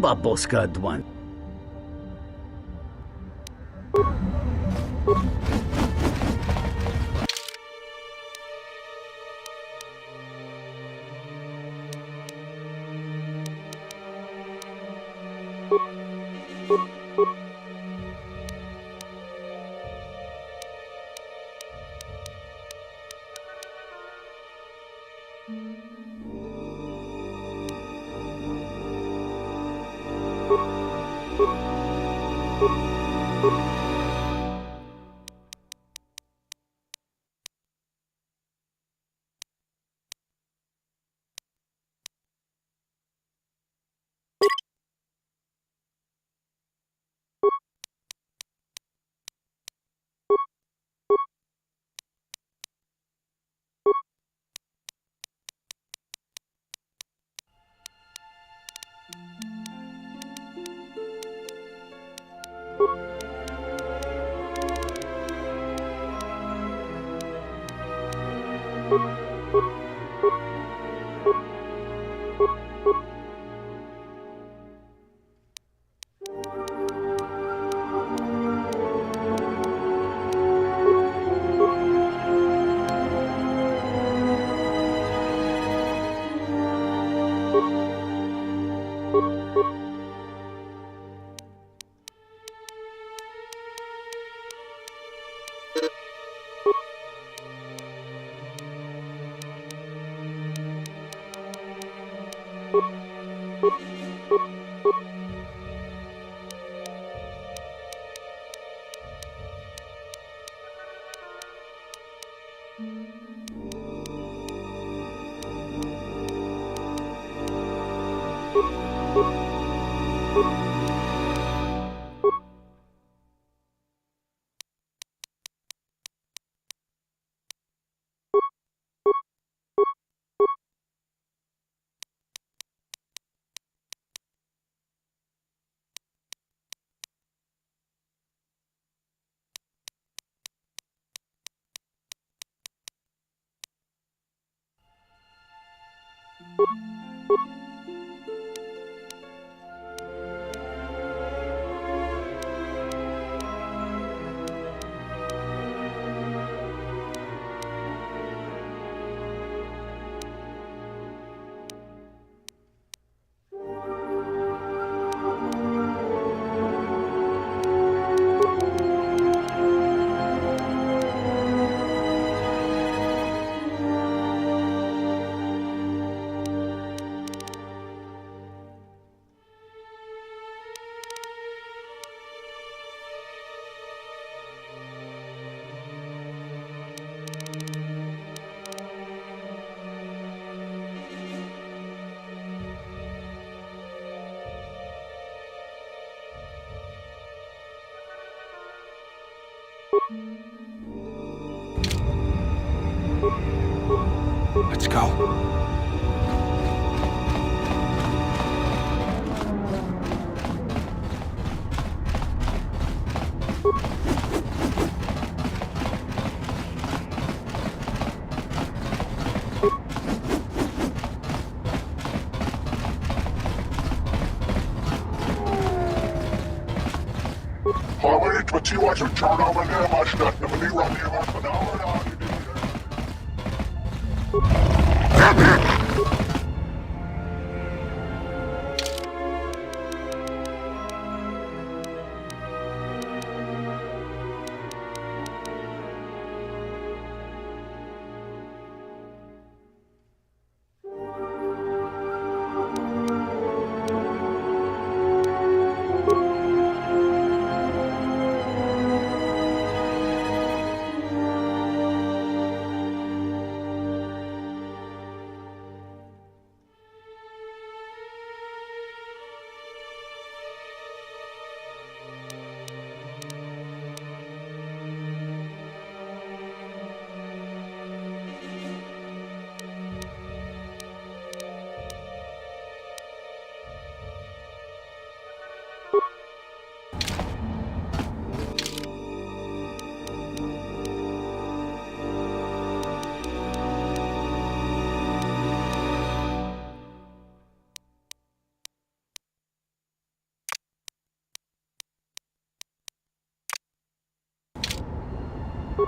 Baboska Dwan. Let's go. حاولت وتسيوات الجارة ولا ما شدت نبني رامي مرحبا ولا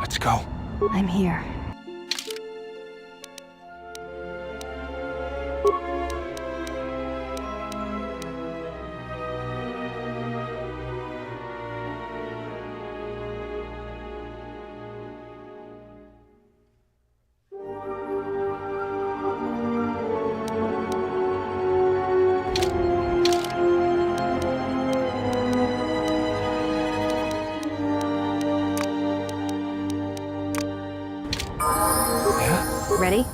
Let's go. I'm here. Yeah? Ready?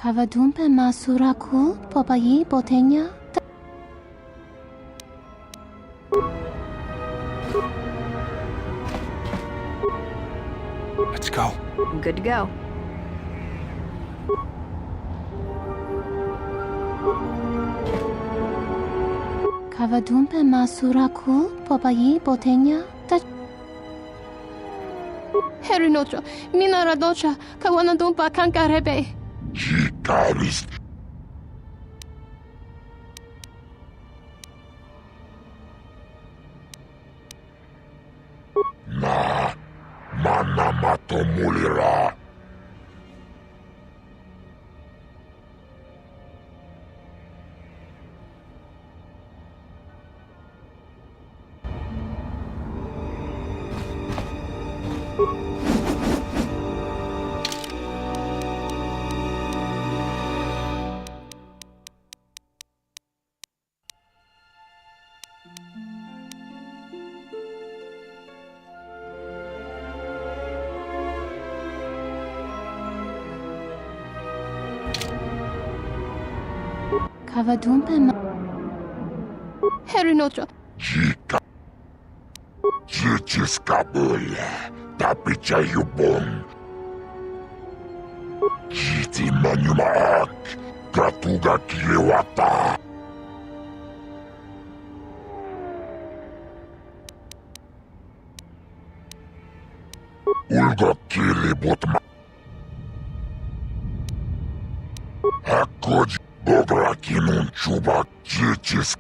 Dabadoomba masuraku popayi botenya. Let's go. Good to go. Dabadoomba masuraku popayi botenya. Herinocha, minaradocha, kawanadumpa kankarebe. Chikaris. Na manamato mulira. Dabadoomba Herinocha. Chika. Chichiskabula. Tapichayubon. Chiti manyumaak. Katuga kilewata. Ulga kilibutma. Akoj bobrakinun chubak chichis.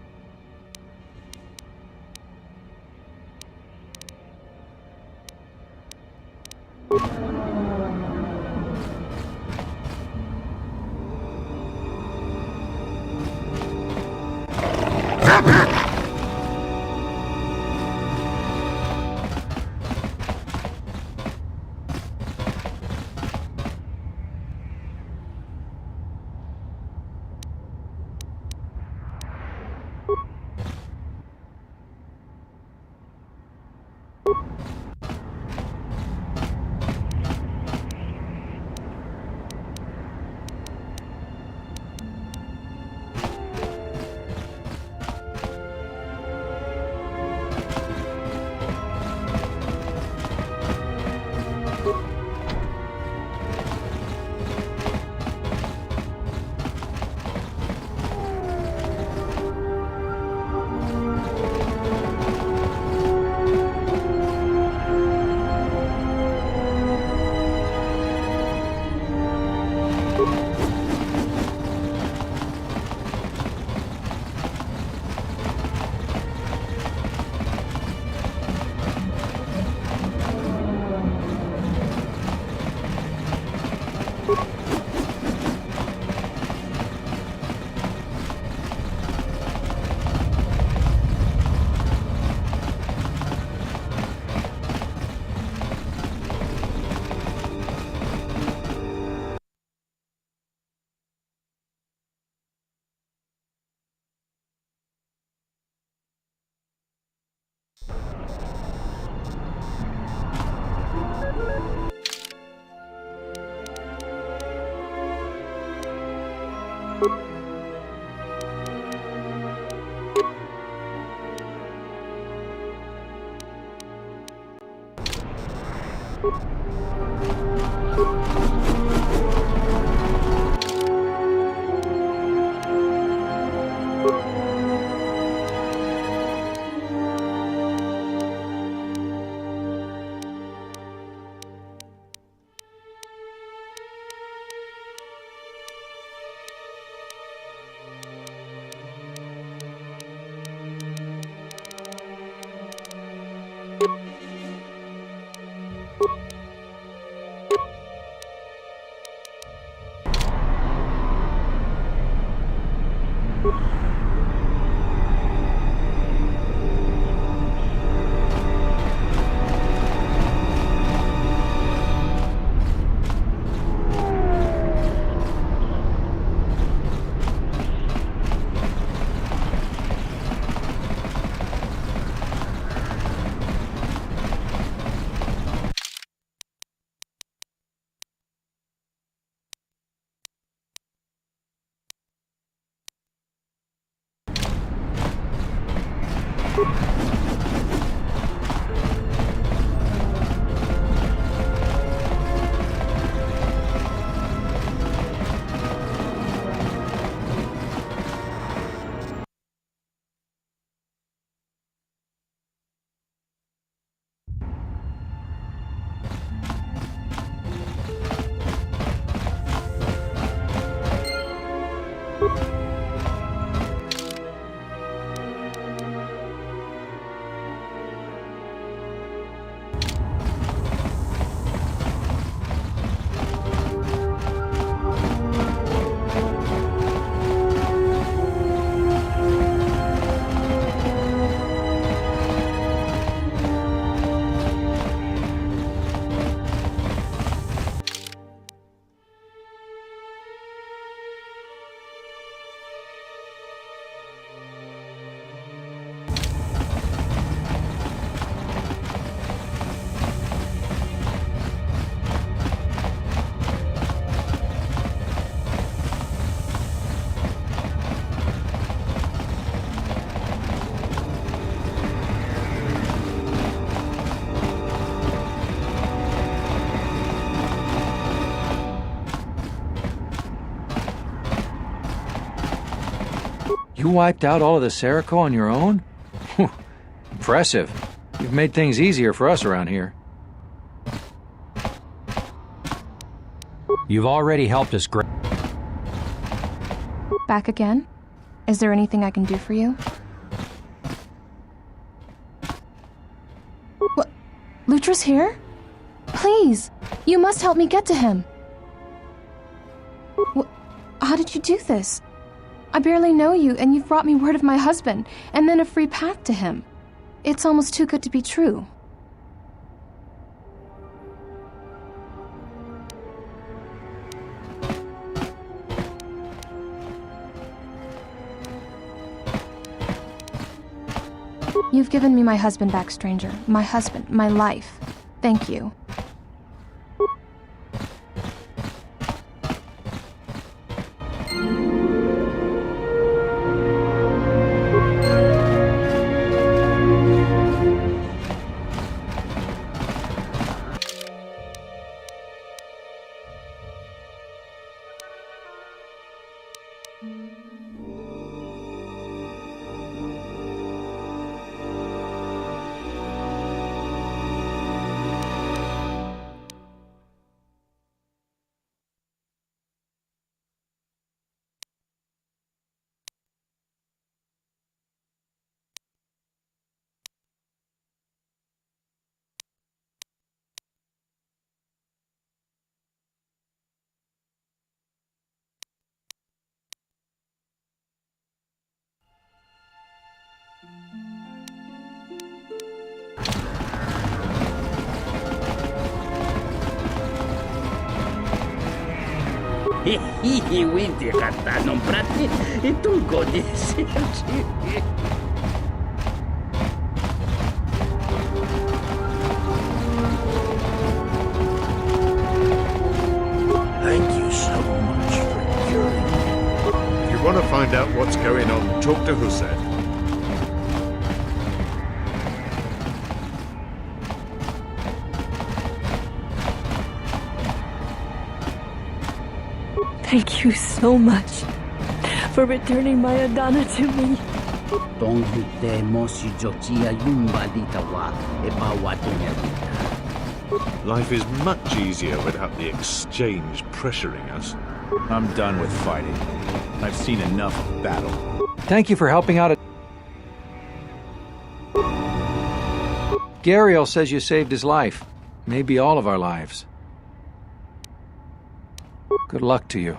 You wiped out all of the Serico on your own? Impressive. You've made things easier for us around here. You've already helped us great. Back again? Is there anything I can do for you? What? Lutra's here? Please! You must help me get to him! How did you do this? I barely know you, and you've brought me word of my husband, and then a free path to him. It's almost too good to be true. You've given me my husband back, stranger. My husband, my life. Thank you. Winti kattaa non prati e tu godi. find out what's going on, talk to Hussein. Thank you so much for returning my Adana to me. Life is much easier without the exchange pressuring us. I'm done with fighting. I've seen enough of battle. Thank you for helping out. Gariel says you saved his life. Maybe all of our lives. Good luck to you.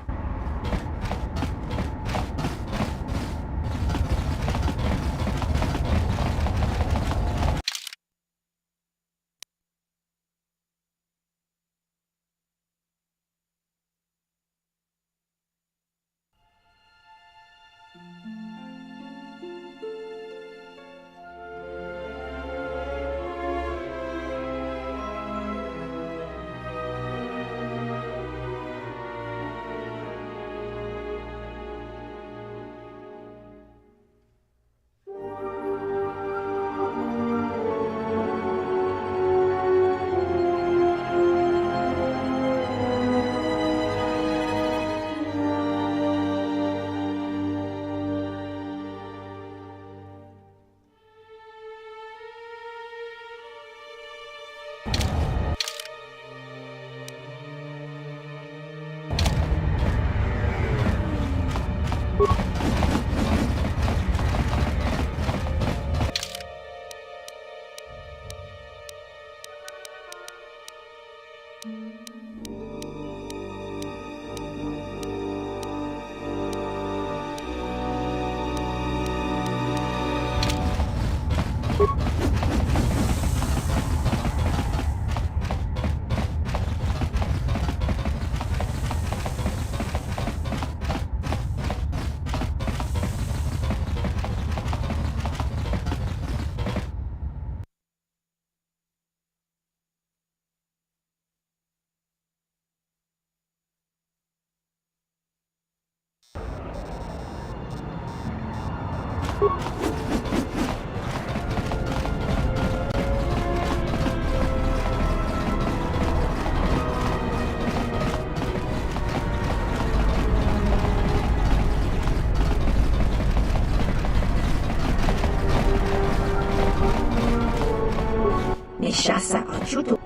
Nishasa ajuto.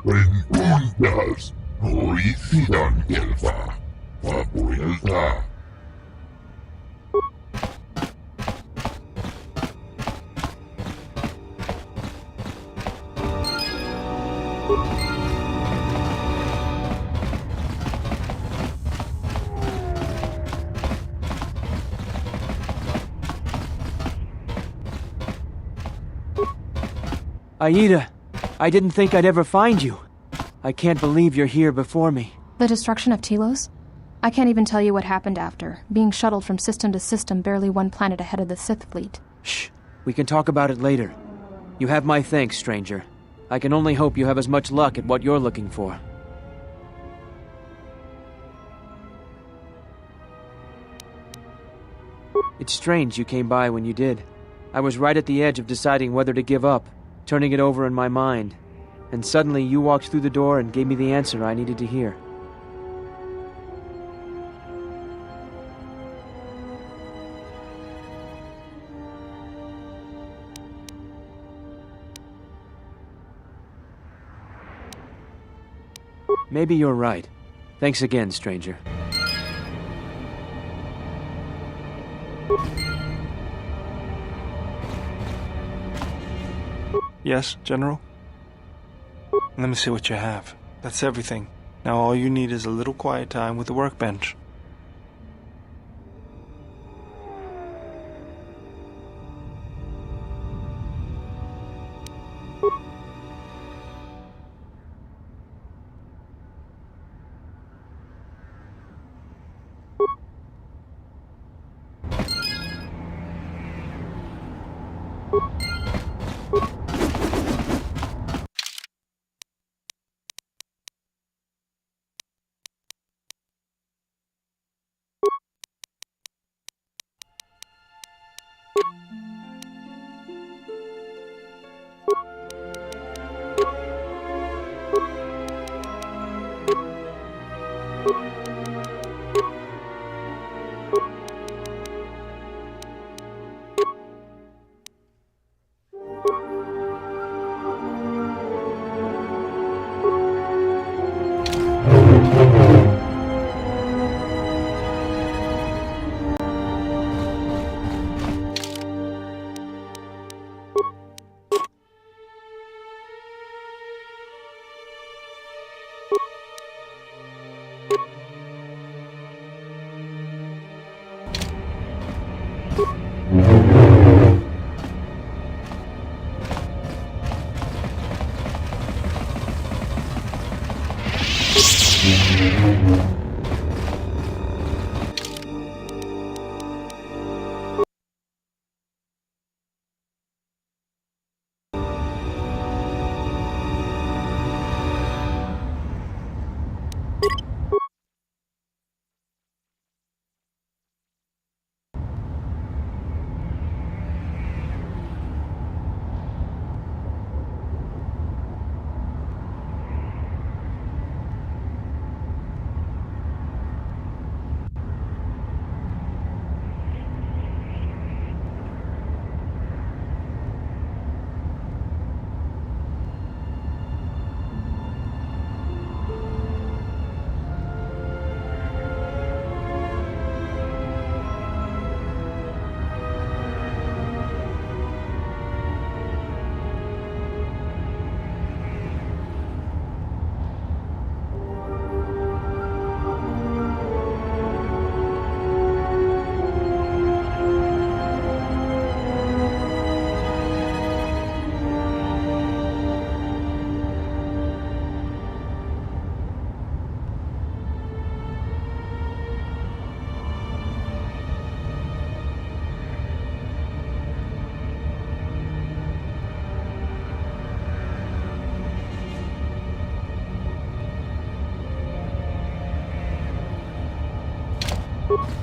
Ventundas, Oisidan Gelfa, Fabuelta. Aida, I didn't think I'd ever find you. I can't believe you're here before me. The destruction of Telos? I can't even tell you what happened after, being shuttled from system to system barely one planet ahead of the Sith fleet. Shh, we can talk about it later. You have my thanks, stranger. I can only hope you have as much luck at what you're looking for. It's strange you came by when you did. I was right at the edge of deciding whether to give up, turning it over in my mind. And suddenly you walked through the door and gave me the answer I needed to hear. Maybe you're right. Thanks again, stranger. Yes, General? Let me see what you have. That's everything. Now all you need is a little quiet time with the workbench.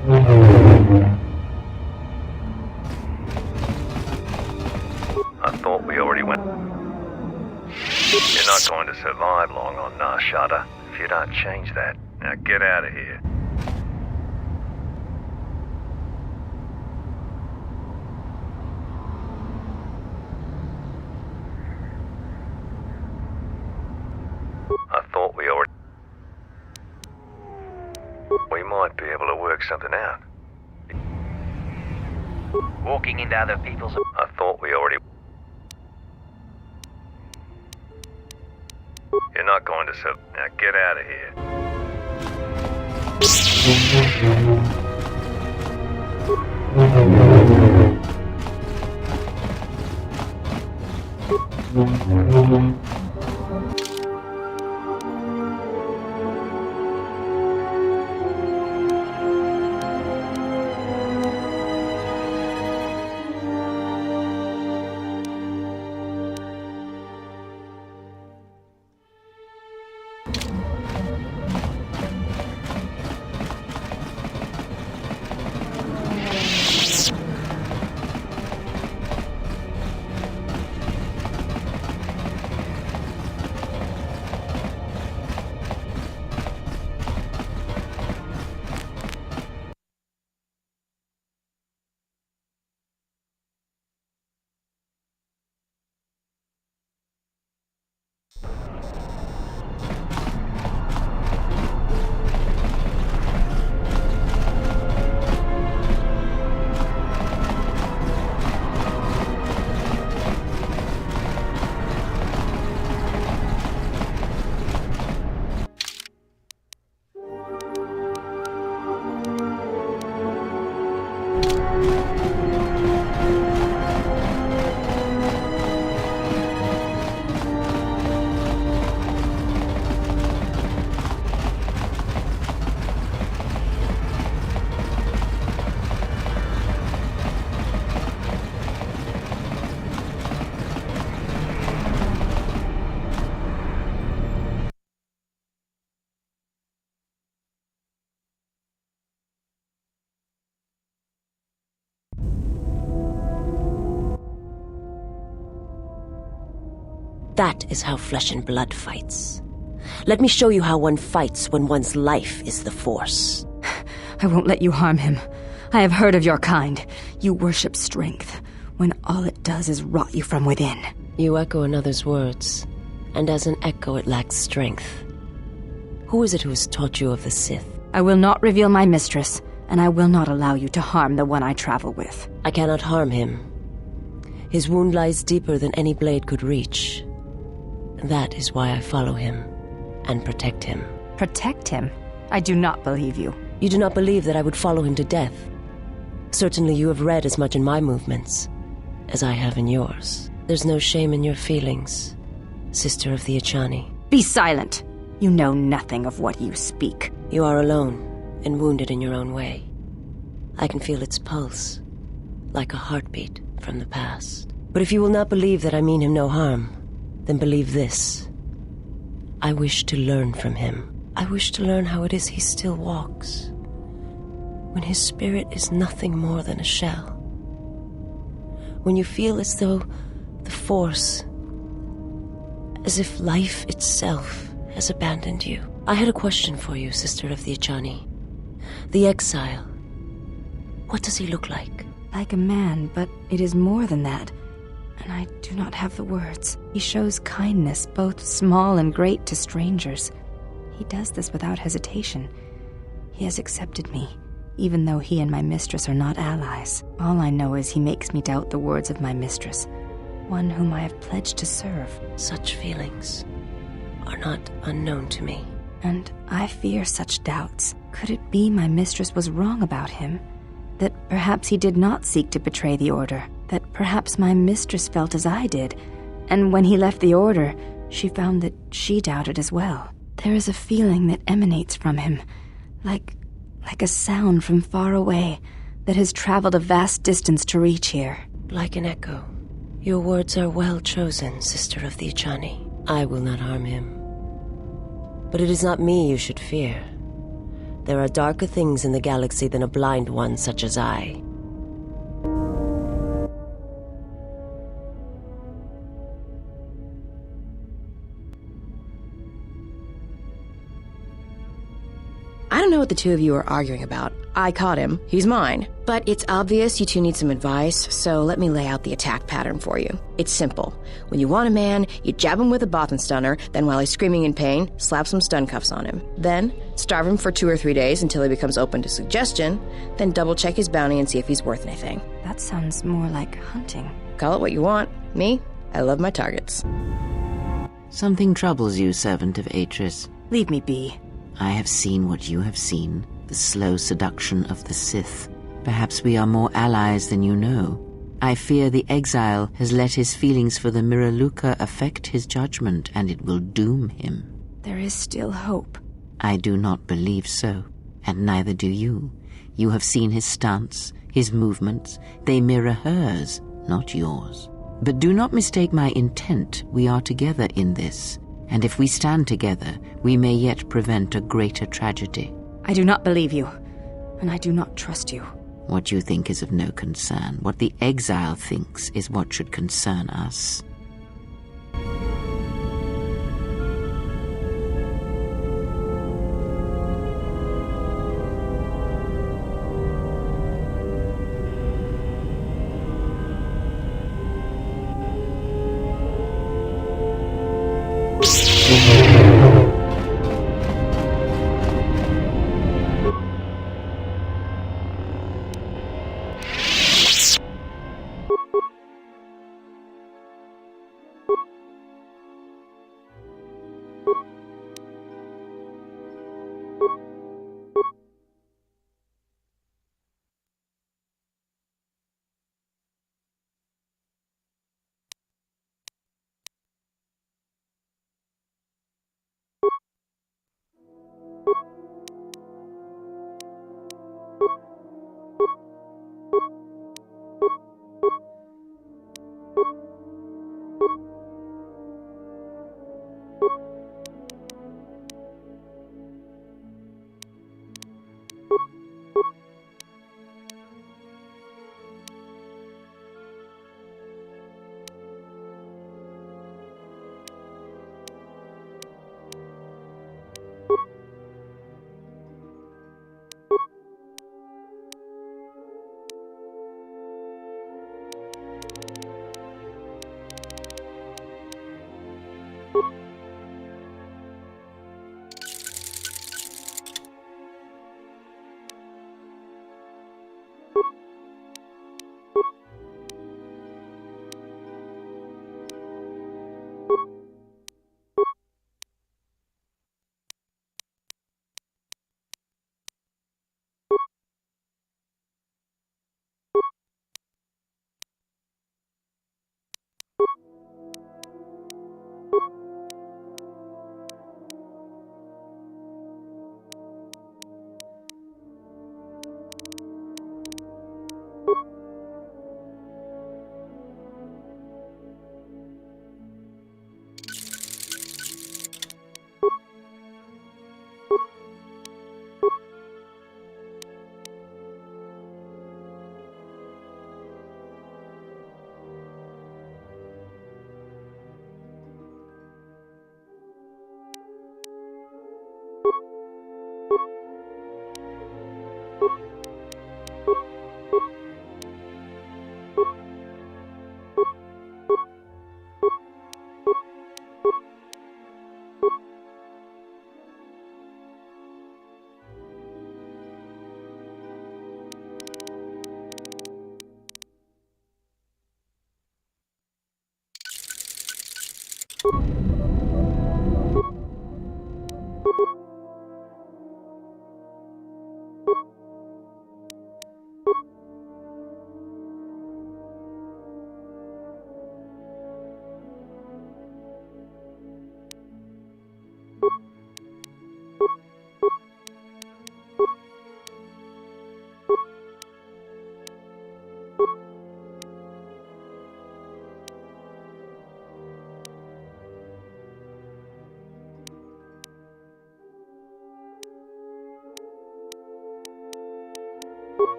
I thought we already went. You're not going to survive long on Shadaa if you don't change that. Now get out of here. I thought we already... We might be able to work something out. Walking into other people's... I thought we already... You're not going to sell... Now get out of here. That is how flesh and blood fights. Let me show you how one fights when one's life is the Force. I won't let you harm him. I have heard of your kind. You worship strength, when all it does is rot you from within. You echo another's words, and as an echo it lacks strength. Who is it who has taught you of the Sith? I will not reveal my mistress, and I will not allow you to harm the one I travel with. I cannot harm him. His wound lies deeper than any blade could reach. That is why I follow him, and protect him. Protect him? I do not believe you. You do not believe that I would follow him to death. Certainly you have read as much in my movements as I have in yours. There's no shame in your feelings, Sister of the Echani. Be silent! You know nothing of what you speak. You are alone, and wounded in your own way. I can feel its pulse, like a heartbeat from the past. But if you will not believe that I mean him no harm, then believe this. I wish to learn from him. I wish to learn how it is he still walks, when his spirit is nothing more than a shell. When you feel as though the Force, as if life itself has abandoned you. I had a question for you, Sister of the Echani. The exile. What does he look like? Like a man, but it is more than that. And I do not have the words. He shows kindness, both small and great, to strangers. He does this without hesitation. He has accepted me, even though he and my mistress are not allies. All I know is he makes me doubt the words of my mistress, one whom I have pledged to serve. Such feelings are not unknown to me. And I fear such doubts. Could it be my mistress was wrong about him? That perhaps he did not seek to betray the Order? That perhaps my mistress felt as I did, and when he left the Order, she found that she doubted as well? There is a feeling that emanates from him, like a sound from far away, that has traveled a vast distance to reach here. Like an echo. Your words are well chosen, Sister of the Echani. I will not harm him. But it is not me you should fear. There are darker things in the galaxy than a blind one such as I. I don't know what the two of you are arguing about. I caught him. He's mine. But it's obvious you two need some advice, so let me lay out the attack pattern for you. It's simple. When you want a man, you jab him with a Bothan stunner, then while he's screaming in pain, slap some stun cuffs on him. Then, starve him for 2 or 3 days until he becomes open to suggestion, then double-check his bounty and see if he's worth anything. That sounds more like hunting. Call it what you want. Me, I love my targets. Something troubles you, servant of Atris. Leave me be. I have seen what you have seen, the slow seduction of the Sith. Perhaps we are more allies than you know. I fear the exile has let his feelings for the Miraluka affect his judgment, and it will doom him. There is still hope. I do not believe so, and neither do you. You have seen his stance, his movements. They mirror hers, not yours. But do not mistake my intent. We are together in this. And if we stand together, we may yet prevent a greater tragedy. I do not believe you, and I do not trust you. What you think is of no concern. What the exile thinks is what should concern us.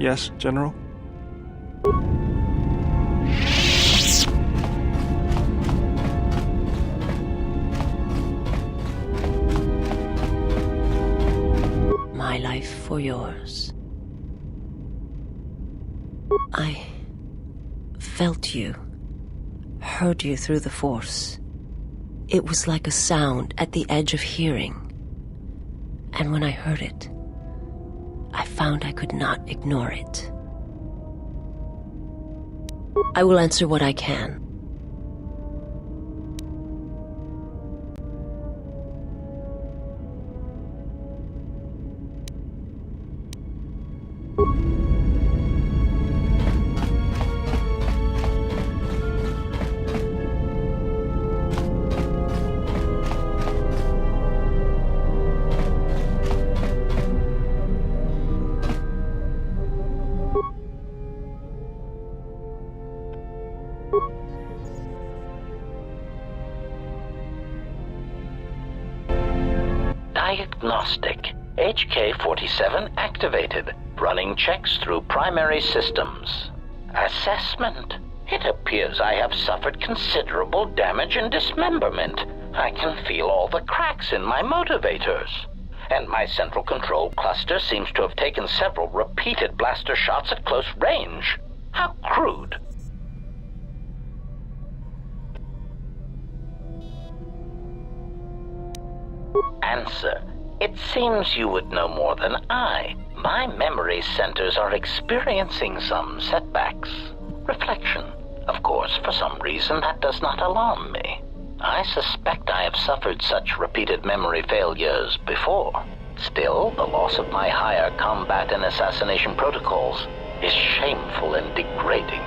Yes, General? My life for yours. I felt you, heard you through the Force. It was like a sound at the edge of hearing. And when I heard it, I found I could not ignore it. I will answer what I can. Diagnostic. HK-47 activated. Running checks through primary systems. Assessment. It appears I have suffered considerable damage and dismemberment. I can feel all the cracks in my motivators. And my central control cluster seems to have taken several repeated blaster shots at close range. How crude. Answer. It seems you would know more than I. My memory centers are experiencing some setbacks. Reflection. Of course, for some reason that does not alarm me. I suspect I have suffered such repeated memory failures before. Still, the loss of my higher combat and assassination protocols is shameful and degrading.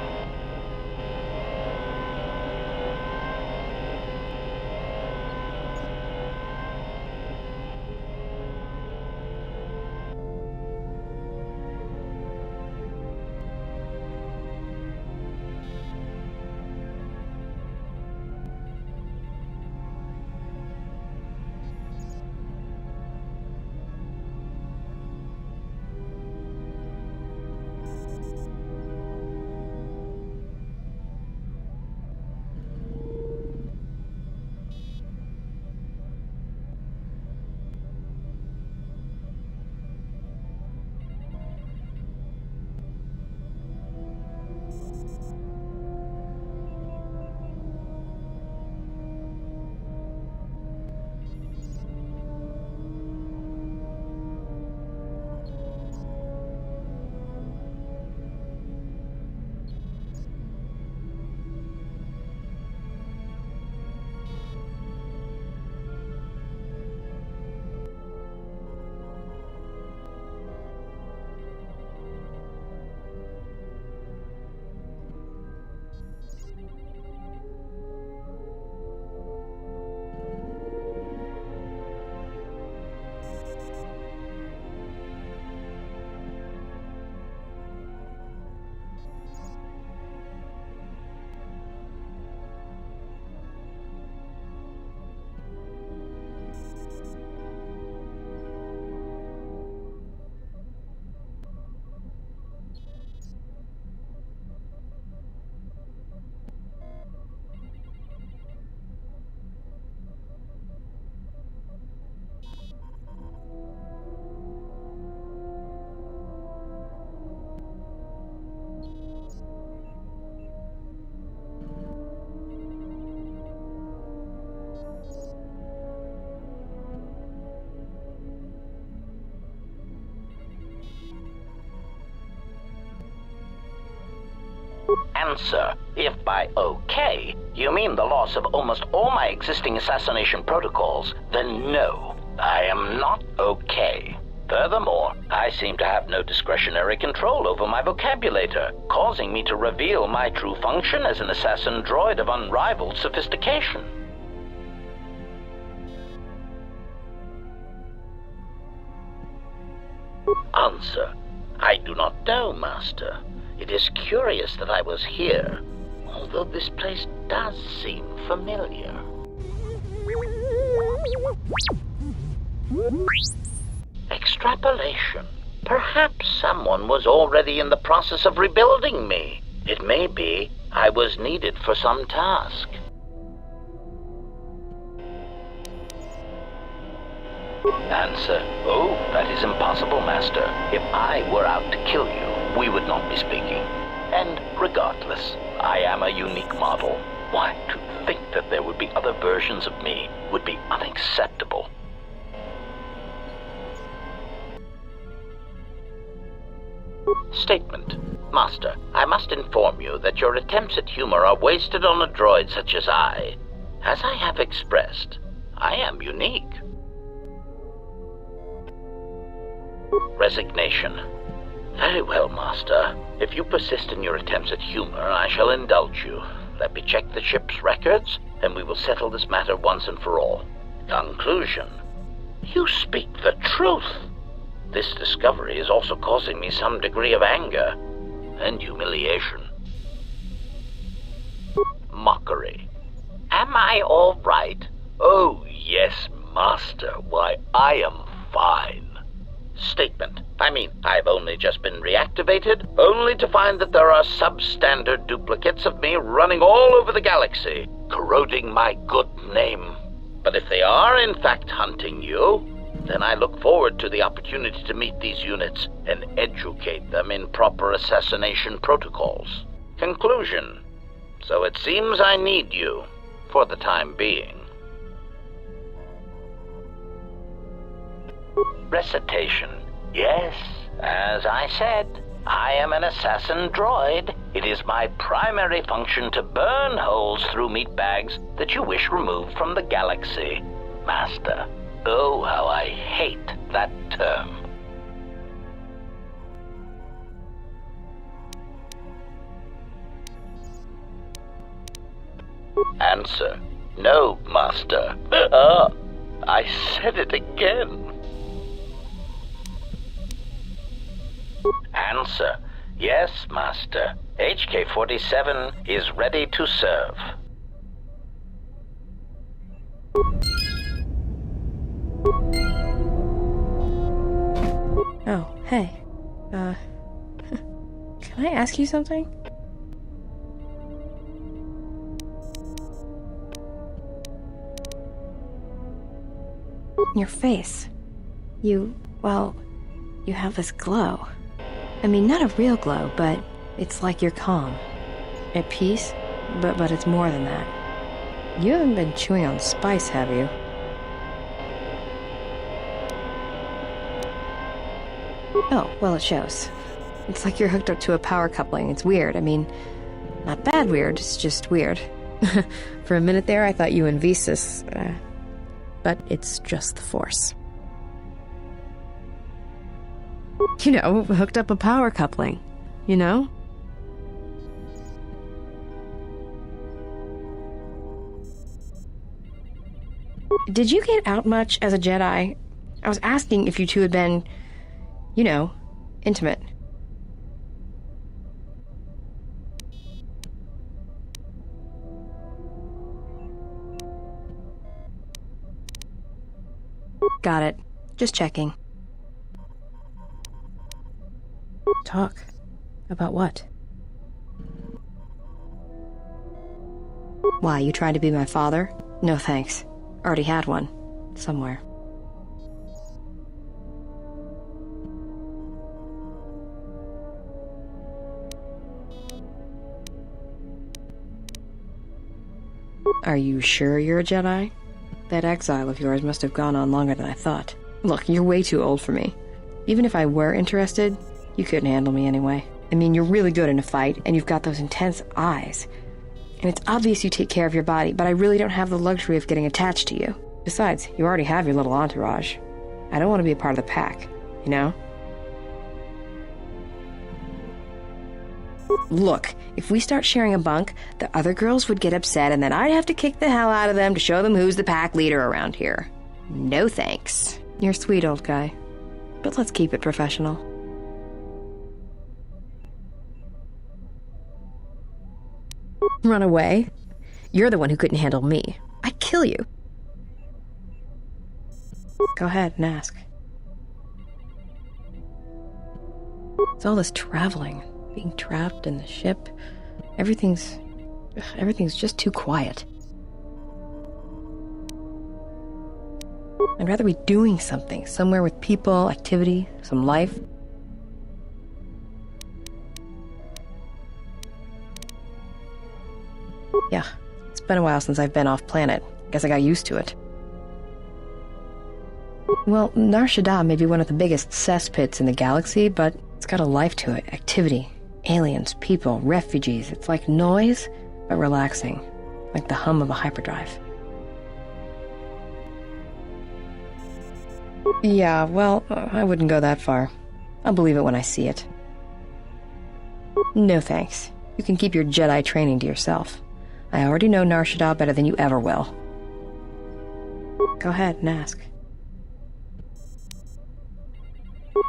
Answer. If by okay, you mean the loss of almost all my existing assassination protocols, then no, I am not okay. Furthermore, I seem to have no discretionary control over my vocabulator, causing me to reveal my true function as an assassin droid of unrivaled sophistication. Answer. I do not know, Master. It is curious that I was here, although this place does seem familiar. Extrapolation. Perhaps someone was already in the process of rebuilding me. It may be I was needed for some task. Answer. Oh, that is impossible, Master. If I were out to kill you, we would not be speaking. And regardless, I am a unique model. Why, to think that there would be other versions of me would be unacceptable. Statement. Master, I must inform you that your attempts at humor are wasted on a droid such as I. As I have expressed, I am unique. Resignation. Very well, Master. If you persist in your attempts at humor, I shall indulge you. Let me check the ship's records, and we will settle this matter once and for all. Conclusion. You speak the truth. This discovery is also causing me some degree of anger and humiliation. Mockery. Am I all right? Oh, yes, Master. Why, I am fine. Statement. I've only just been reactivated, only to find that there are substandard duplicates of me running all over the galaxy, corroding my good name. But if they are in fact hunting you, then I look forward to the opportunity to meet these units and educate them in proper assassination protocols. Conclusion. So it seems I need you, for the time being. Recitation. Yes, as I said, I am an assassin droid. It is my primary function to burn holes through meat bags that you wish removed from the galaxy. Master, oh, how I hate that term. Answer. No, Master. I said it again. Answer. Yes, Master. HK-47 is ready to serve. Oh, hey. Can I ask you something? Your face. You have this glow. I mean, not a real glow, but it's like you're calm. At peace, but it's more than that. You haven't been chewing on spice, have you? Oh, well, it shows. It's like you're hooked up to a power coupling. It's weird. I mean, not bad weird, it's just weird. For a minute there, I thought you and Visas, but it's just the Force. You know, hooked up a power coupling, you know? Did you get out much as a Jedi? I was asking if you two had been, you know, intimate. Got it. Just checking. Talk. About what? Why, you trying to be my father? No thanks. Already had one. Somewhere. Are you sure you're a Jedi? That exile of yours must have gone on longer than I thought. Look, you're way too old for me. Even if I were interested, you couldn't handle me anyway. I mean, you're really good in a fight, and you've got those intense eyes. And it's obvious you take care of your body, but I really don't have the luxury of getting attached to you. Besides, you already have your little entourage. I don't want to be a part of the pack, you know? Look, if we start sharing a bunk, the other girls would get upset, and then I'd have to kick the hell out of them to show them who's the pack leader around here. No thanks. You're sweet, old guy. But let's keep it professional. Run away? You're the one who couldn't handle me. I'd kill you. Go ahead and ask. It's all this traveling, being trapped in the ship. Everything's just too quiet. I'd rather be doing something, somewhere with people, activity, some life. Yeah, it's been a while since I've been off planet. Guess I got used to it. Well, Nar Shaddaa may be one of the biggest cesspits in the galaxy, but it's got a life to it. Activity, aliens, people, refugees. It's like noise, but relaxing. Like the hum of a hyperdrive. Yeah, well, I wouldn't go that far. I'll believe it when I see it. No thanks. You can keep your Jedi training to yourself. I already know Nar Shaddaa better than you ever will. Go ahead and ask.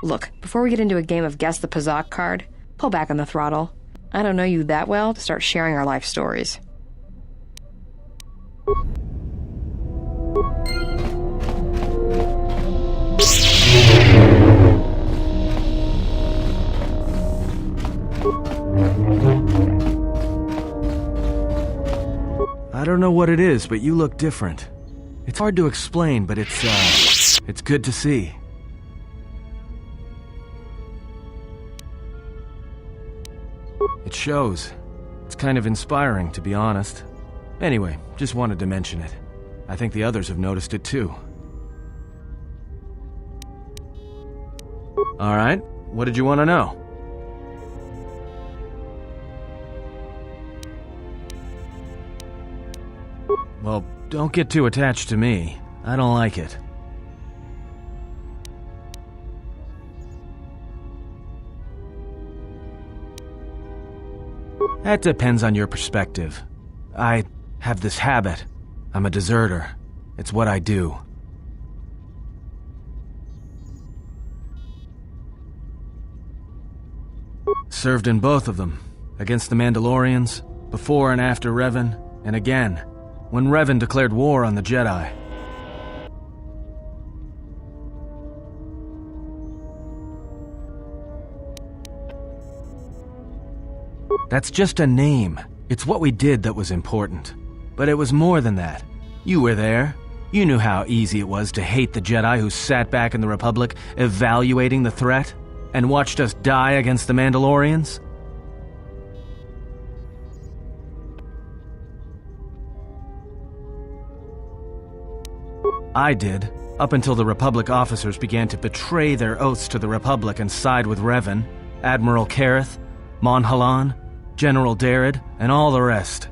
Look, before we get into a game of Guess the Pazak card, pull back on the throttle. I don't know you that well to start sharing our life stories. I don't know what it is, but you look different. It's hard to explain, but it's good to see. It shows. It's kind of inspiring, to be honest. Anyway, just wanted to mention it. I think the others have noticed it too. Alright, what did you want to know? Well, don't get too attached to me. I don't like it. That depends on your perspective. I have this habit. I'm a deserter. It's what I do. Served in both of them. Against the Mandalorians, before and after Revan, and again, when Revan declared war on the Jedi. That's just a name. It's what we did that was important. But it was more than that. You were there. You knew how easy it was to hate the Jedi who sat back in the Republic, evaluating the threat, and watched us die against the Mandalorians. I did, up until the Republic officers began to betray their oaths to the Republic and side with Revan, Admiral Kareth, Mon Halan, General Darryd, and all the rest.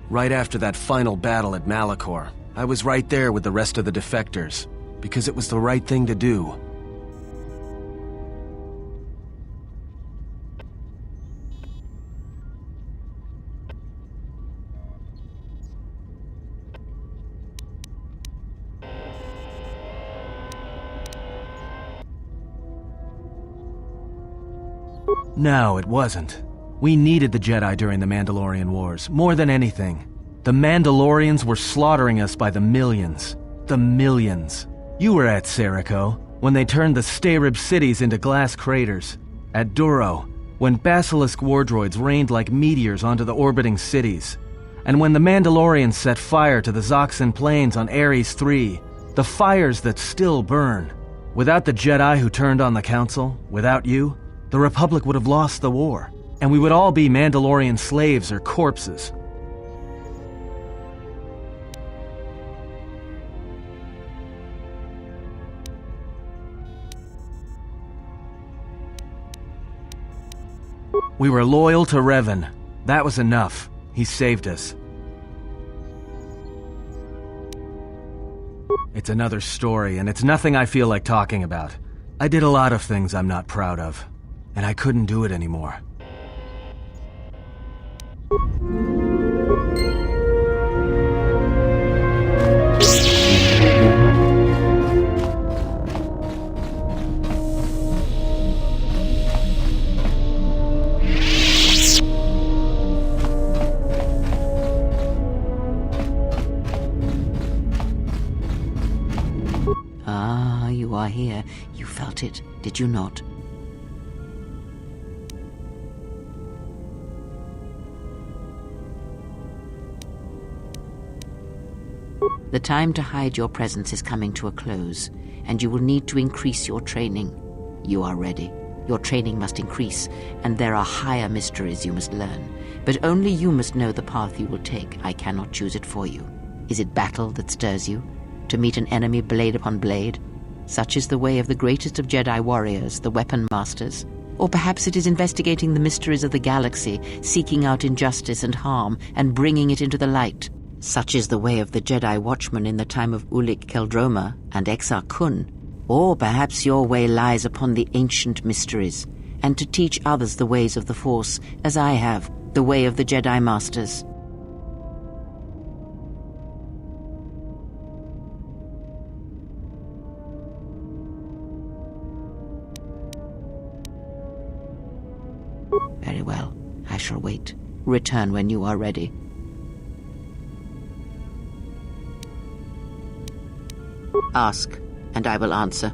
Right after that final battle at Malachor, I was right there with the rest of the defectors, because it was the right thing to do. No, it wasn't. We needed the Jedi during the Mandalorian Wars, more than anything. The Mandalorians were slaughtering us by the millions. The millions. You were at Serico, when they turned the Starib cities into glass craters. At Duro, when Basilisk war droids rained like meteors onto the orbiting cities. And when the Mandalorians set fire to the Zoxan plains on Ares III, the fires that still burn. Without the Jedi who turned on the Council, without you, the Republic would have lost the war, and we would all be Mandalorian slaves or corpses. We were loyal to Revan. That was enough. He saved us. It's another story, and it's nothing I feel like talking about. I did a lot of things I'm not proud of, and I couldn't do it anymore. Ah, you are here. You felt it, did you not? The time to hide your presence is coming to a close, and you will need to increase your training. You are ready. Your training must increase, and there are higher mysteries you must learn. But only you must know the path you will take. I cannot choose it for you. Is it battle that stirs you? To meet an enemy blade upon blade? Such is the way of the greatest of Jedi warriors, the weapon masters. Or perhaps it is investigating the mysteries of the galaxy, seeking out injustice and harm, and bringing it into the light. Such is the way of the Jedi Watchman in the time of Ulic Qel-Droma and Exar Kun. Or perhaps your way lies upon the ancient mysteries, and to teach others the ways of the Force, as I have, the way of the Jedi Masters. Very well. I shall wait. Return when you are ready. Ask, and I will answer.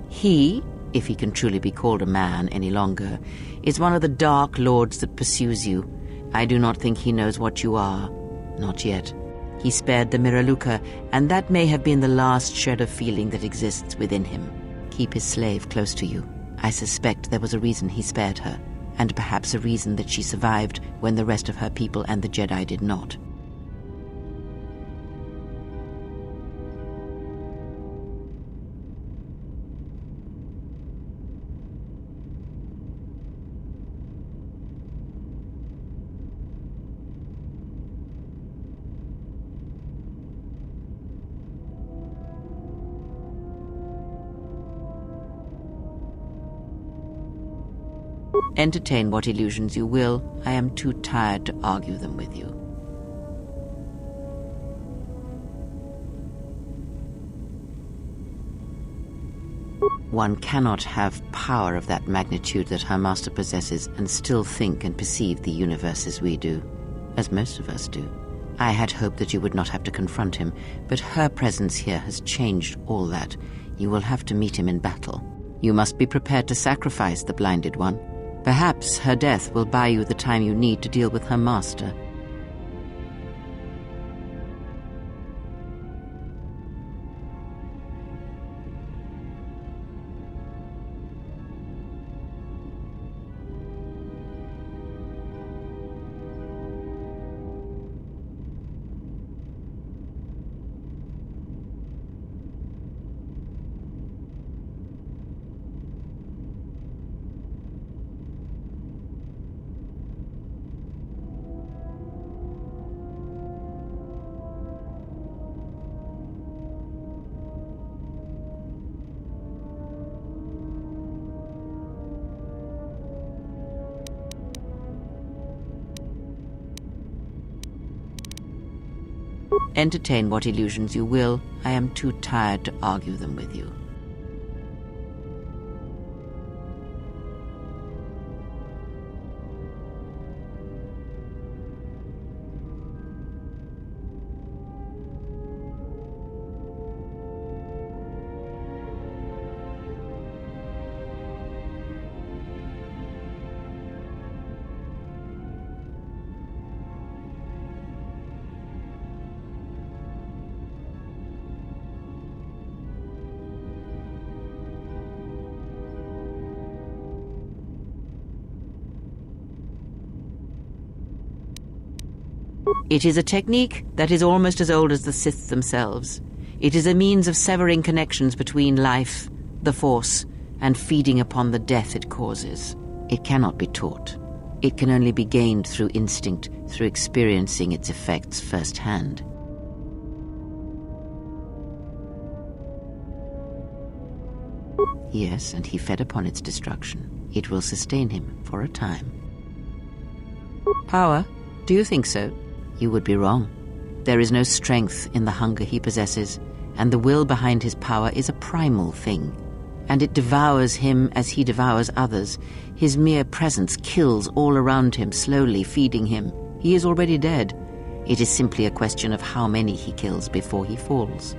He, if he can truly be called a man any longer, is one of the dark lords that pursues you. I do not think he knows what you are. Not yet. He spared the Miraluka, and that may have been the last shred of feeling that exists within him. Keep his slave close to you. I suspect there was a reason he spared her, and perhaps a reason that she survived when the rest of her people and the Jedi did not. Entertain what illusions you will. I am too tired to argue them with you. One cannot have power of that magnitude that her master possesses and still think and perceive the universe as we do, as most of us do. I had hoped that you would not have to confront him, but her presence here has changed all that. You will have to meet him in battle. You must be prepared to sacrifice the blinded one. Perhaps her death will buy you the time you need to deal with her master. Entertain what illusions you will. I am too tired to argue them with you. It is a technique that is almost as old as the Sith themselves. It is a means of severing connections between life, the Force, and feeding upon the death it causes. It cannot be taught. It can only be gained through instinct, through experiencing its effects firsthand. Yes, and he fed upon its destruction. It will sustain him for a time. Power? Do you think so? You would be wrong. There is no strength in the hunger he possesses, and the will behind his power is a primal thing. And it devours him as he devours others. His mere presence kills all around him, slowly feeding him. He is already dead. It is simply a question of how many he kills before he falls.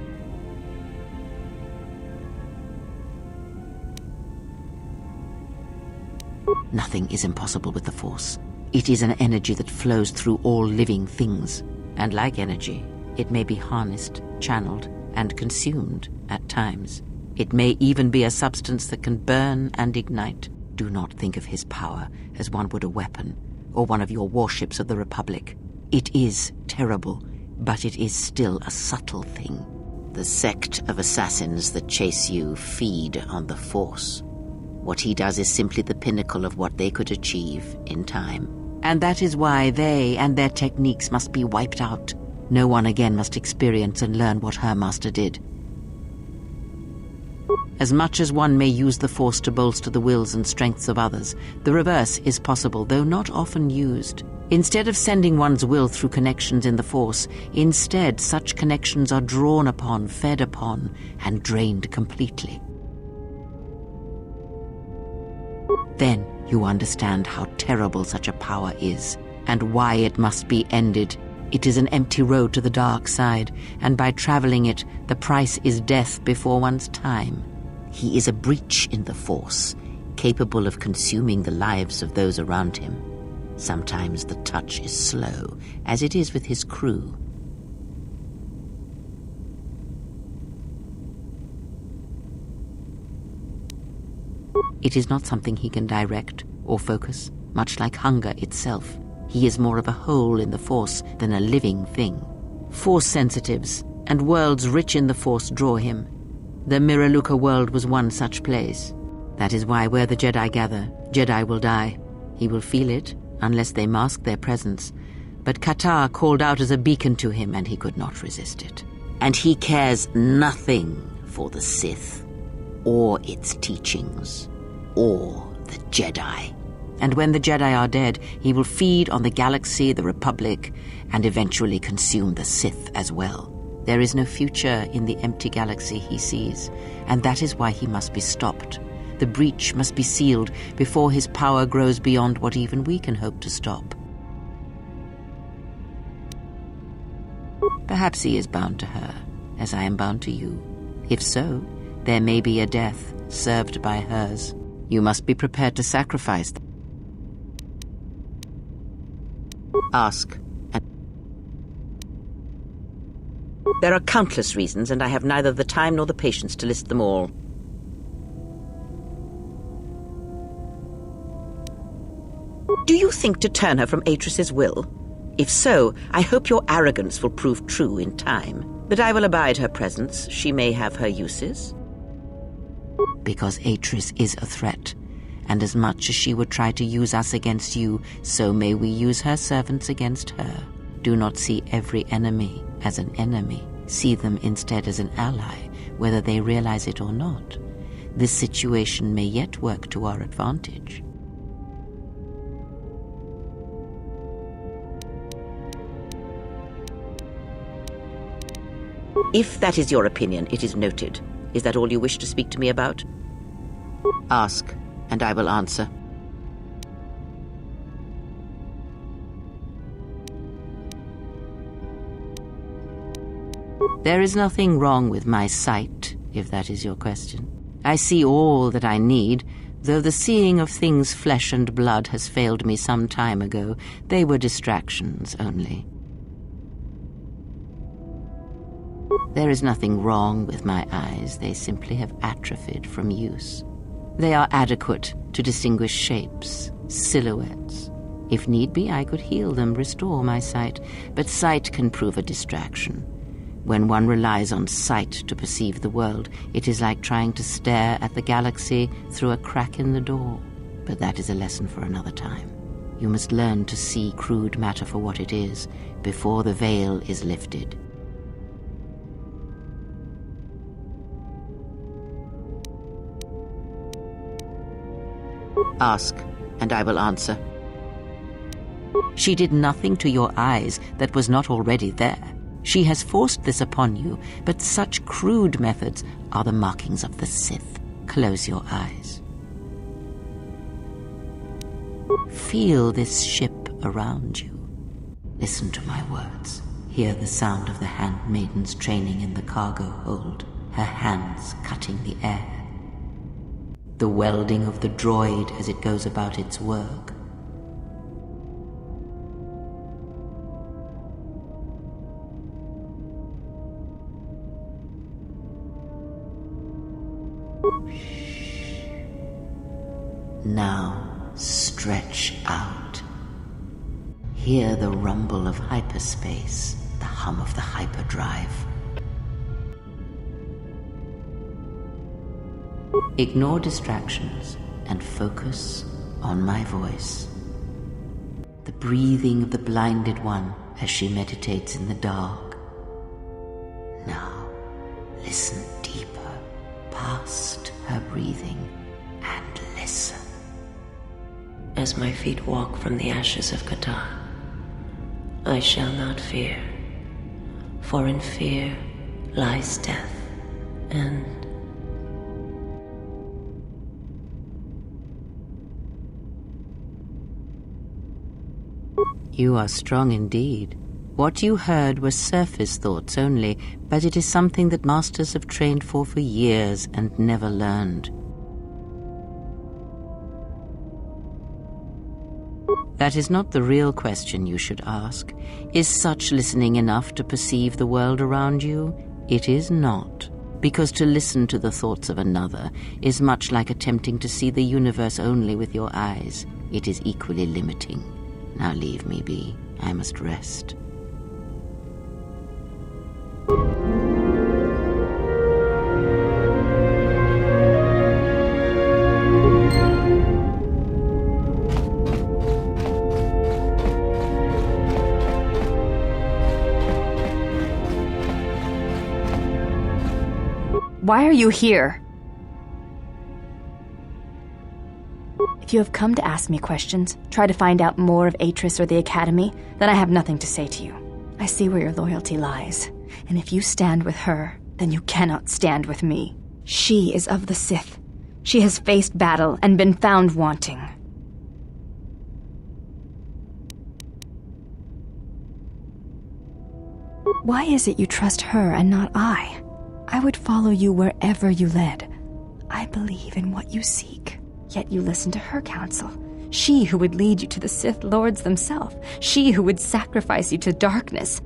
Nothing is impossible with the Force. It is an energy that flows through all living things. And like energy, it may be harnessed, channeled, and consumed at times. It may even be a substance that can burn and ignite. Do not think of his power as one would a weapon, or one of your warships of the Republic. It is terrible, but it is still a subtle thing. The sect of assassins that chase you feed on the Force. What he does is simply the pinnacle of what they could achieve in time. And that is why they and their techniques must be wiped out. No one again must experience and learn what her master did. As much as one may use the Force to bolster the wills and strengths of others, the reverse is possible, though not often used. Instead of sending one's will through connections in the Force, instead such connections are drawn upon, fed upon, and drained completely. Then you understand how terrible such a power is, and why it must be ended. It is an empty road to the dark side, and by traveling it, the price is death before one's time. He is a breach in the Force, capable of consuming the lives of those around him. Sometimes the touch is slow, as it is with his crew. It is not something he can direct or focus, much like hunger itself. He is more of a hole in the Force than a living thing. Force sensitives and worlds rich in the Force draw him. The Miraluka world was one such place. That is why where the Jedi gather, Jedi will die. He will feel it, unless they mask their presence. But KOTOR called out as a beacon to him, and he could not resist it. And he cares nothing for the Sith, or its teachings, or the Jedi. And when the Jedi are dead, he will feed on the galaxy, the Republic, and eventually consume the Sith as well. There is no future in the empty galaxy he sees, and that is why he must be stopped. The breach must be sealed before his power grows beyond what even we can hope to stop. Perhaps he is bound to her, as I am bound to you. If so, there may be a death served by hers. You must be prepared to sacrifice them. Ask. There are countless reasons, and I have neither the time nor the patience to list them all. Do you think to turn her from Atris's will? If so, I hope your arrogance will prove true in time. But I will abide her presence. She may have her uses. Because Atris is a threat, and as much as she would try to use us against you, so may we use her servants against her. Do not see every enemy as an enemy. See them instead as an ally, whether they realize it or not. This situation may yet work to our advantage. If that is your opinion, it is noted. Is that all you wish to speak to me about? Ask, and I will answer. There is nothing wrong with my sight, if that is your question. I see all that I need, though the seeing of things flesh and blood has failed me some time ago. They were distractions only. There is nothing wrong with my eyes. They simply have atrophied from use. They are adequate to distinguish shapes, silhouettes. If need be, I could heal them, restore my sight, but sight can prove a distraction. When one relies on sight to perceive the world, it is like trying to stare at the galaxy through a crack in the door. But that is a lesson for another time. You must learn to see crude matter for what it is, before the veil is lifted. Ask, and I will answer. She did nothing to your eyes that was not already there. She has forced this upon you, but such crude methods are the markings of the Sith. Close your eyes. Feel this ship around you. Listen to my words. Hear the sound of the handmaidens training in the cargo hold, her hands cutting the air. The welding of the droid as it goes about its work. Now stretch out. Hear the rumble of hyperspace, the hum of the hyperdrive. Ignore distractions and focus on my voice. The breathing of the blinded one as she meditates in the dark. Now, listen deeper, past her breathing, and listen. As my feet walk from the ashes of KOTOR, I shall not fear, for in fear lies death, and you are strong indeed. What you heard was surface thoughts only, but it is something that masters have trained for years and never learned. That is not the real question you should ask. Is such listening enough to perceive the world around you? It is not, because to listen to the thoughts of another is much like attempting to see the universe only with your eyes. It is equally limiting. Now leave me be. I must rest. Why are you here? If you have come to ask me questions, try to find out more of Atris or the Academy, then I have nothing to say to you. I see where your loyalty lies, and if you stand with her, then you cannot stand with me. She is of the Sith. She has faced battle and been found wanting. Why is it you trust her and not I? I would follow you wherever you led. I believe in what you seek. Yet you listen to her counsel. She who would lead you to the Sith Lords themselves. She who would sacrifice you to darkness.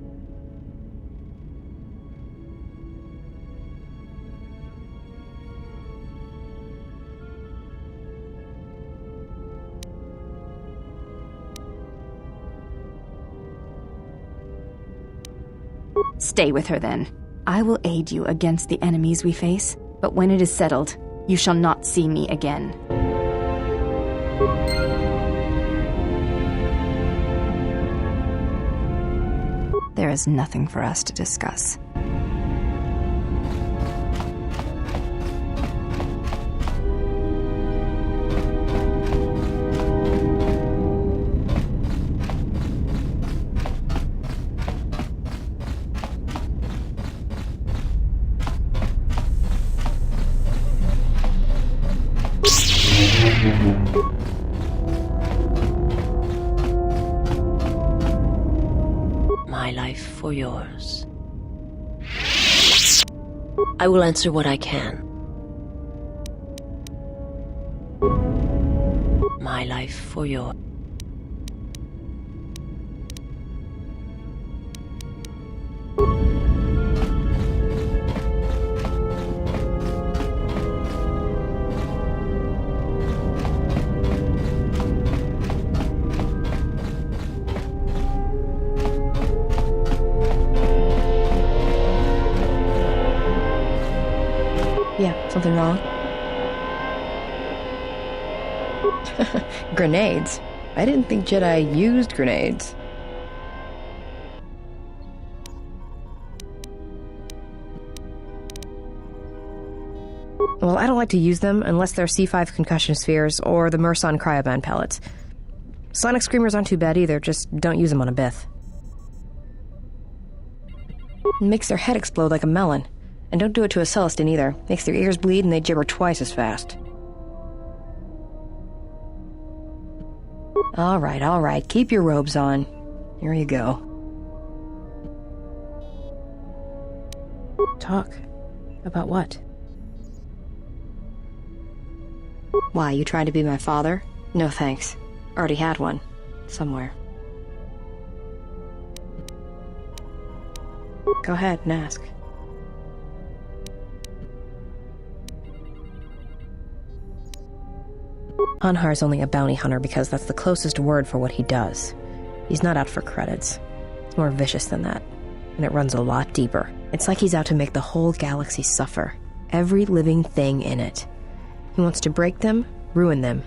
Stay with her then. I will aid you against the enemies we face, but when it is settled, you shall not see me again. There is nothing for us to discuss. my life for yours. I will answer what I can. My life for yours. Something wrong? Grenades? I didn't think Jedi used grenades. Well, I don't like to use them unless they're C5 concussion spheres or the Merson cryoband pellets. Sonic screamers aren't too bad either, just don't use them on a Bith. It makes their head explode like a melon. And don't do it to a Celestin either. Makes their ears bleed and they gibber twice as fast. Alright, keep your robes on. Here you go. Talk. About what? Why, you trying to be my father? No thanks. Already had one. Somewhere. Go ahead and ask. Anhar's only a bounty hunter because that's the closest word for what he does. He's not out for credits. It's more vicious than that, and it runs a lot deeper. It's like he's out to make the whole galaxy suffer. Every living thing in it. He wants to break them, ruin them,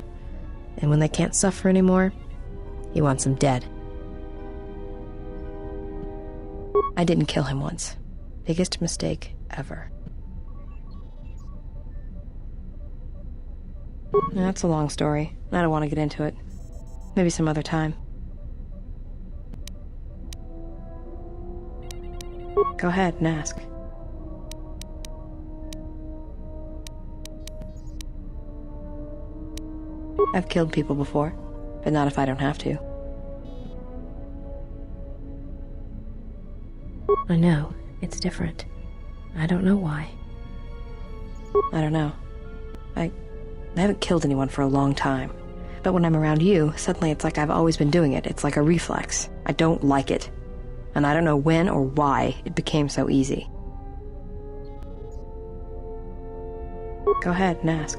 and when they can't suffer anymore, he wants them dead. I didn't kill him once. Biggest mistake ever. That's a long story. I don't want to get into it. Maybe some other time. Go ahead and ask. I've killed people before, but not if I don't have to. I know. It's different. I don't know why. I don't know. I haven't killed anyone for a long time. But when I'm around you, suddenly it's like I've always been doing it. It's like a reflex. I don't like it. And I don't know when or why it became so easy. Go ahead and ask.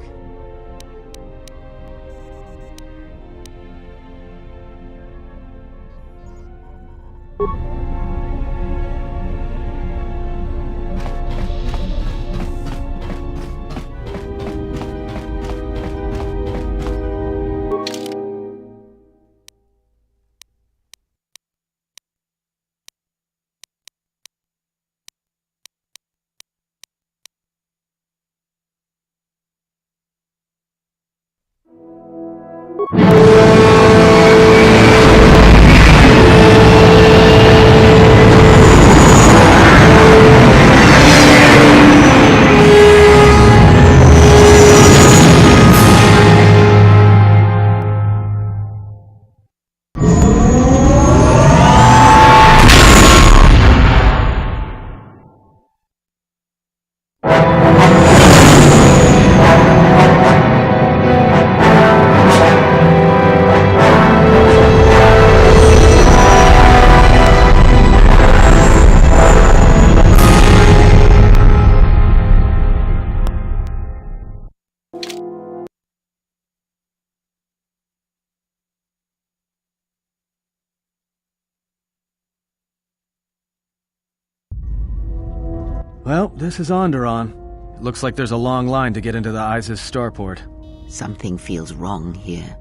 Well, this is Onderon. It looks like there's a long line to get into the Isis starport. Something feels wrong here.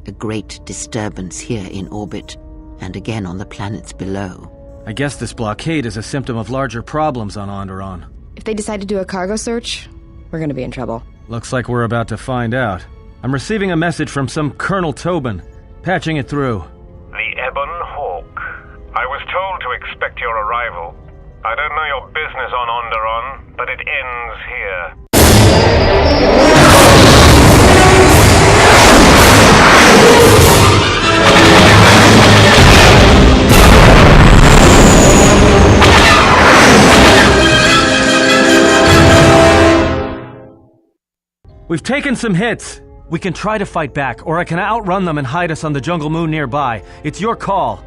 A great disturbance here in orbit, and again on the planets below. I guess this blockade is a symptom of larger problems on Onderon. If they decide to do a cargo search, we're gonna be in trouble. Looks like we're about to find out. I'm receiving a message from some Colonel Tobin. Patching it through. The Ebon Hawk. I was told to expect your arrival. I don't know your business on Onderon, but it ends here. We've taken some hits. We can try to fight back, or I can outrun them and hide us on the jungle moon nearby. It's your call.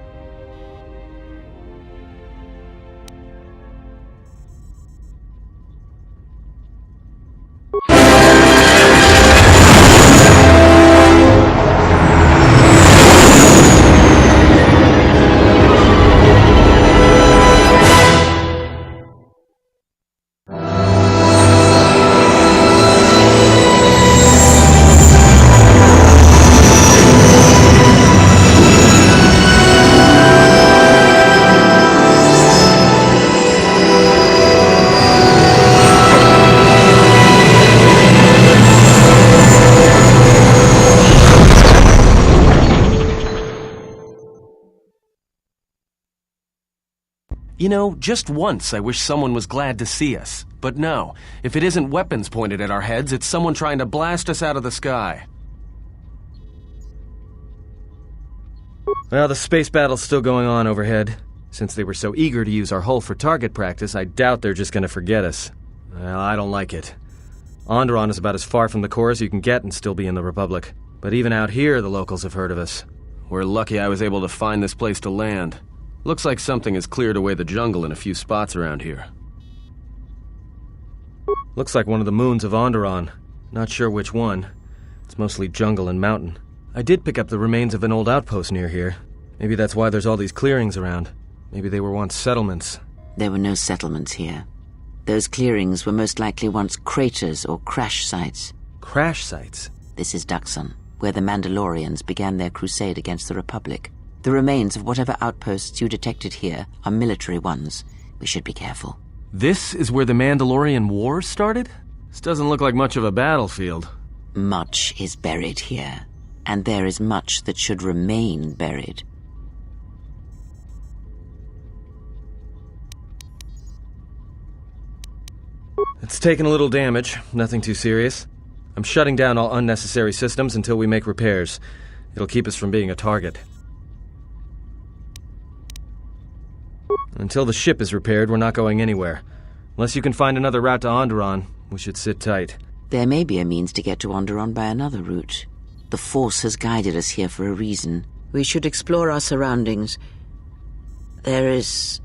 You know, just once I wish someone was glad to see us. But no, if it isn't weapons pointed at our heads, it's someone trying to blast us out of the sky. Well, the space battle's still going on overhead. Since they were so eager to use our hull for target practice, I doubt they're just gonna forget us. Well, I don't like it. Onderon is about as far from the core as you can get and still be in the Republic. But even out here, the locals have heard of us. We're lucky I was able to find this place to land. Looks like something has cleared away the jungle in a few spots around here. Looks like one of the moons of Onderon. Not sure which one. It's mostly jungle and mountain. I did pick up the remains of an old outpost near here. Maybe that's why there's all these clearings around. Maybe they were once settlements. There were no settlements here. Those clearings were most likely once craters or crash sites. Crash sites? This is Duxon, where the Mandalorians began their crusade against the Republic. The remains of whatever outposts you detected here are military ones. We should be careful. This is where the Mandalorian Wars started? This doesn't look like much of a battlefield. Much is buried here, and there is much that should remain buried. It's taken a little damage, nothing too serious. I'm shutting down all unnecessary systems until we make repairs. It'll keep us from being a target. Until the ship is repaired, we're not going anywhere. Unless you can find another route to Onderon, we should sit tight. There may be a means to get to Onderon by another route. The Force has guided us here for a reason. We should explore our surroundings. There is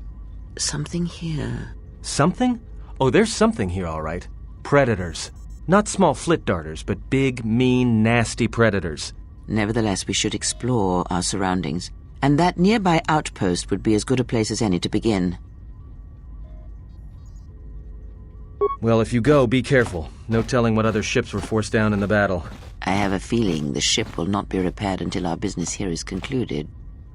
something here. Something? Oh, there's something here, all right. Predators. Not small flit darters, but big, mean, nasty predators. Nevertheless, we should explore our surroundings, and that nearby outpost would be as good a place as any to begin. Well, if you go, be careful. No telling what other ships were forced down in the battle. I have a feeling the ship will not be repaired until our business here is concluded.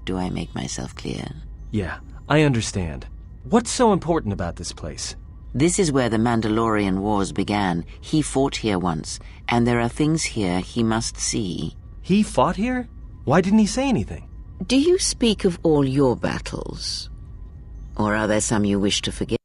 Do I make myself clear? Yeah, I understand. What's so important about this place? This is where the Mandalorian Wars began. He fought here once, and there are things here he must see. He fought here? Why didn't he say anything? Do you speak of all your battles? Or are there some you wish to forget?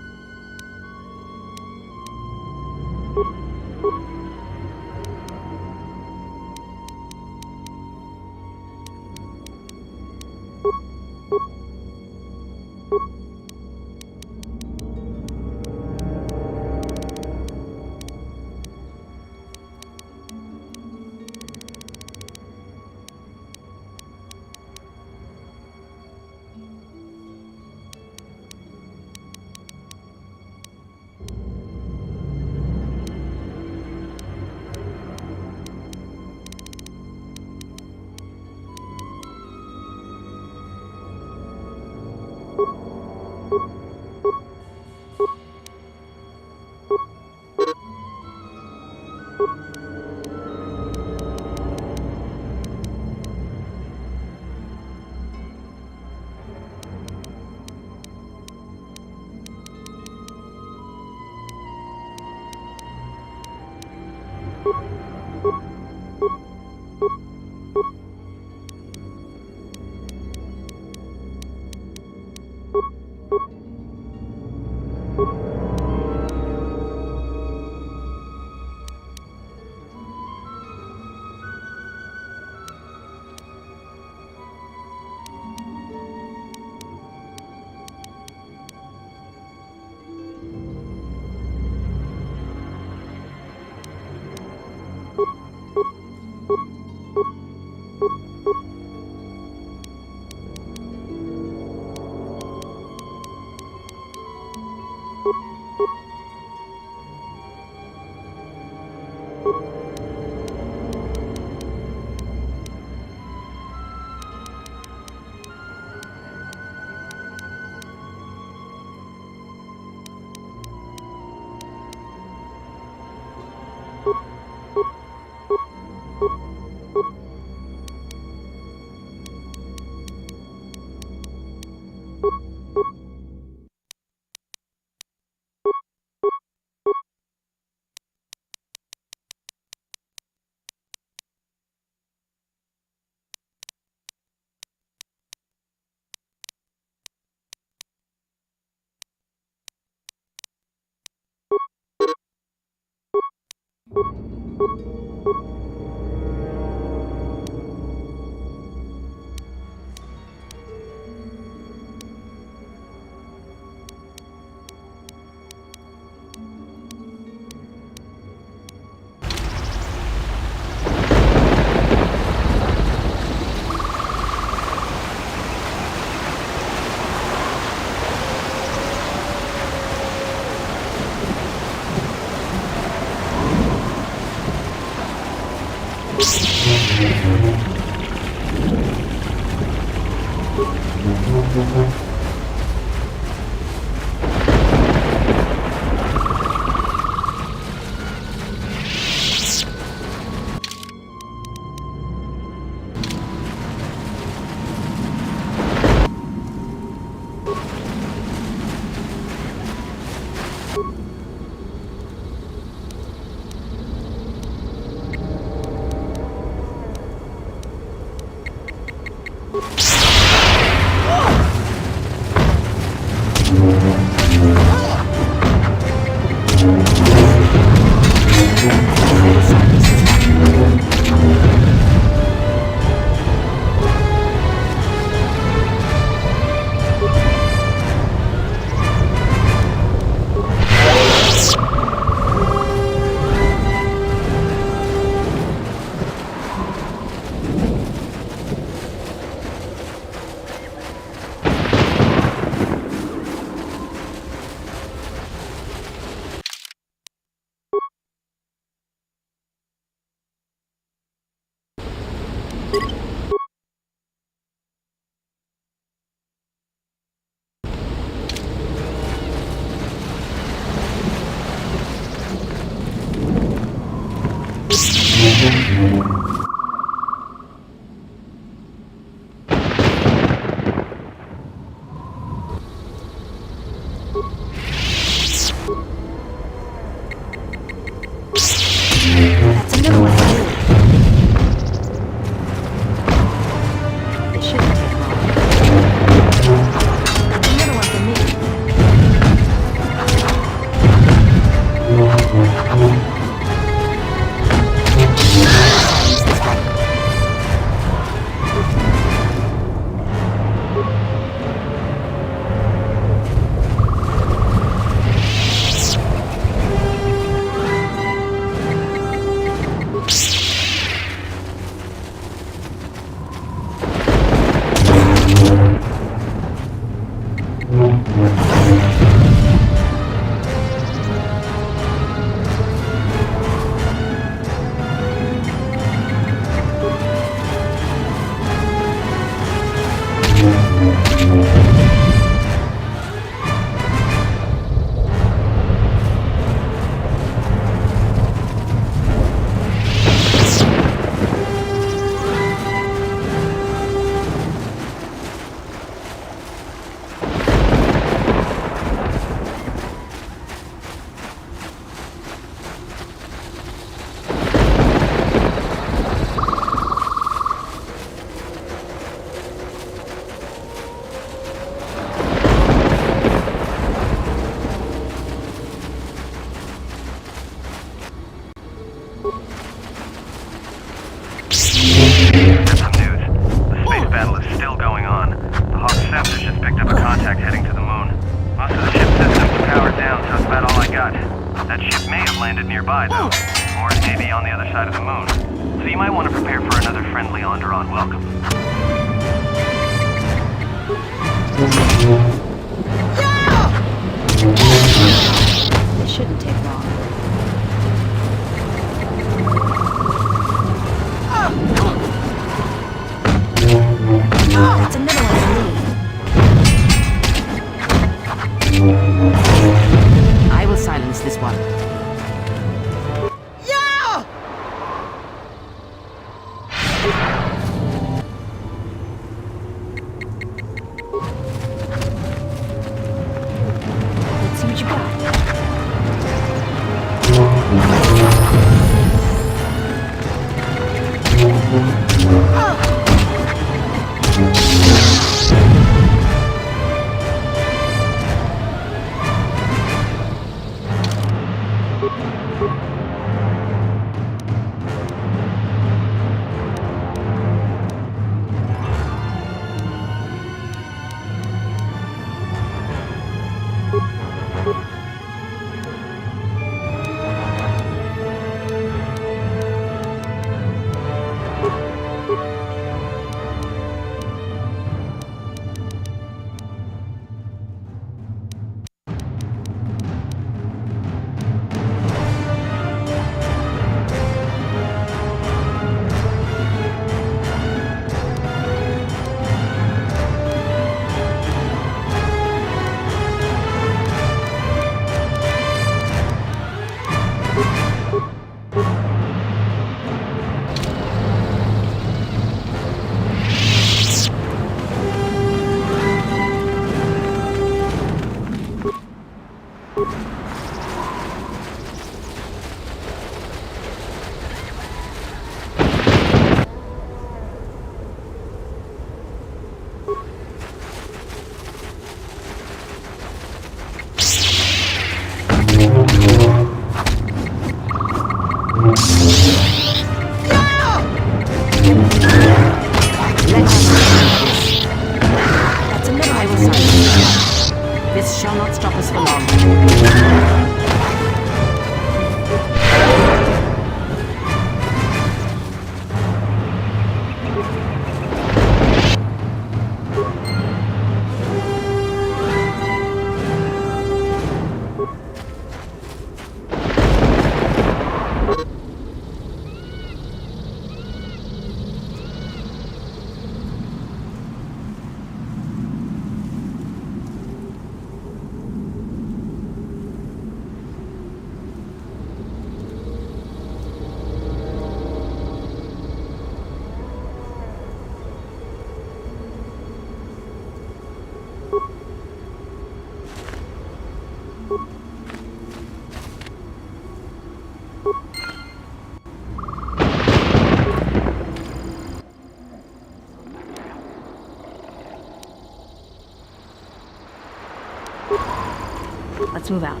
Let's move out.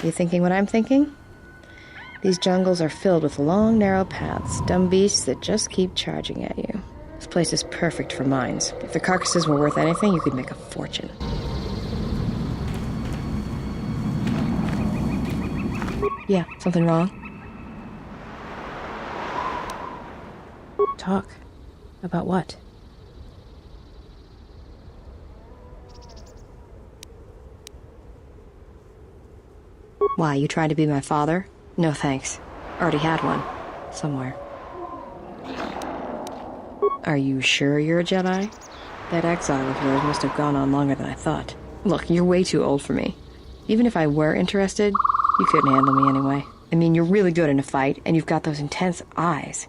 You thinking what I'm thinking? These jungles are filled with long, narrow paths, dumb beasts that just keep charging at you. This place is perfect for mines. If the carcasses were worth anything, you could make a fortune. Yeah, something wrong? Talk. About what? Why, you trying to be my father? No thanks. Already had one. Somewhere. Are you sure you're a Jedi? That exile of yours must have gone on longer than I thought. Look, you're way too old for me. Even if I were interested, you couldn't handle me anyway. I mean, you're really good in a fight, and you've got those intense eyes.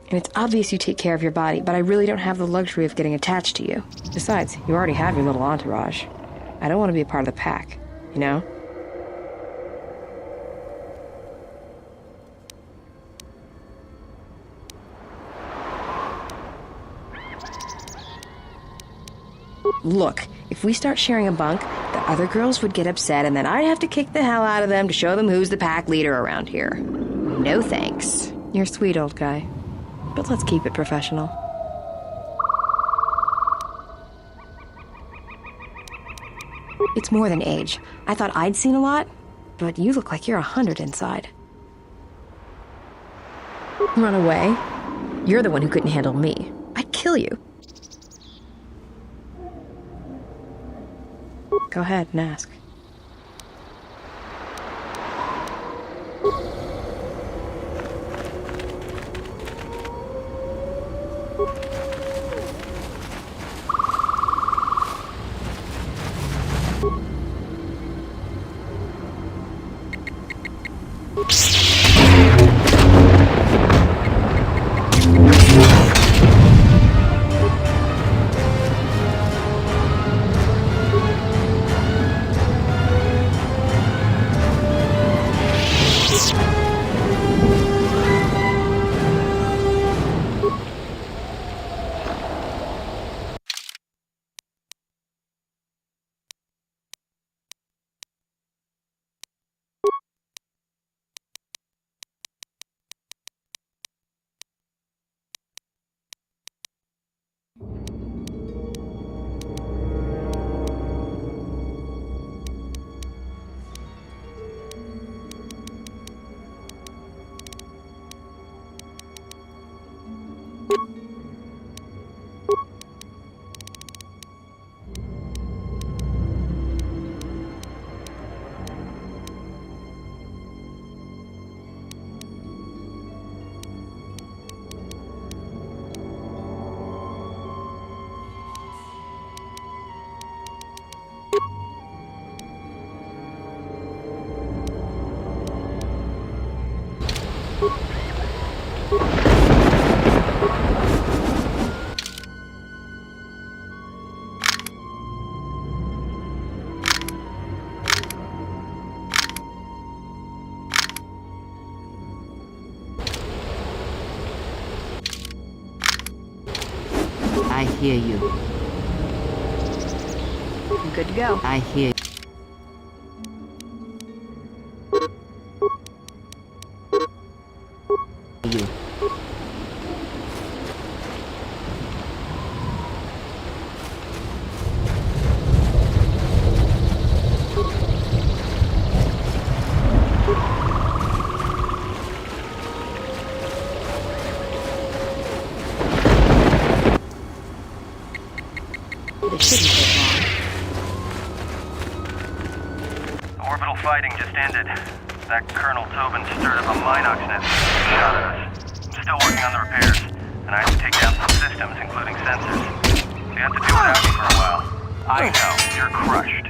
And it's obvious you take care of your body, but I really don't have the luxury of getting attached to you. Besides, you already have your little entourage. I don't want to be a part of the pack, you know? Look, if we start sharing a bunk, the other girls would get upset, and then I'd have to kick the hell out of them to show them who's the pack leader around here. No thanks. You're a sweet old guy. But let's keep it professional. It's more than age. I thought I'd seen a lot, but you look like you're 100 inside. Run away? You're the one who couldn't handle me. I'd kill you. Go ahead and ask. I hear you. I'm good to go. I hear you. Orbital fighting just ended. That Colonel Tobin stirred up a Minox nest and shot at us. I'm still working on the repairs, and I have to take down some systems, including sensors. So you have to do without me for a while. I know, you're crushed.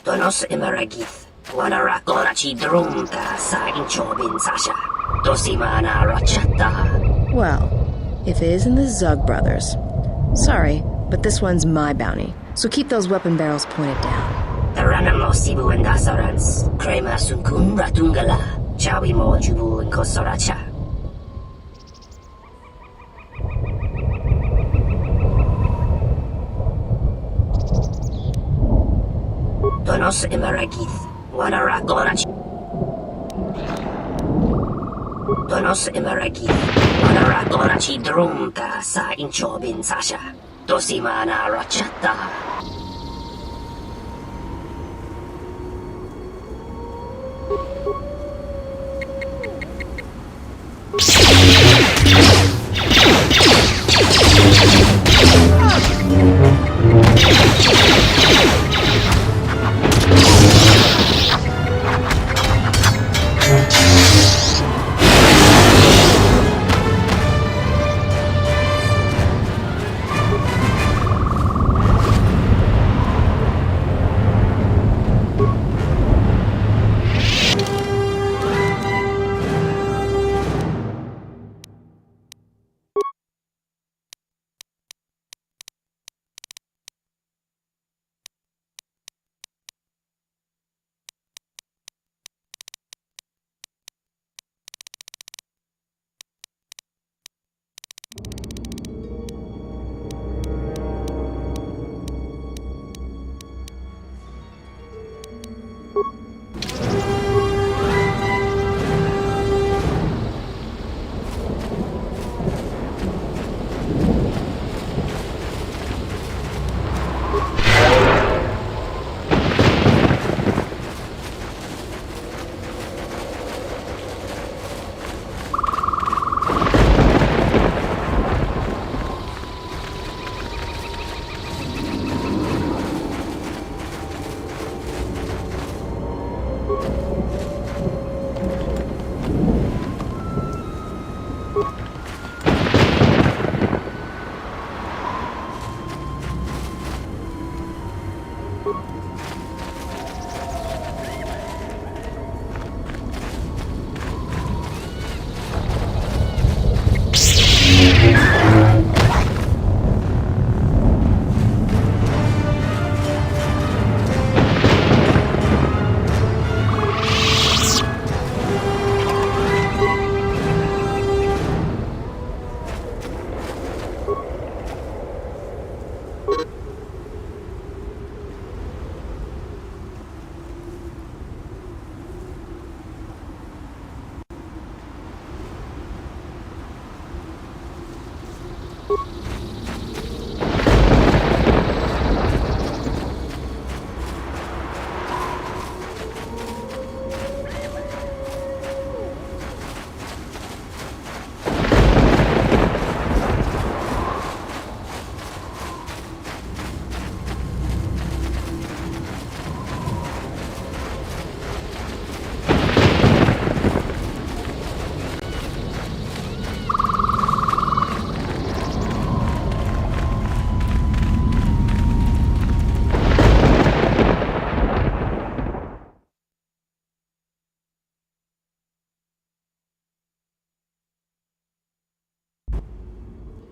Donos Imaragith, Wanarakorachi Drumta sa Inchobin Sasha, Dosimana Rachata. Well, if it isn't the Zug brothers. Sorry, but this one's my bounty, so keep those weapon barrels pointed down. Taranamo Sibu and Dasarans, Krema Sunkun Ratungala, Chawi Mo Jubu and Kosoracha. Donos Imaragith, Wanarakorachi. Donos Imaragith, Wanarakorachi Drumta sa Inchobin Sasha, Dosimana Rachata.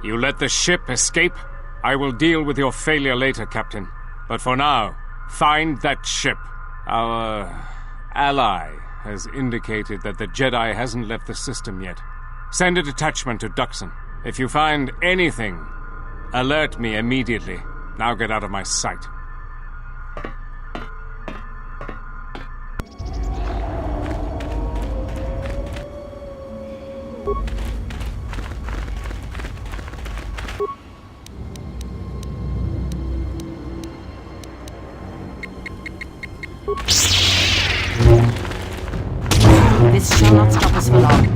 You let the ship escape? I will deal with your failure later, Captain. But for now, find that ship. Our ally has indicated that the Jedi hasn't left the system yet. Send a detachment to Duxon. If you find anything, alert me immediately. Now get out of my sight. This shall not stop us for long.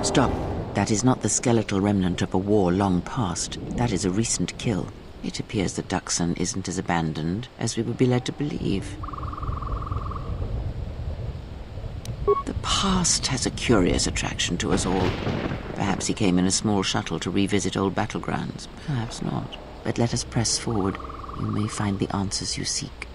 Stop. That is not the skeletal remnant of a war long past. That is a recent kill. It appears that Duxon isn't as abandoned as we would be led to believe. The past has a curious attraction to us all. Perhaps he came in a small shuttle to revisit old battlegrounds. Perhaps not. But let us press forward. You may find the answers you seek.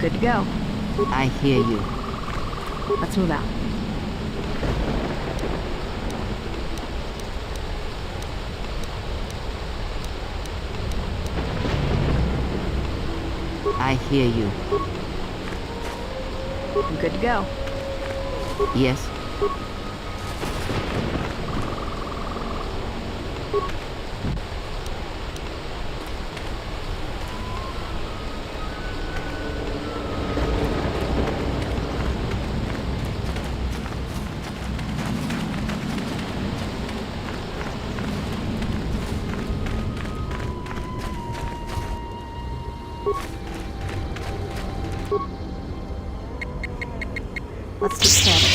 Good to go. I hear you. Let's move out. I hear you. Good to go. Yes. Let's just fast.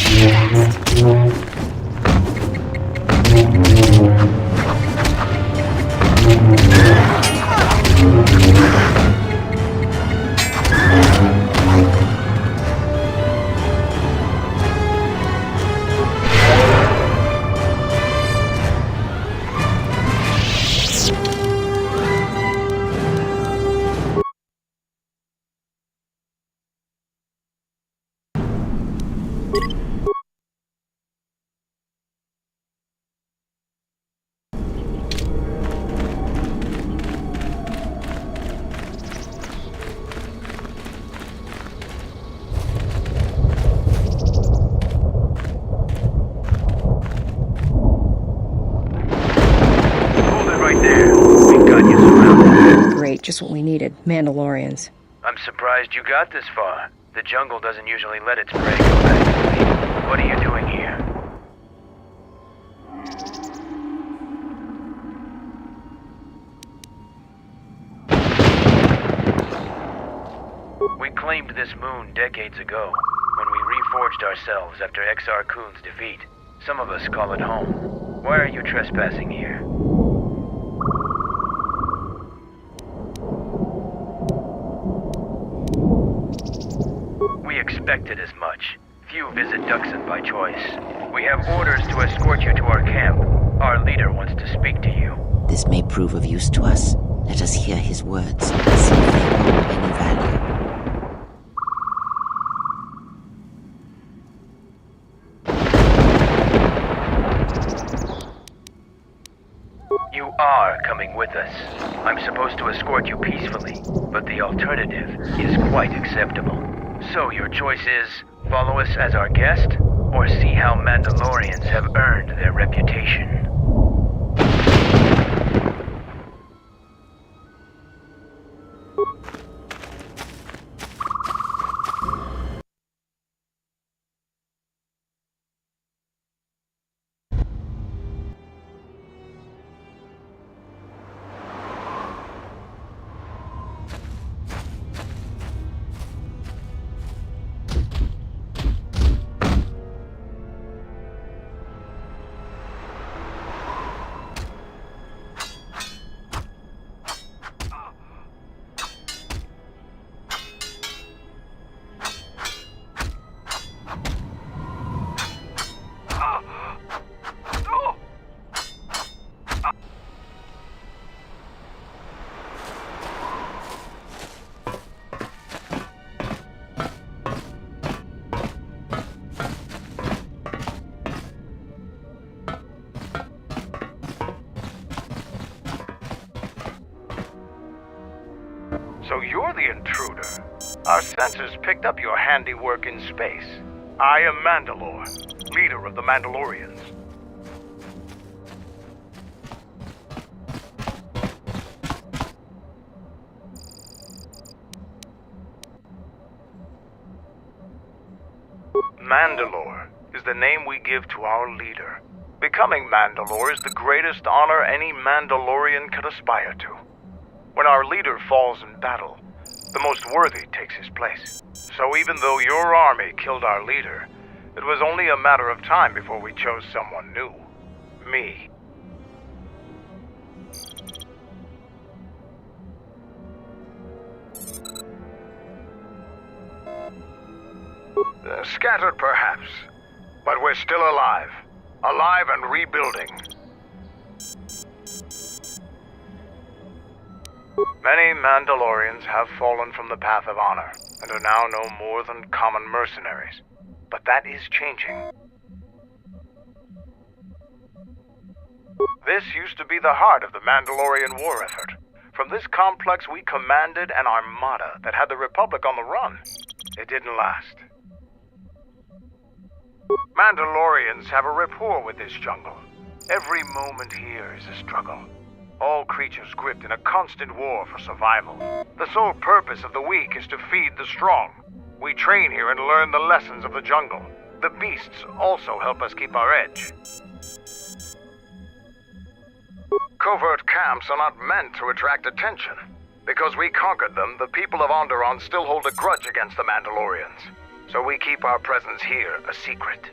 Just what we needed. Mandalorians. I'm surprised you got this far. The jungle doesn't usually let its prey go that easily. What are you doing here? claimed this moon decades ago, when we reforged ourselves after Exar Kun's defeat. Some of us call it home. Why are you trespassing here? We expected as much. Few visit Duxon by choice. We have orders to escort you to our camp. Our leader wants to speak to you. This may prove of use to us. Let us hear his words and see if they hold any value. You are coming with us. I'm supposed to escort you peacefully, but the alternative is quite acceptable. So your choice is, follow us as our guest, or see how Mandalorians have earned their reputation. So you're the intruder. Our sensors picked up your handiwork in space. I am Mandalore, leader of the Mandalorians. Mandalore is the name we give to our leader. Becoming Mandalore is the greatest honor any Mandalorian can aspire to. When our leader falls in battle, the most worthy takes his place. So even though your army killed our leader, it was only a matter of time before we chose someone new. Me. Scattered perhaps, but we're still alive. Alive and rebuilding. Many Mandalorians have fallen from the path of honor, and are now no more than common mercenaries. But that is changing. This used to be the heart of the Mandalorian war effort. From this complex we commanded an armada that had the Republic on the run. It didn't last. Mandalorians have a rapport with this jungle. Every moment here is a struggle. All creatures gripped in a constant war for survival. The sole purpose of the weak is to feed the strong. We train here and learn the lessons of the jungle. The beasts also help us keep our edge. Covert camps are not meant to attract attention. Because we conquered them, the people of Onderon still hold a grudge against the Mandalorians. So we keep our presence here a secret.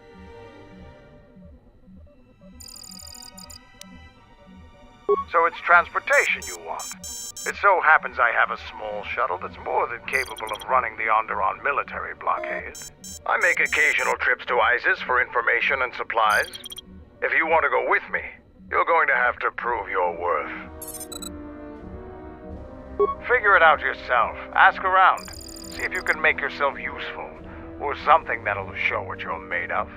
So it's transportation you want. It so happens I have a small shuttle that's more than capable of running the Onderon military blockade. I make occasional trips to ISIS for information and supplies. If you want to go with me, you're going to have to prove your worth. Figure it out yourself. Ask around. See if you can make yourself useful, or something that'll show what you're made of.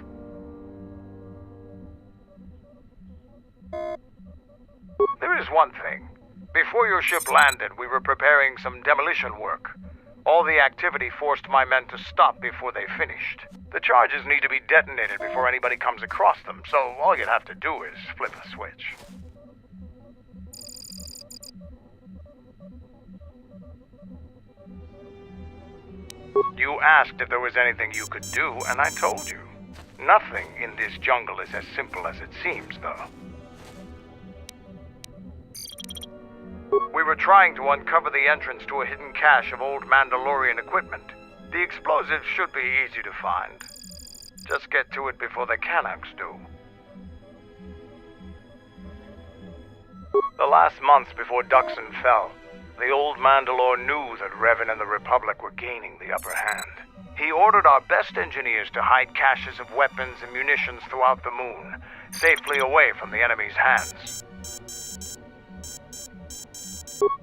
There is one thing. Before your ship landed, we were preparing some demolition work. All the activity forced my men to stop before they finished. The charges need to be detonated before anybody comes across them, so all you'd have to do is flip a switch. You asked if there was anything you could do, and I told you. Nothing in this jungle is as simple as it seems, though. We were trying to uncover the entrance to a hidden cache of old Mandalorian equipment. The explosives should be easy to find. Just get to it before the Kanaks do. The last months before Duxon fell, the old Mandalore knew that Revan and the Republic were gaining the upper hand. He ordered our best engineers to hide caches of weapons and munitions throughout the moon, safely away from the enemy's hands.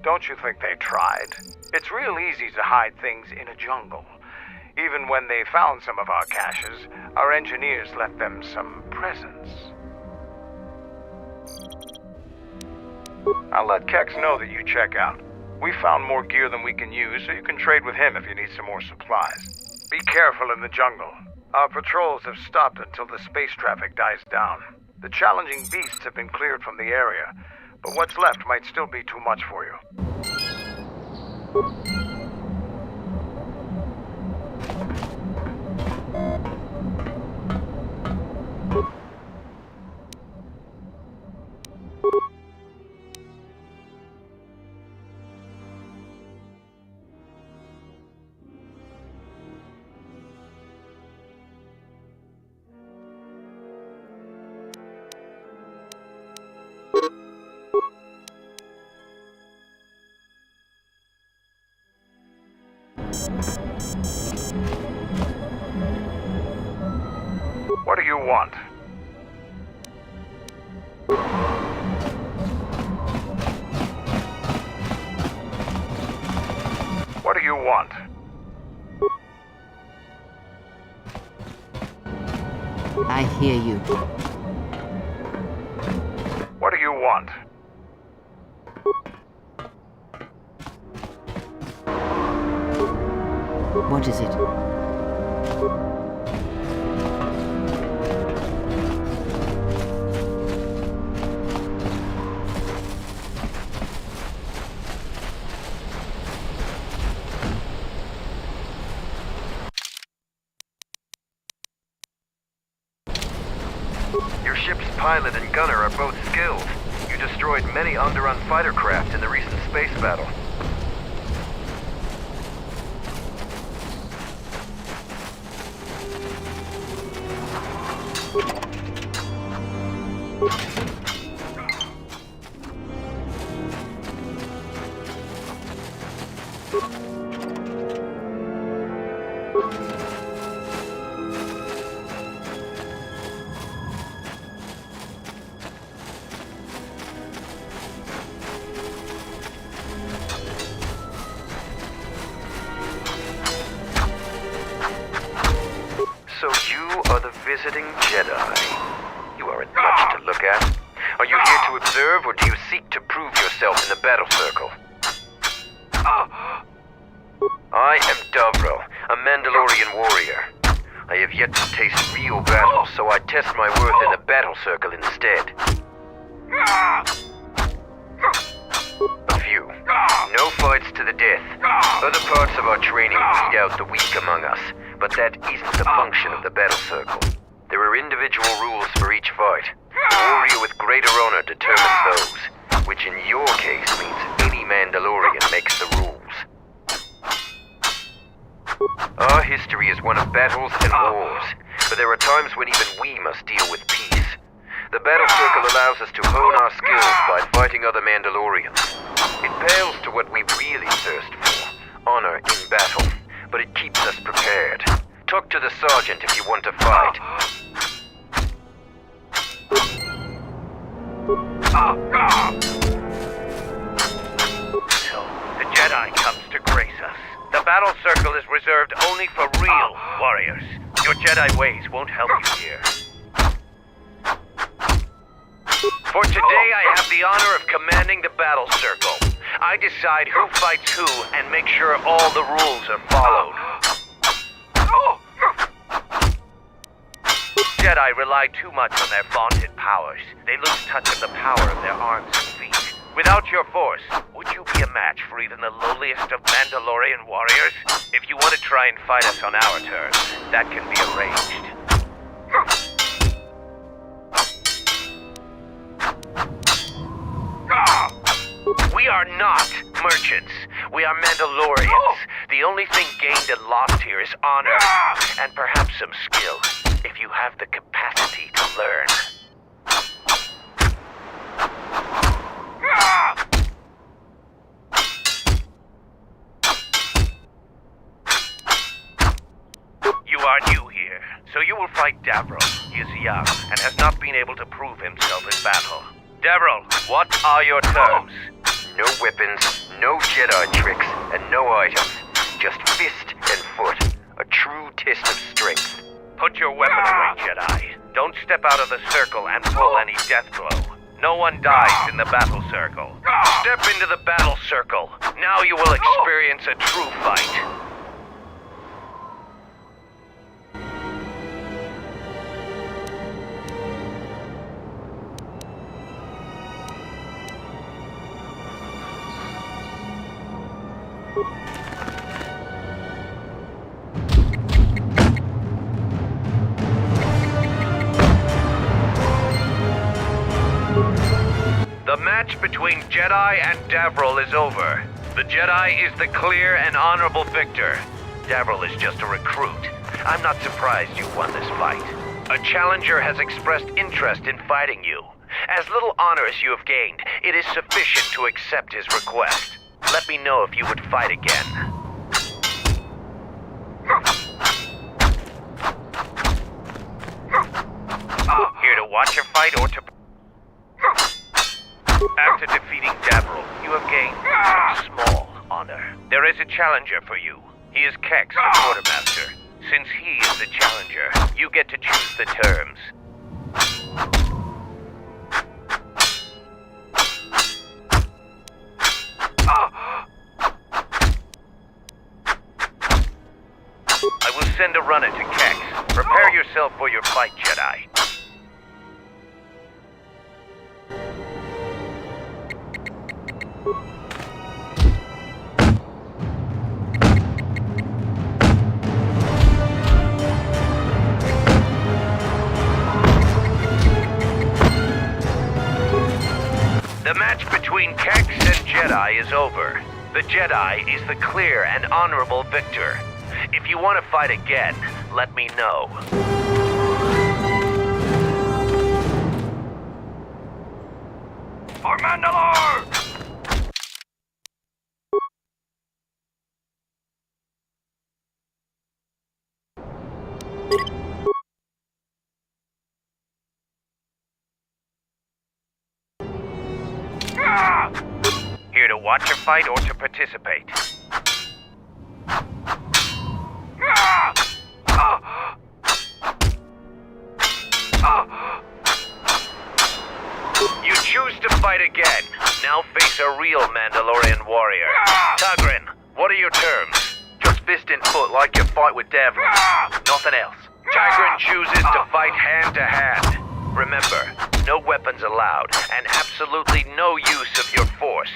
Don't you think they tried? It's real easy to hide things in a jungle. Even when they found some of our caches, our engineers left them some presents. I'll let Kex know that you check out. We found more gear than we can use, so you can trade with him if you need some more supplies. Be careful in the jungle. Our patrols have stopped until the space traffic dies down. The challenging beasts have been cleared from the area, but what's left might still be too much for you. What do you want? What do you want? I hear you. What do you want? What is it? Your ship's pilot and gunner are both skilled. You destroyed many Onderon fighter craft in the recent space battle. So you are the visiting Jedi. You aren't much to look at. Are you here to observe, or do you seek to prove yourself in the battle circle? I am Davro, a Mandalorian warrior. I have yet to taste real battle, so I test my worth in the battle circle instead. A few. No fights to the death. Other parts of our training weed out the weak among us, but that isn't the function of the battle circle. There are individual rules for each fight. The warrior with greater honor determines those, which in your case means any Mandalorian makes the rules. Our history is one of battles and wars, but there are times when even we must deal with peace. The battle circle allows us to hone our skills by fighting other Mandalorians. It pales to what we really thirst for, honor in battle, but it keeps us prepared. Talk to the sergeant if you want to fight. So, the Jedi comes to grace us. The battle circle is reserved only for real warriors. Your Jedi ways won't help you here. For today, I have the honor of commanding the battle circle. I decide who fights who and make sure all the rules are followed. Jedi rely too much on their vaunted powers. They lose touch of the power of their arms and feet. Without your force, would you be a match for even the lowliest of Mandalorian warriors? If you want to try and fight us on our terms, that can be arranged. We are not merchants. We are Mandalorians. The only thing gained and lost here is honor, and perhaps some skill, if you have the capacity to learn. You are new here, so you will fight Davril. He is young and has not been able to prove himself in battle. Davril, what are your terms? No weapons, no Jedi tricks, and no items. Just fist and foot. A true test of strength. Put your weapon away, Jedi. Don't step out of the circle and pull any death blow. No one dies in the battle circle. Step into the battle circle. Now you will experience a true fight. The match between Jedi and Davril is over. The Jedi is the clear and honorable victor. Davril is just a recruit. I'm not surprised you won this fight. A challenger has expressed interest in fighting you. As little honor as you have gained, it is sufficient to accept his request. Let me know if you would fight again. Here to watch a fight or to... After defeating Davril, you have gained some small honor. There is a challenger for you. He is Kex, the quartermaster. Since he is the challenger, you get to choose the terms. I will send a runner to Kex. Prepare yourself for your fight, Jedi. The match between Kex and Jedi is over. The Jedi is the clear and honorable victor. If you want to fight again, let me know. For Mandalore! Here to watch a fight or to participate? You choose to fight again. Now face a real Mandalorian warrior. Tagrin, what are your terms? Just fist and foot like your fight with Davril. Nothing else. Tagrin chooses to fight hand to hand. Remember, no weapons allowed, and absolutely no use of your force.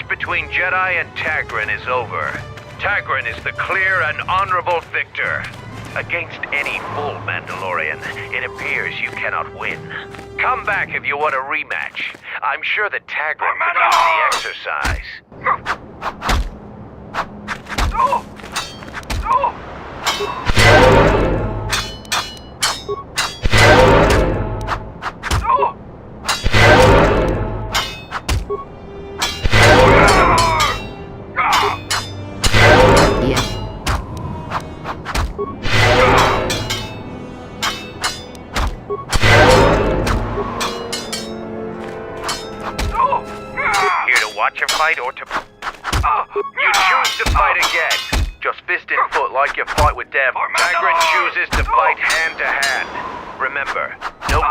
Between Jedi and Tagrin is over. Tagrin is the clear and honorable victor. Against any full Mandalorian, it appears you cannot win. Come back if you want a rematch. I'm sure that Tagrin could use the exercise. fight or to... You choose to fight again. Just fist in foot like you fight with them. Tagrin chooses to fight hand to hand. Remember, no...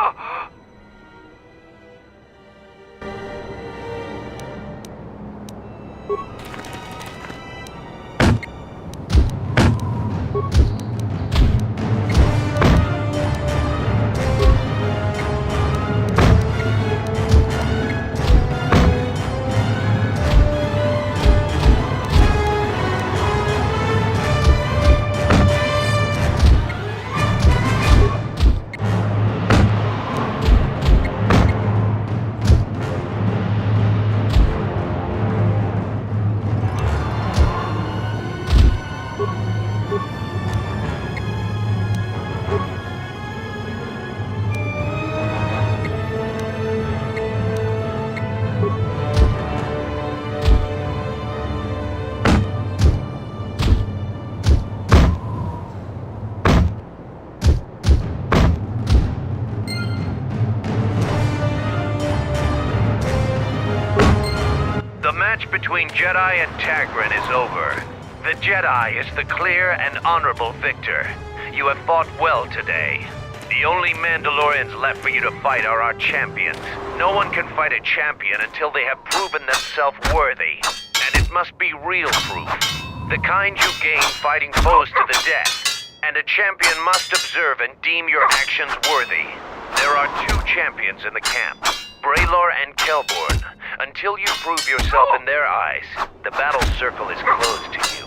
The match between Jedi and Tagrin is over. The Jedi is the clear and honorable victor. You have fought well today. The only Mandalorians left for you to fight are our champions. No one can fight a champion until they have proven themselves worthy. And it must be real proof. The kind you gain fighting foes to the death. And a champion must observe and deem your actions worthy. There are two champions in the camp, Braylor and Kelborn. Until you prove yourself in their eyes, the battle circle is closed to you.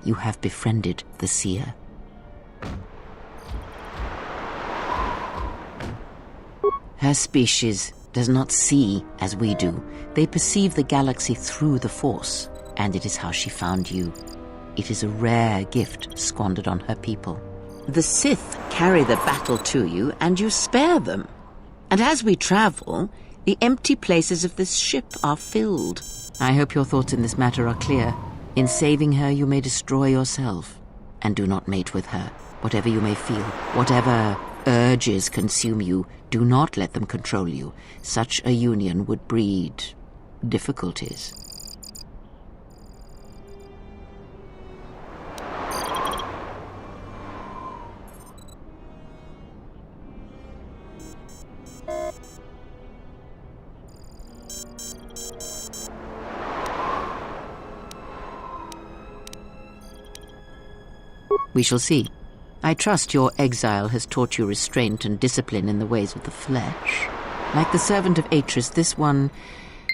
You have befriended the seer. Her species does not see as we do. They perceive the galaxy through the Force, and it is how she found you. It is a rare gift squandered on her people. The Sith carry the battle to you, and you spare them. And as we travel, the empty places of this ship are filled. I hope your thoughts in this matter are clear. In saving her, you may destroy yourself. And do not mate with her. Whatever you may feel, whatever urges consume you, do not let them control you. Such a union would breed difficulties. We shall see. I trust your exile has taught you restraint and discipline in the ways of the flesh. Like the servant of Atris, this one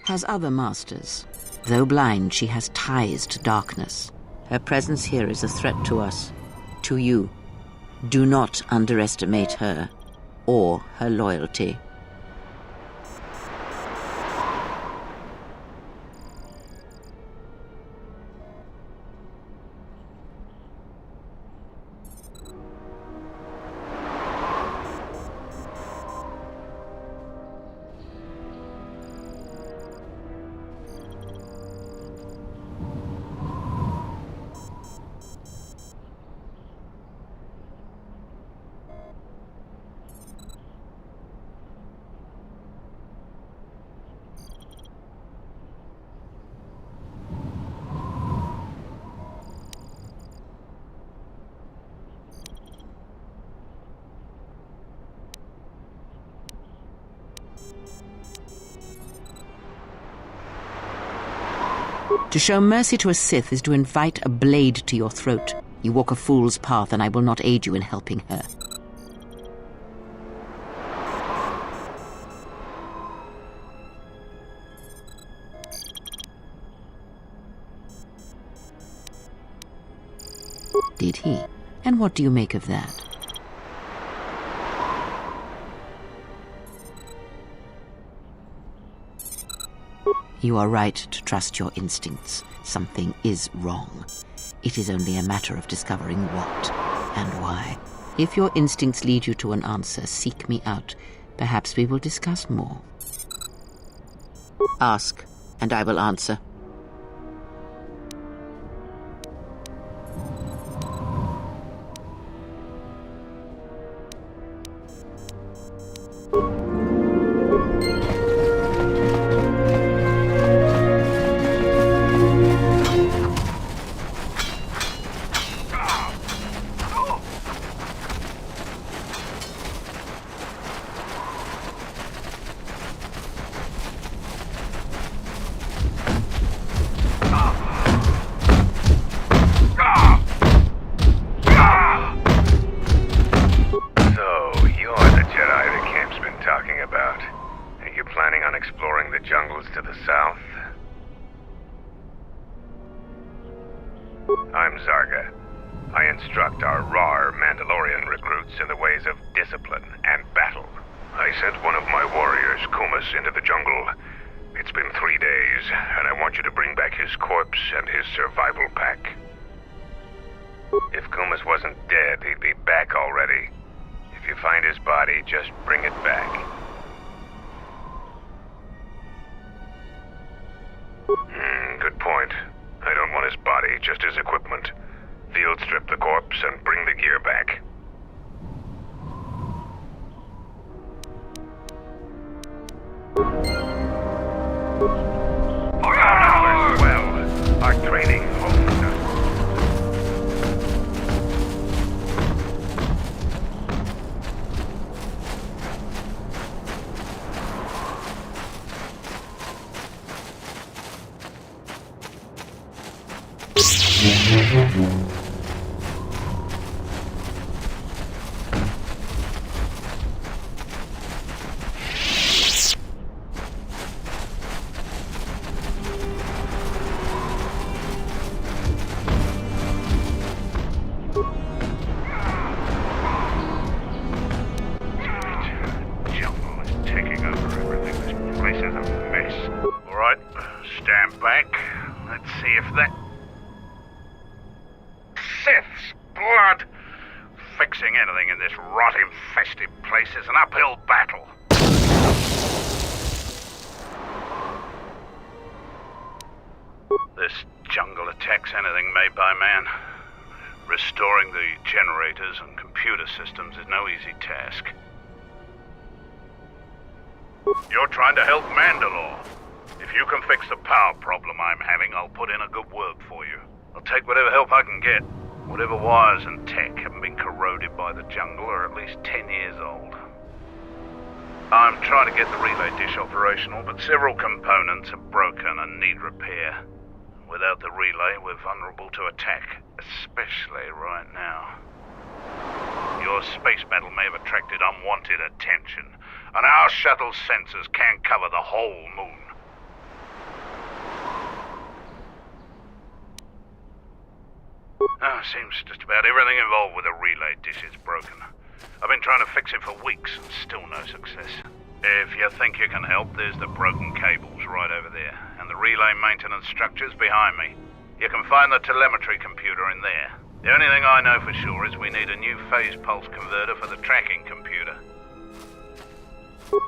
has other masters. Though blind, she has ties to darkness. Her presence here is a threat to us, to you. Do not underestimate her or her loyalty. To show mercy to a Sith is to invite a blade to your throat. You walk a fool's path, and I will not aid you in helping her. Did he? And what do you make of that? You are right to trust your instincts. Something is wrong. It is only a matter of discovering what and why. If your instincts lead you to an answer, seek me out. Perhaps we will discuss more. Ask, and I will answer. I'm Zarga. I instruct our raw Mandalorian recruits in the ways of discipline and battle. I sent one of my warriors, Kumas, into the jungle. It's been 3 days, and I want you to bring back his corpse and his survival pack. If Kumas wasn't dead, he'd be back already. If you find his body, just bring it back. Good point. I don't want his body, just his equipment. Field strip the corpse and bring the gear back. Well, our training honed us. Sith's blood. Fixing anything in this rot-infested place is an uphill battle. This jungle attacks anything made by man. Restoring the generators and computer systems is no easy task. You're trying to help Mandalore. If you can fix the power problem I'm having, I'll put in a good word for you. I'll take whatever help I can get. Whatever wires and tech haven't been corroded by the jungle are at least 10 years old. I'm trying to get the relay dish operational, but several components are broken and need repair. Without the relay, we're vulnerable to attack, especially right now. Your space battle may have attracted unwanted attention, and our shuttle's sensors can't cover the whole moon. Seems just about everything involved with the relay dish is broken. I've been trying to fix it for weeks and still no success. If you think you can help, there's the broken cables right over there, and the relay maintenance structure's behind me. You can find the telemetry computer in there. The only thing I know for sure is we need a new phase pulse converter for the tracking computer.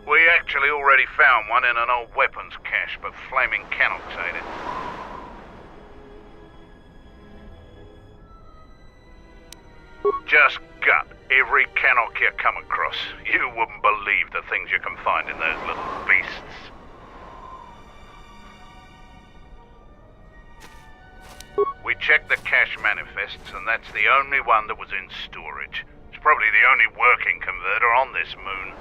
We actually already found one in an old weapons cache, but flaming Canox ate it. Just gut every Canoc you come across. You wouldn't believe the things you can find in those little beasts. We checked the cache manifests, and that's the only one that was in storage. It's probably the only working converter on this moon.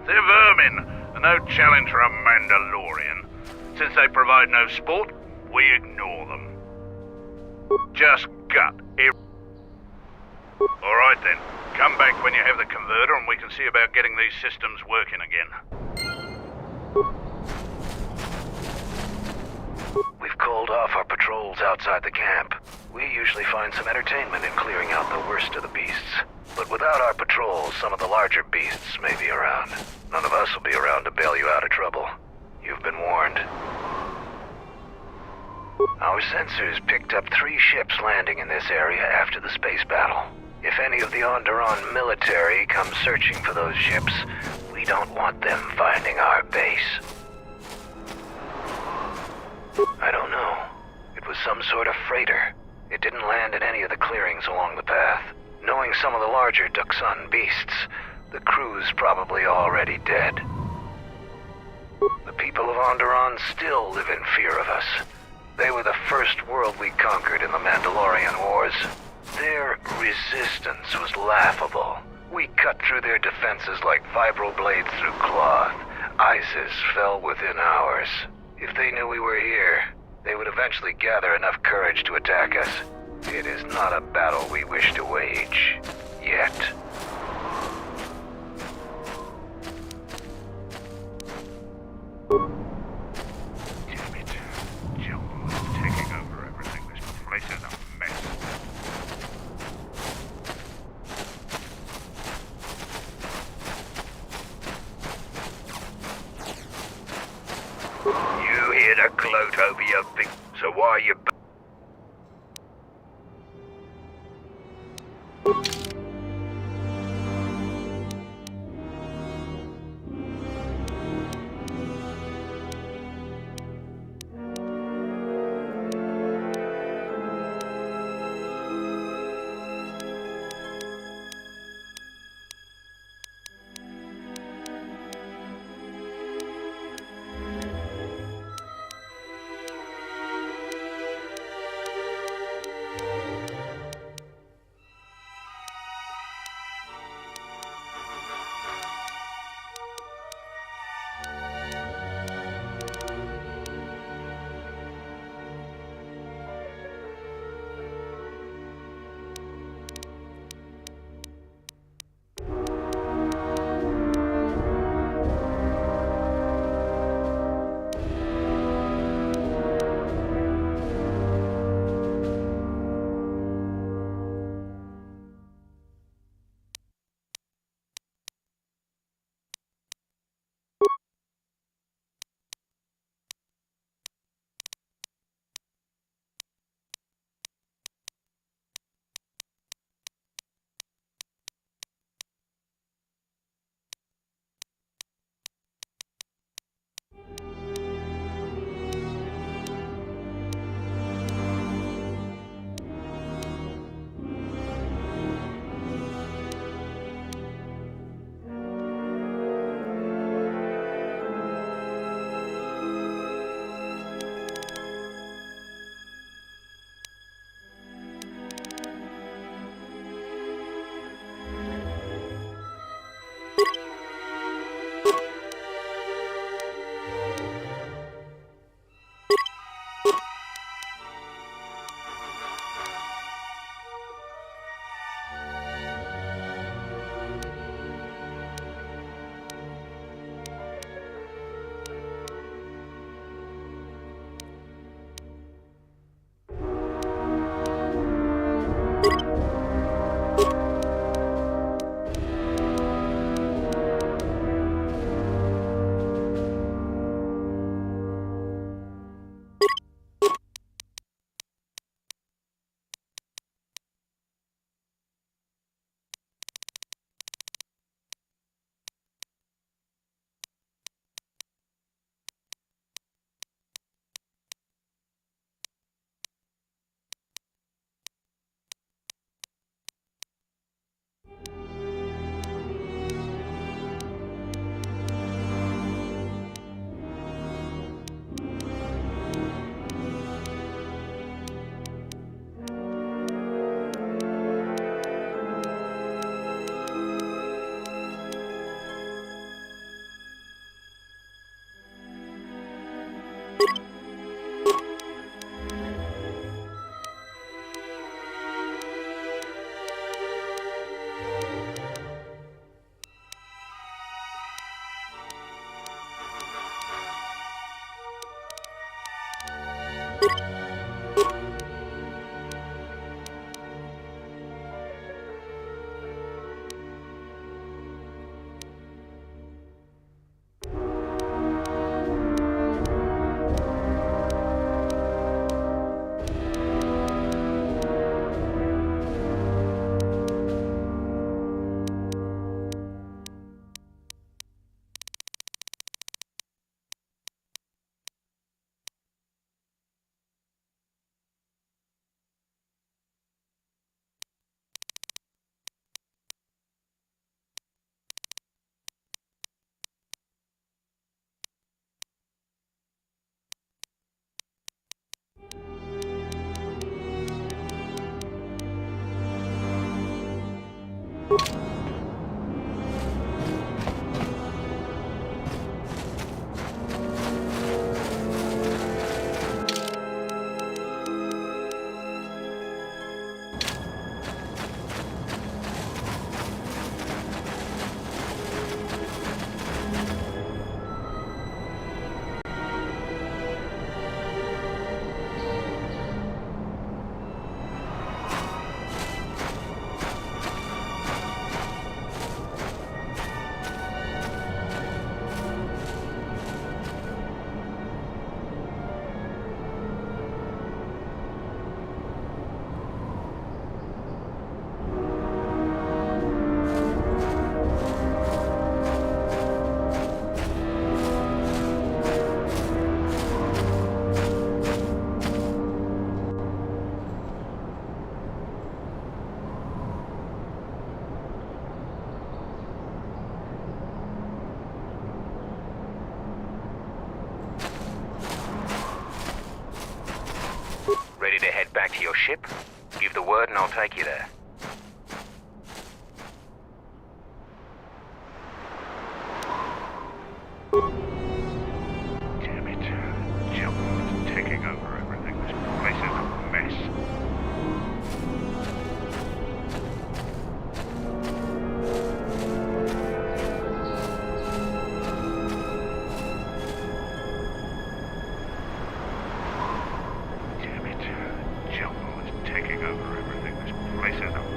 They're vermin, and no challenge for a Mandalorian. Since they provide no sport, we ignore them. Just gut every... Alright then, come back when you have the converter and we can see about getting these systems working again. We've called off our patrols outside the camp. We usually find some entertainment in clearing out the worst of the beasts. But without our patrols, some of the larger beasts may be around. None of us will be around to bail you out of trouble. You've been warned. Our sensors picked up 3 ships landing in this area after the space battle. If any of the Onderon military come searching for those ships, we don't want them finding our base. I don't know. It was some sort of freighter. It didn't land in any of the clearings along the path. Knowing some of the larger Duxan beasts, the crew's probably already dead. The people of Onderon still live in fear of us. They were the first world we conquered in the Mandalorian Wars. Their resistance was laughable. We cut through their defenses like vibroblades through cloth. ISIS fell within hours. If they knew we were here, they would eventually gather enough courage to attack us. It is not a battle we wish to wage. Yet. Damn it. Jungle is taking over everything. This place is a mess. You hear the gloat over your big... So why are you... Ready to head back to your ship? Give the word and I'll take you there. Damn it. Jump is taking over everything. This place is a mess. Taking over everything. This place is a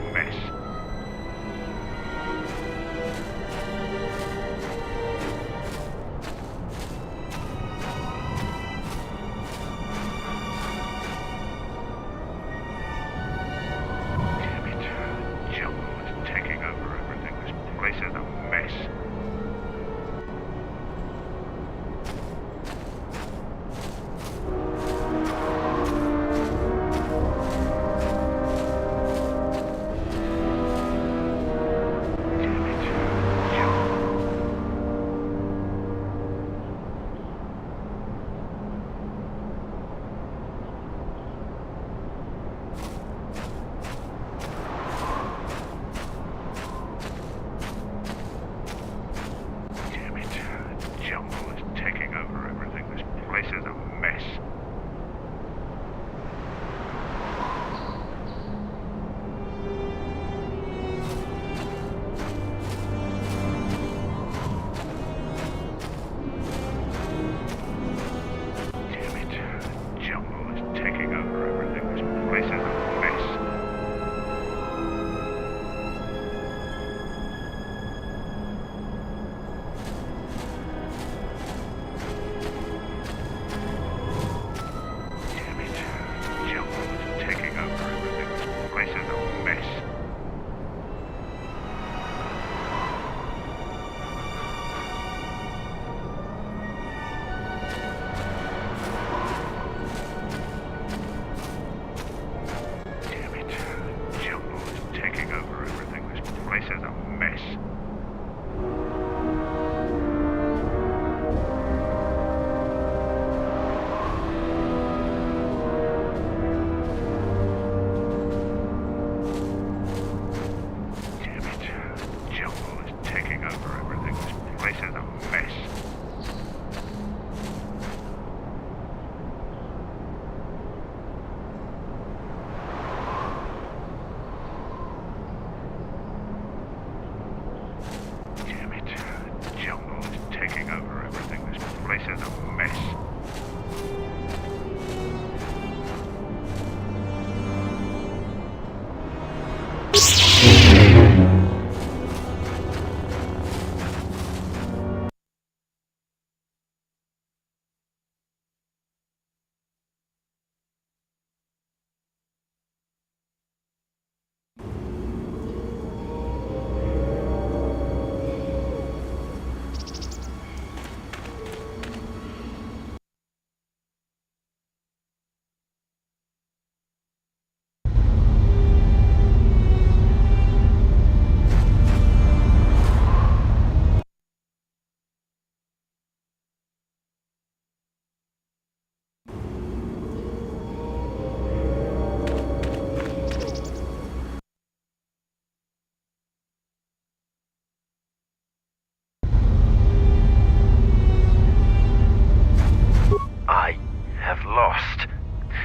lost.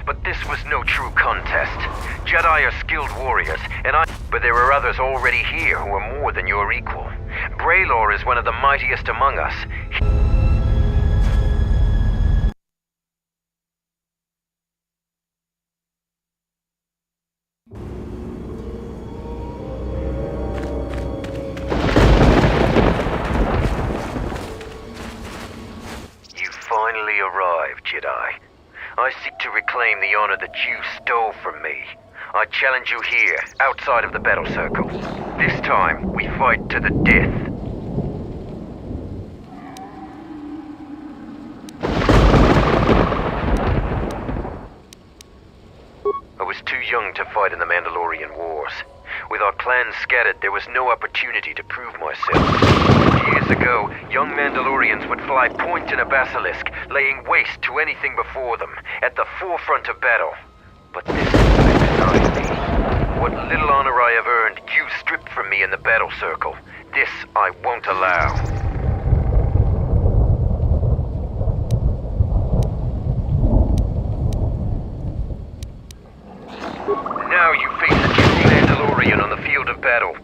But this was no true contest. Jedi are skilled warriors, but there are others already here who are more than your equal. Braylor is one of the mightiest among us. You finally arrived, Jedi. I seek to reclaim the honor that you stole from me. I challenge you here, outside of the battle circle. This time, we fight to the death. I was too young to fight in the Mandalorian Wars. With our clans scattered, there was no opportunity to prove myself. Years ago, young Mandalorians would fly point in a basilisk, laying waste to anything before them, at the forefront of battle. But this denied me. What little honor I have earned, you stripped from me in the battle circle. This I won't allow. Now you face a true Mandalorian on the field of battle.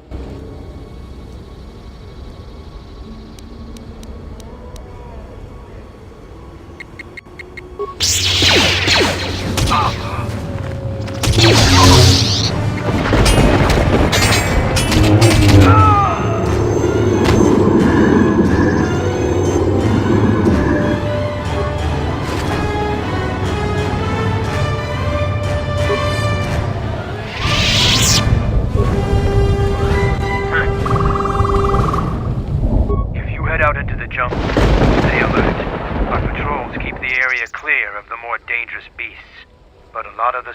Out into the jungle. Stay alert. Our patrols keep the area clear of the more dangerous beasts. But a lot of the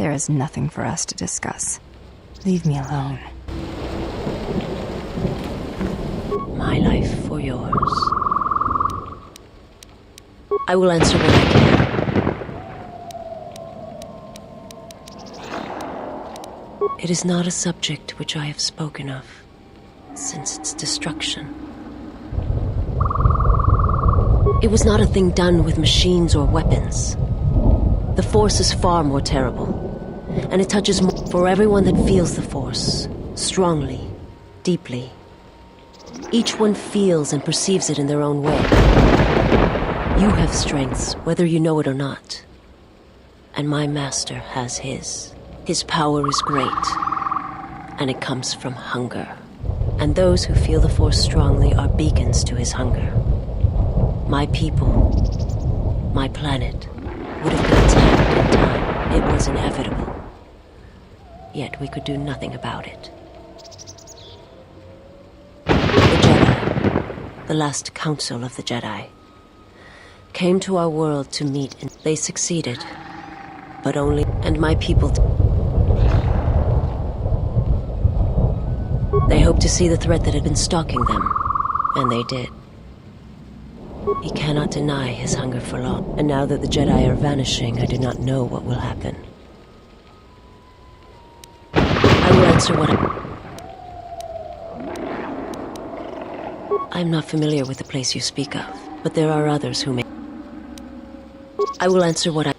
There is nothing for us to discuss. Leave me alone. My life for yours. I will answer what I can. It is not a subject which I have spoken of since its destruction. It was not a thing done with machines or weapons. The Force is far more terrible, and it touches more for everyone that feels the Force, strongly, deeply. Each one feels and perceives it in their own way. You have strengths, whether you know it or not. And my master has his. His power is great, and it comes from hunger. And those who feel the Force strongly are beacons to his hunger. My people, my planet, would have been attacked in time. It was inevitable. Yet we could do nothing about it. The Jedi, the last council of the Jedi, came to our world to meet, and they succeeded. But only, and my people... They hoped to see the threat that had been stalking them, and they did. He cannot deny his hunger for long, and now that the Jedi are vanishing, I do not know what will happen. I will answer what I'm not familiar with the place you speak of, but there are others who may... I will answer what I...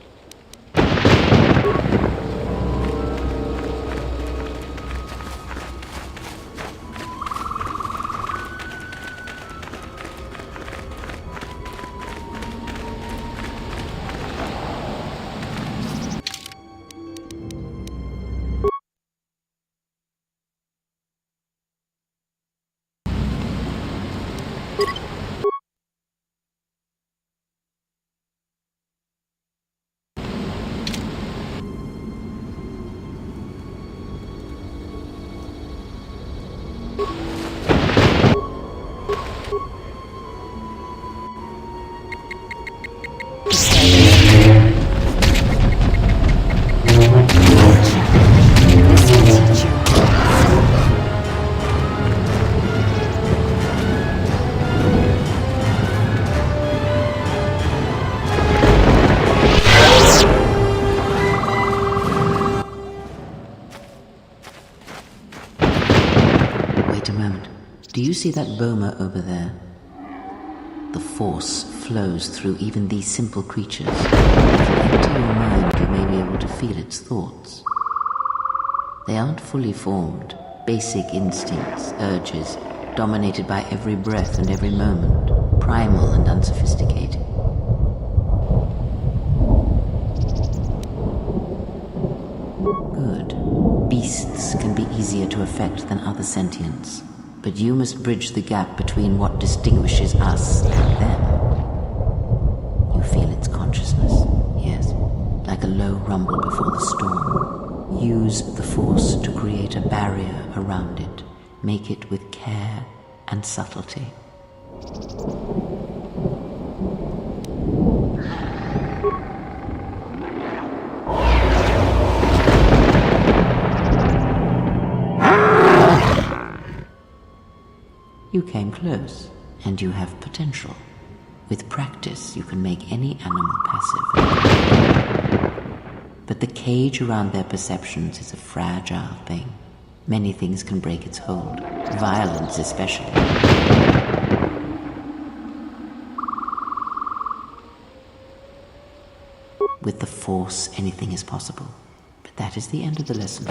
Do you see that boma over there? The Force flows through even these simple creatures. If you empty your mind, you may be able to feel its thoughts. They aren't fully formed, basic instincts, urges, dominated by every breath and every moment, primal and unsophisticated. Good. Beasts can be easier to affect than other sentients. But you must bridge the gap between what distinguishes us and them. You feel its consciousness, yes, like a low rumble before the storm. Use the Force to create a barrier around it. Make it with care and subtlety. You came close, and you have potential. With practice, you can make any animal passive. But the cage around their perceptions is a fragile thing. Many things can break its hold, violence especially. With the Force, anything is possible. But that is the end of the lesson.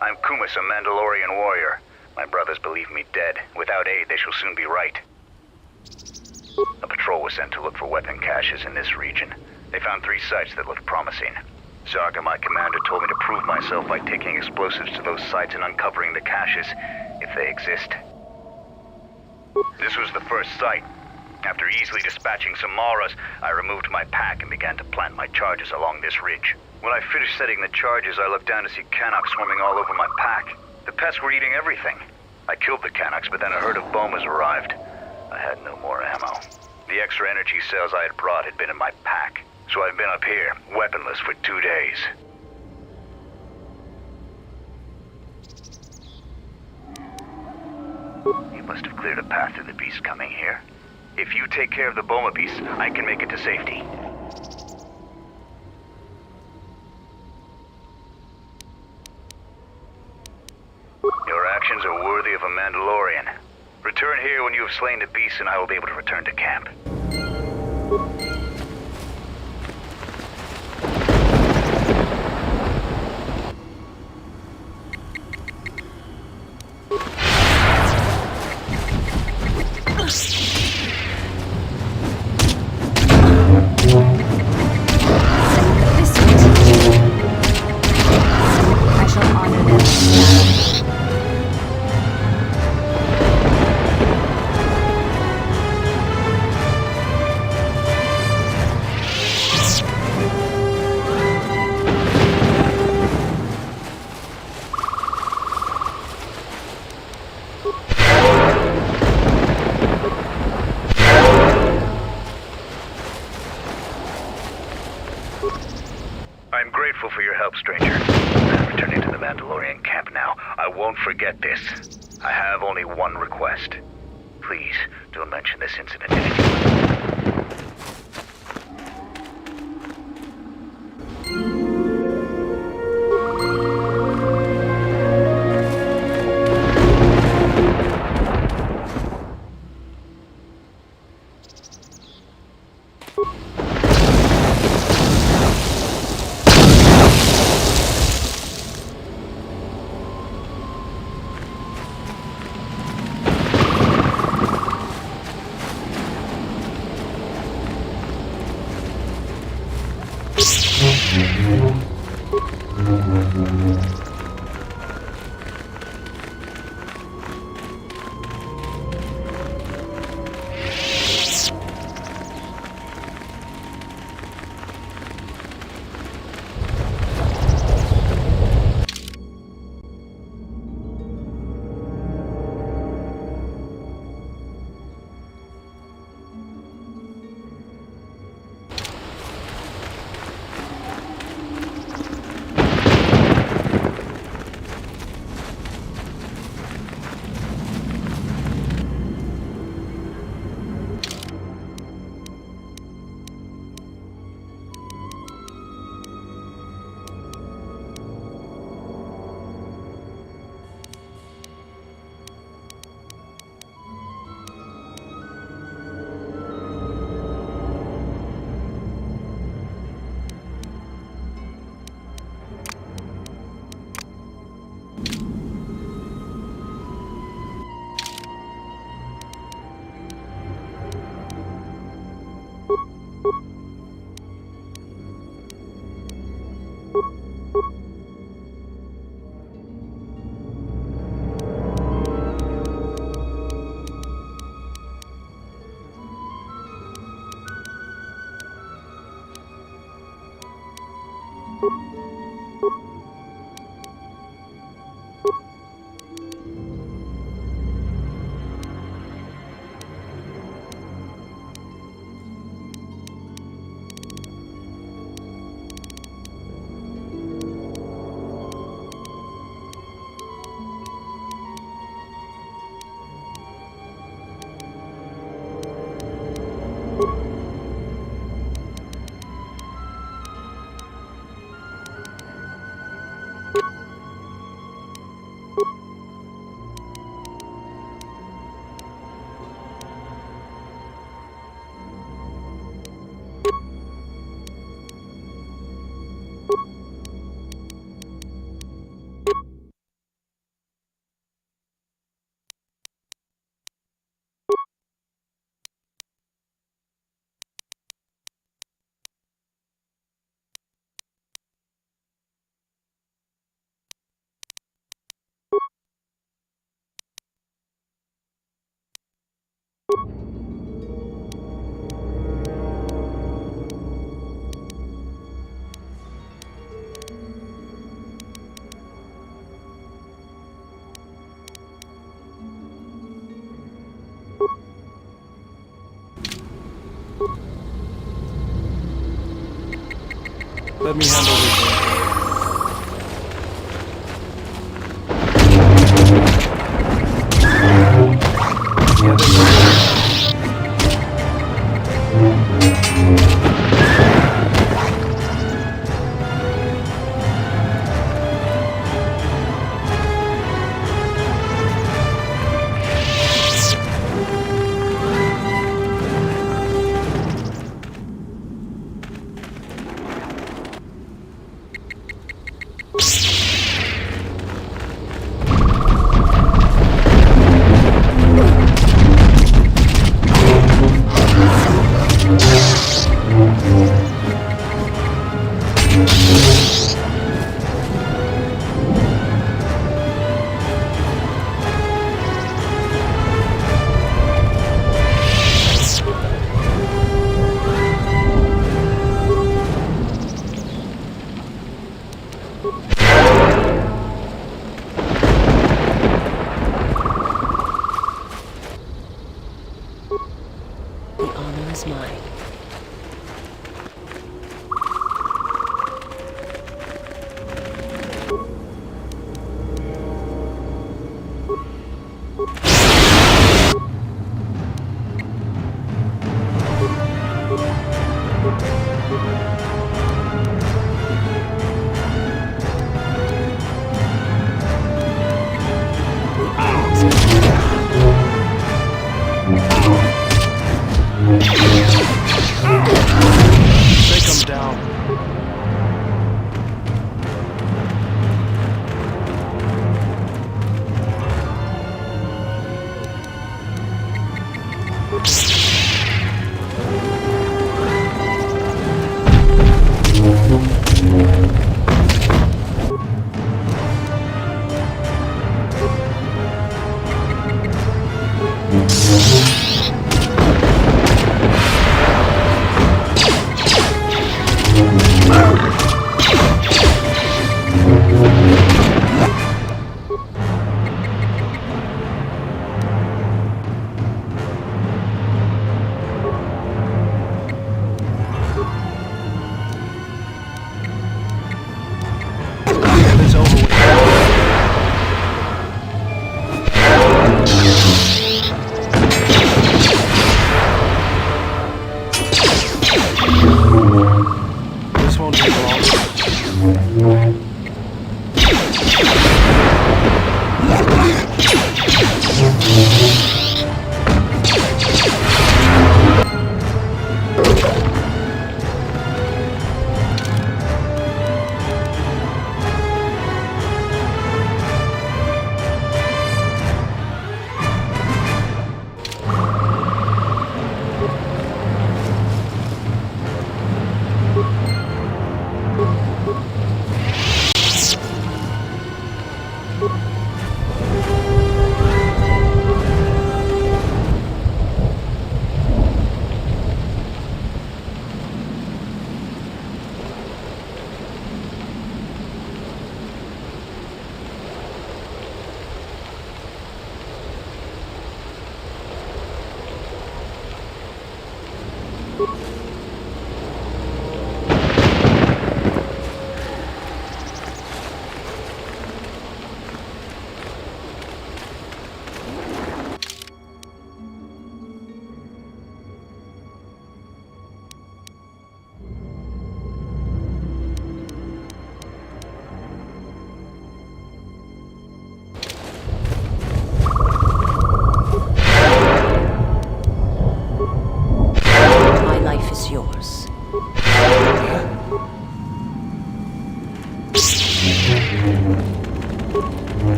I'm Kumis, a Mandalorian warrior. My brothers believe me dead. Without aid, they shall soon be right. A patrol was sent to look for weapon caches in this region. They found 3 sites that looked promising. Zarka, my commander, told me to prove myself by taking explosives to those sites and uncovering the caches, if they exist. This was the first site. After easily dispatching some Maras, I removed my pack and began to plant my charges along this ridge. When I finished setting the charges, I looked down to see Canucks swarming all over my pack. The pests were eating everything. I killed the Canucks, but then a herd of Bomas arrived. I had no more ammo. The extra energy cells I had brought had been in my pack, so I've been up here, weaponless, for 2 days. You must have cleared a path to the beast coming here. If you take care of the Boma beasts, I can make it to safety. Your actions are worthy of a Mandalorian. Return here when you have slain the beasts and I will be able to return to camp. I shall honor them. I'm grateful for your help, stranger. I'm returning to the Mandalorian camp now. I won't forget this. I have only one request. Please, don't mention this incident to anyone. Let me handle this.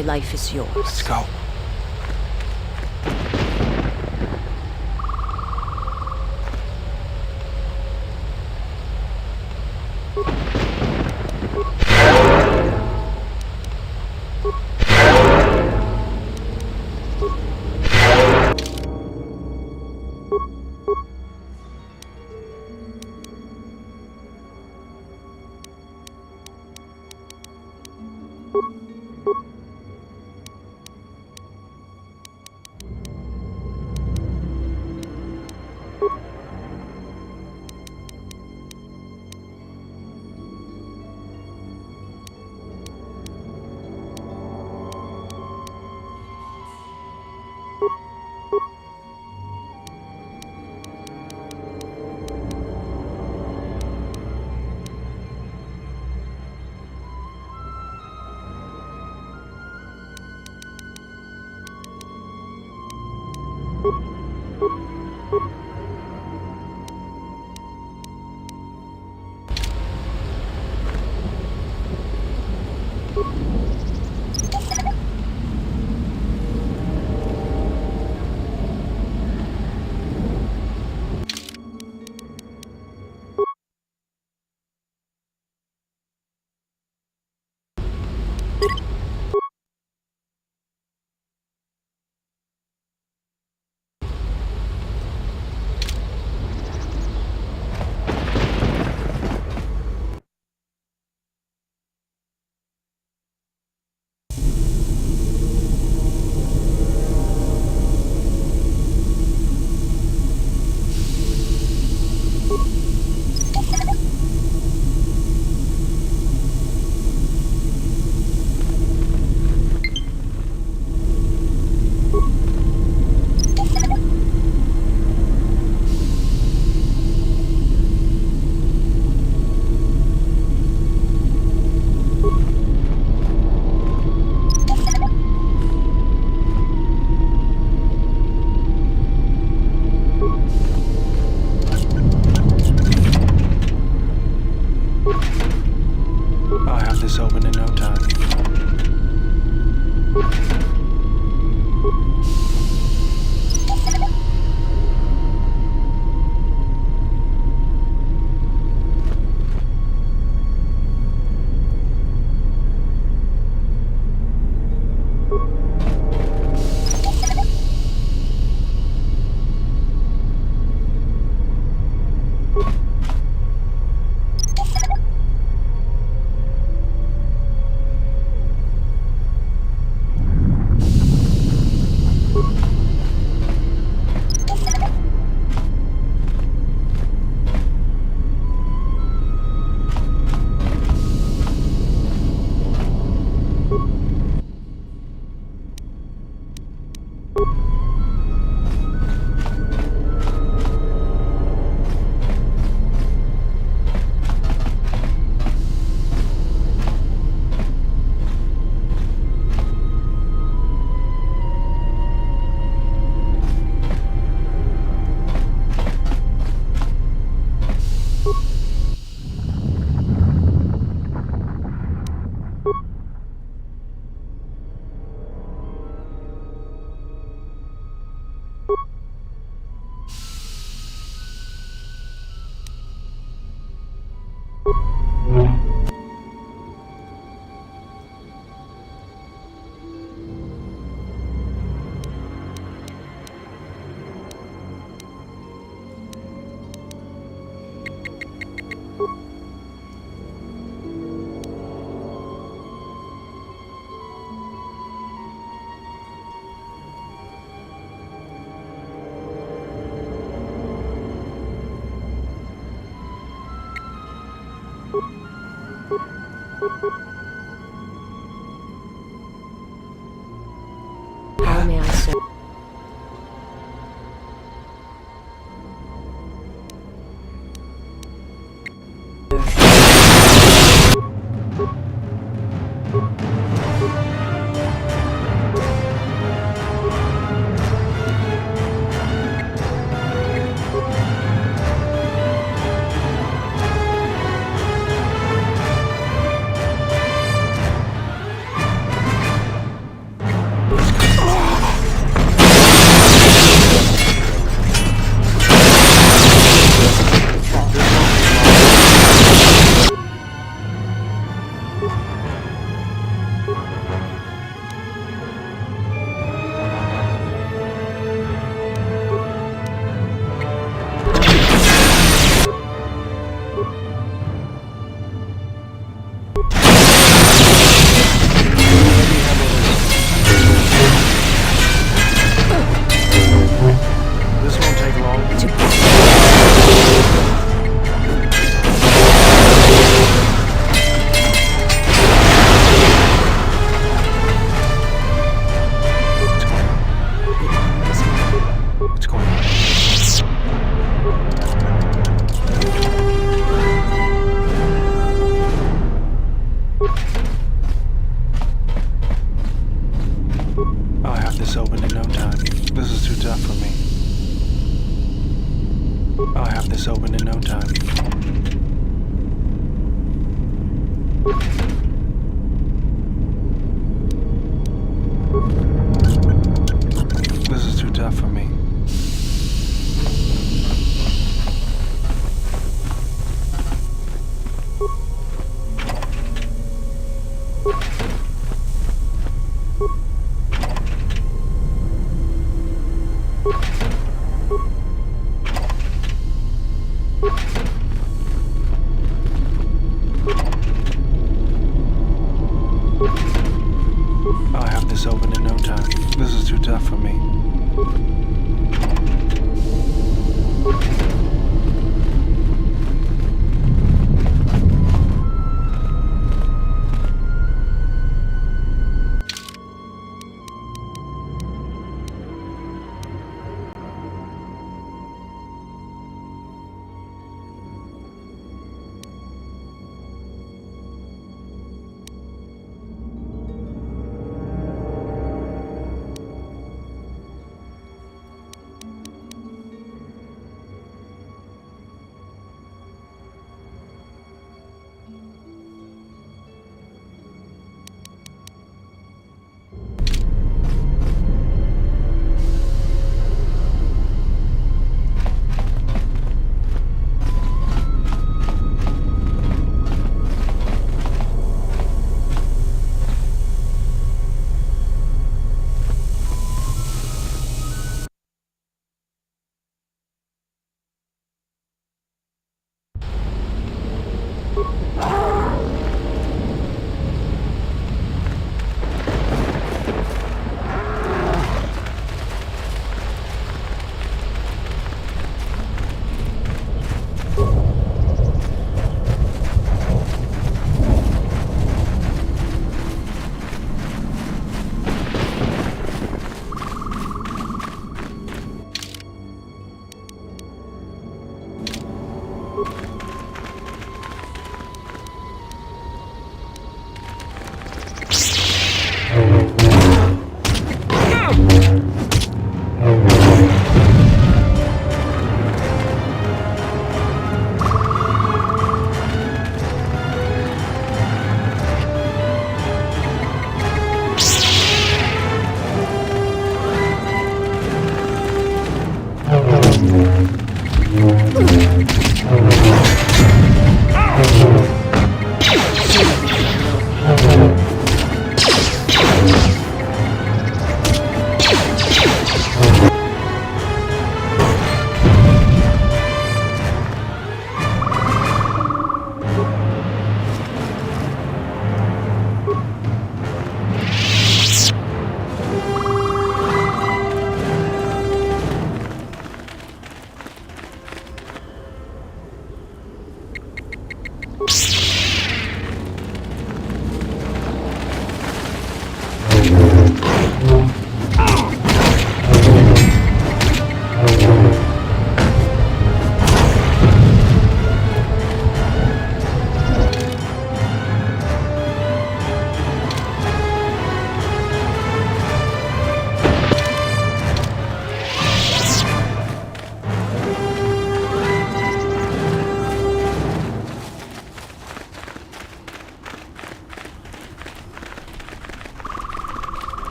my life is yours. Let's go. How may I serve? I'll have this open in no time. This is too tough for me. I'll have this open in no time. This is too tough for me.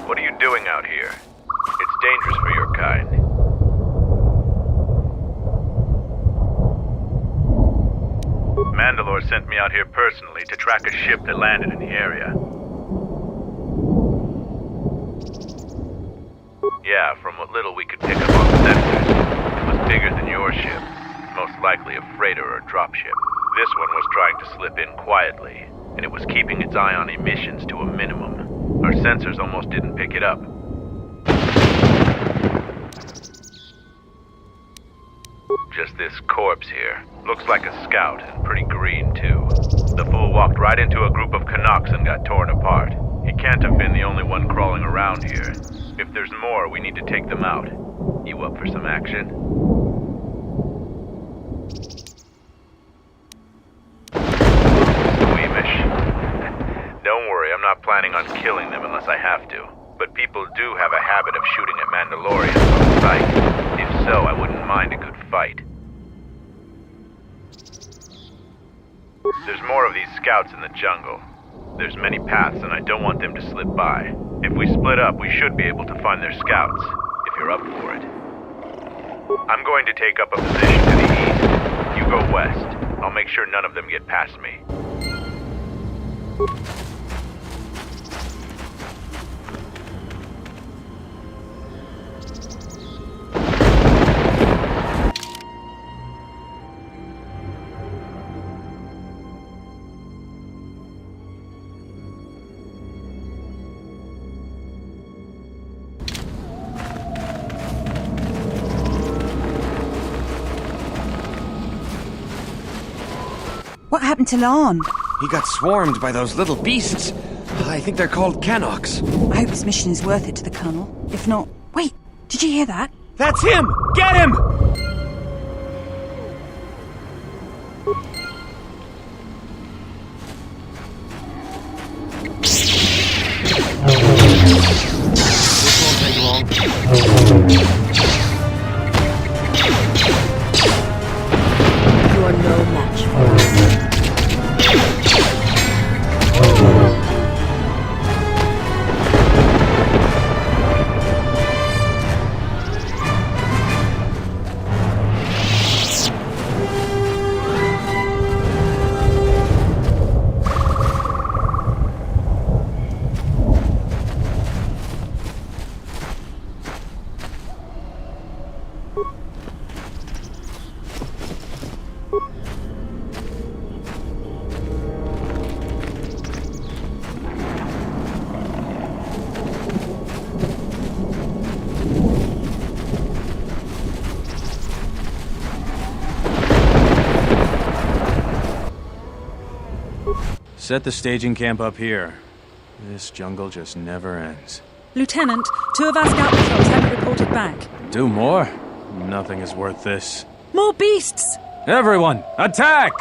What are you doing out here? It's dangerous for your kind. Mandalore sent me out here personally to track a ship that landed in the area. Yeah, from what little we could pick up on the sensors, it was bigger than your ship. Most likely a freighter or dropship. This one was trying to slip in quietly, and it was keeping its eye on emissions to a minimum. Our sensors almost didn't pick it up. Just this corpse here. Looks like a scout, and pretty green too. The fool walked right into a group of Canucks and got torn apart. He can't have been the only one crawling around here. If there's more, we need to take them out. You up for some action? Squeamish. Don't worry, I'm not planning on killing them unless I have to. But people do have a habit of shooting at Mandalorians on sight. If so, I wouldn't mind a good fight. There's more of these scouts in the jungle. There's many paths and I don't want them to slip by. If we split up, we should be able to find their scouts, if you're up for it. I'm going to take up a position to the east. You go west. I'll make sure none of them get past me. What happened to Lon? He got swarmed by those little beasts. I think they're called Canucks. I hope this mission is worth it to the Colonel. If not... Wait, did you hear that? That's him! Get him! This won't take long. You are no match for us. Set the staging camp up here. This jungle just never ends. Lieutenant, 2 of our scout patrols haven't reported back. Do more? Nothing is worth this. More beasts! Everyone, attack!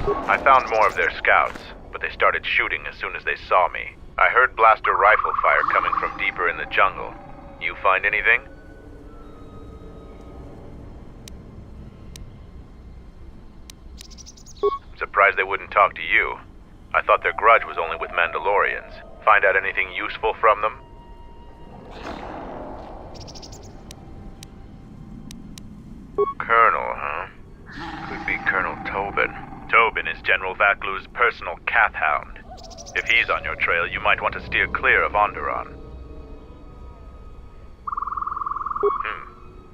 I found more of their scouts, but they started shooting as soon as they saw me. I heard blaster rifle fire coming from deeper in the jungle. You find anything? I'm surprised they wouldn't talk to you. I thought their grudge was only with Mandalorians. Find out anything useful from them? Colonel, huh? Could be Colonel Tobin. Tobin is General Vaklu's personal cath hound. If he's on your trail, you might want to steer clear of Onderon.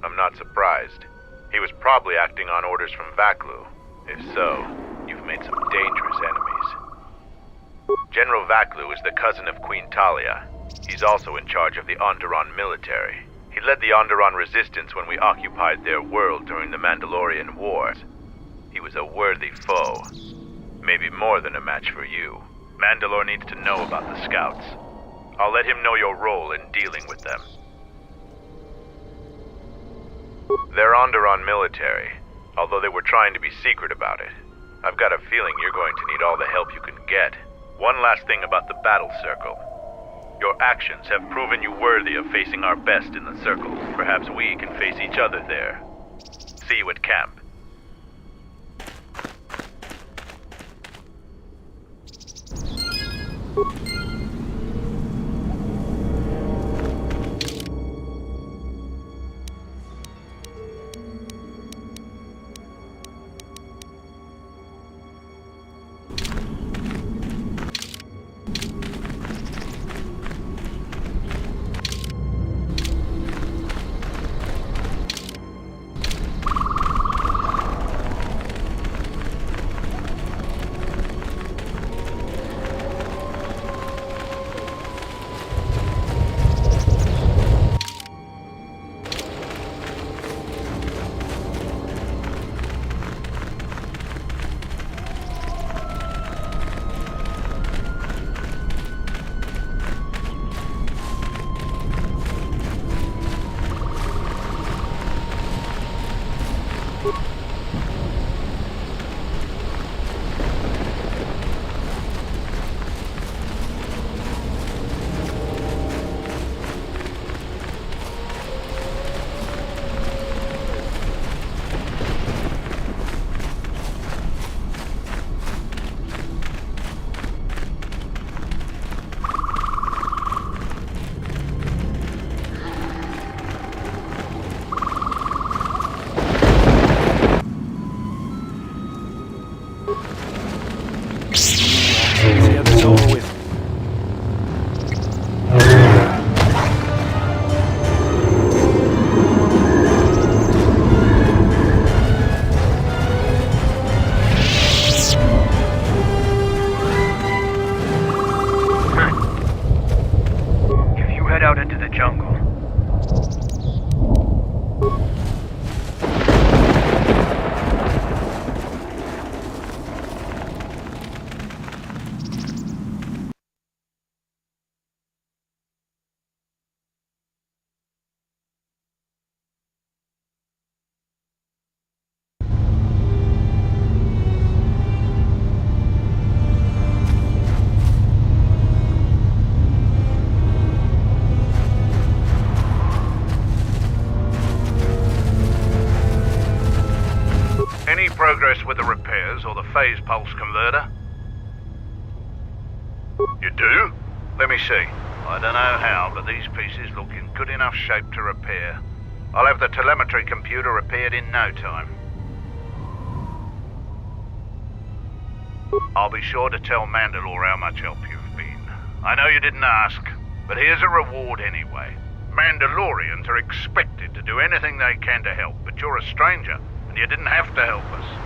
I'm not surprised. He was probably acting on orders from Vaklu. If so, you've made some dangerous enemies. General Vaklu is the cousin of Queen Talia. He's also in charge of the Onderon military. He led the Onderon resistance when we occupied their world during the Mandalorian Wars. He was a worthy foe. Maybe more than a match for you. Mandalore needs to know about the scouts. I'll let him know your role in dealing with them. They're Onderon military, although they were trying to be secret about it. I've got a feeling you're going to need all the help you can get. One last thing about the battle circle. Your actions have proven you worthy of facing our best in the circle. Perhaps we can face each other there. See you at camp. Progress with the repairs or the phase pulse converter? You do? Let me see. I don't know how, but these pieces look in good enough shape to repair. I'll have the telemetry computer repaired in no time. I'll be sure to tell Mandalore how much help you've been. I know you didn't ask, but here's a reward anyway. Mandalorians are expected to do anything they can to help, but you're a stranger. You didn't have to help us.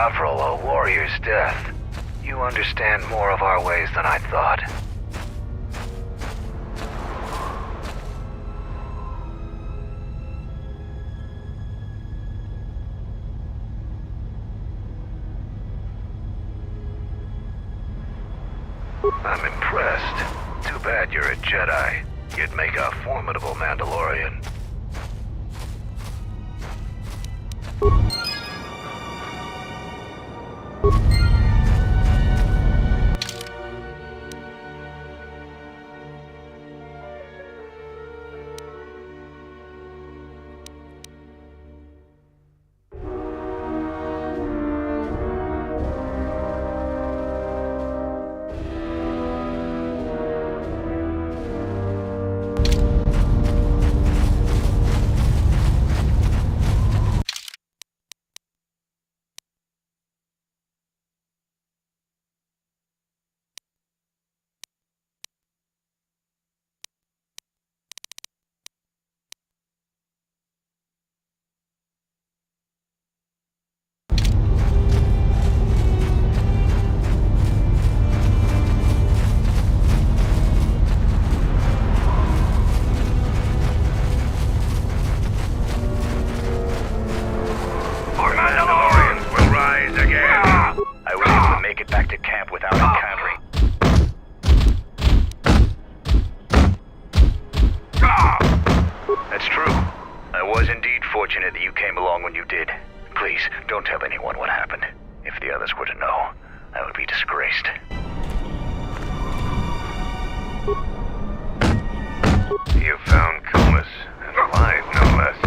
After a warrior's death, you understand more of our ways than I thought. I'm impressed. Too bad you're a Jedi. You'd make a formidable Mandalorian. You found Kumas, and alive, no less.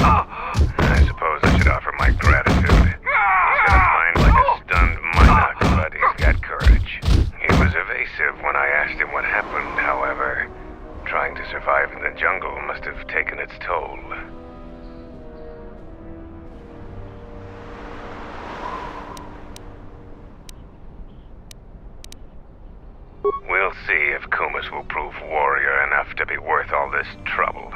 I suppose I should offer my gratitude. He's got a mind like a stunned Mynock, but he's got courage. He was evasive when I asked him what happened, however. Trying to survive in the jungle must have taken its toll. We'll see if Kumas will prove warrior enough to be worth all this trouble.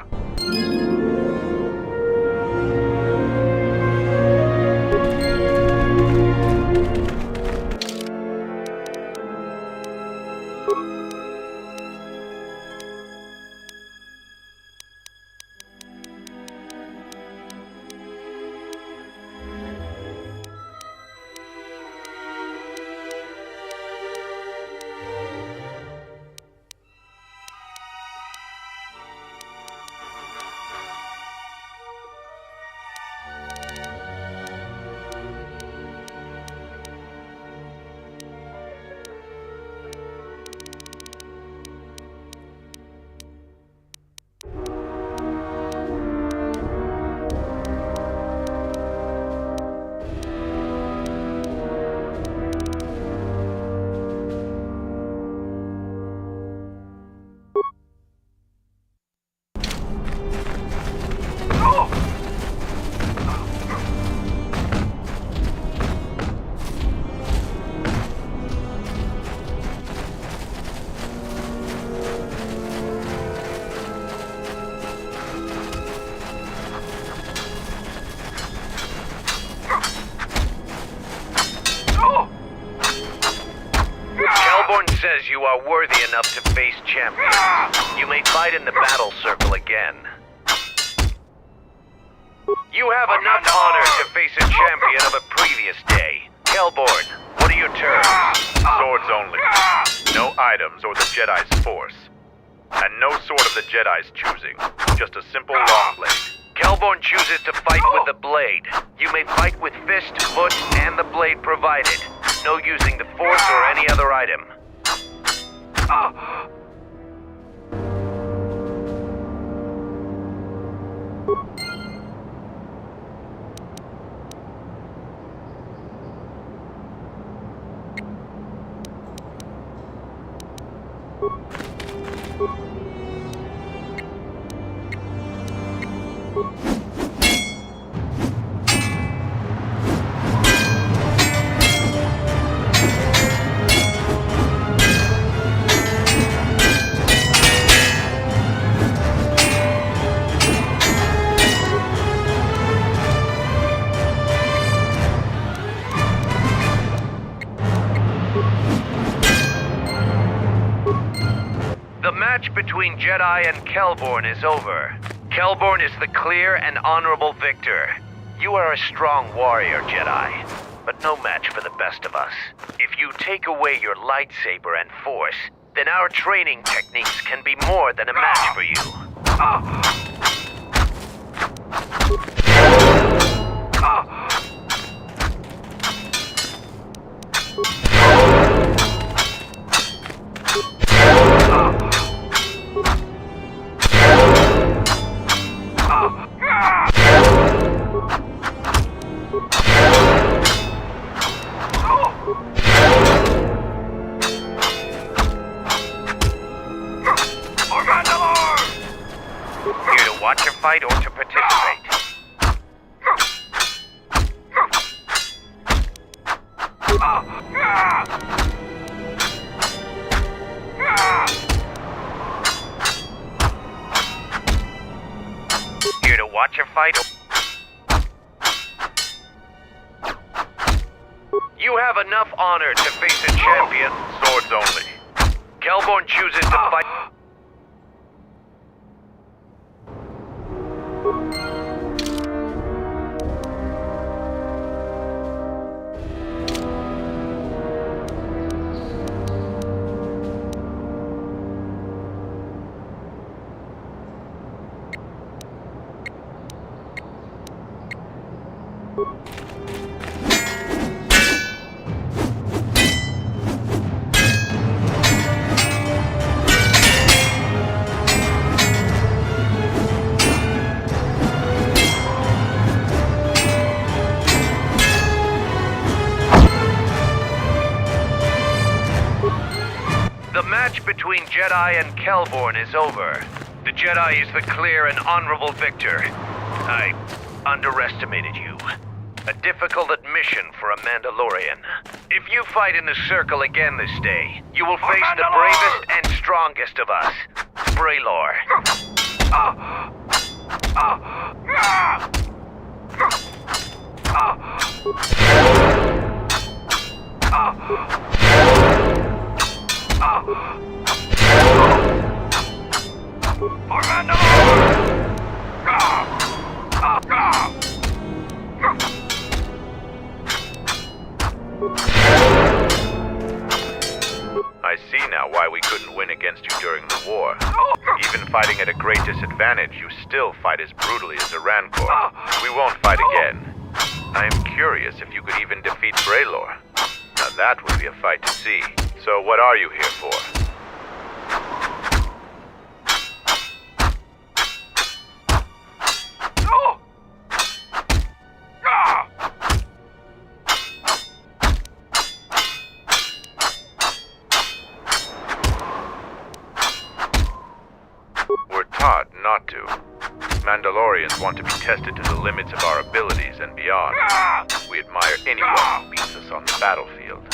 Says you are worthy enough to face champions. You may fight in the battle circle again. You have enough honor to face a champion of a previous day. Kelborn, what are your terms? Swords only. No items or the Jedi's force. And no sword of the Jedi's choosing. Just a simple long blade. Kelborn chooses to fight with the blade. You may fight with fist, foot, and the blade provided. No using the force or any other item. The match between Jedi and Kelborn is over. Kelborn is the clear and honorable victor. You are a strong warrior, Jedi, but no match for the best of us. If you take away your lightsaber and force, then our training techniques can be more than a match for you. Here to watch a fight or to participate? Here to watch a fight or... You have enough honor to face a champion. Swords only. Kelborn chooses to fight... The match between Jedi and Kelborn is over. The Jedi is the clear and honorable victor. I underestimated you. A difficult admission for a Mandalorian. If you fight in the circle again this day, you will face the bravest and strongest of us, Braylor. For Mandalore! I see now why we couldn't win against you during the war. Even fighting at a great disadvantage, you still fight as brutally as a Rancor. We won't fight again. I am curious if you could even defeat Braylor. Now that would be a fight to see. So what are you here for? We're taught not to. Mandalorians want to be tested to the limits of our abilities and beyond. We admire anyone who beats us on the battlefield.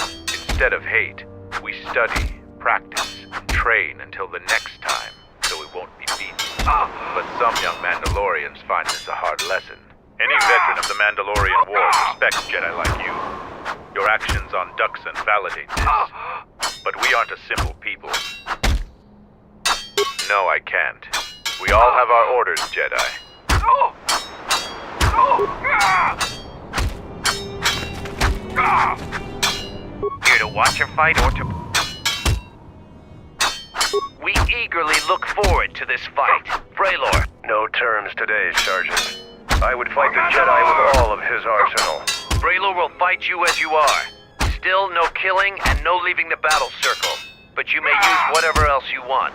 Instead of hate, we study, practice, and train until the next time, so we won't be beaten. But some young Mandalorians find this a hard lesson. Any veteran of the Mandalorian Wars respects Jedi like you. Your actions on Duxon validate this. But we aren't a simple people. No, I can't. We all have our orders, Jedi. Here to watch a fight or to... We eagerly look forward to this fight. Braylor. No terms today, Sergeant. I would fight the Jedi with all of his arsenal. Braylor will fight you as you are. Still no killing and no leaving the battle circle. But you may use whatever else you want.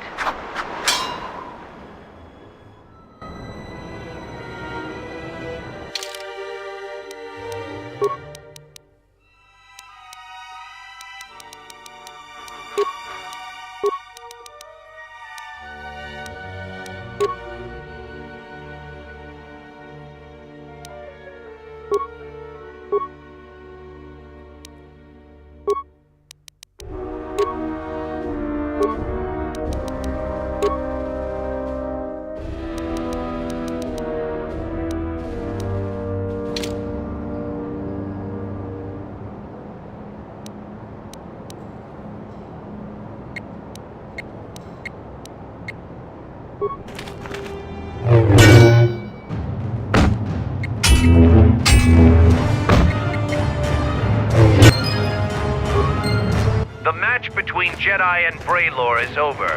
match between Jedi and Braylor is over.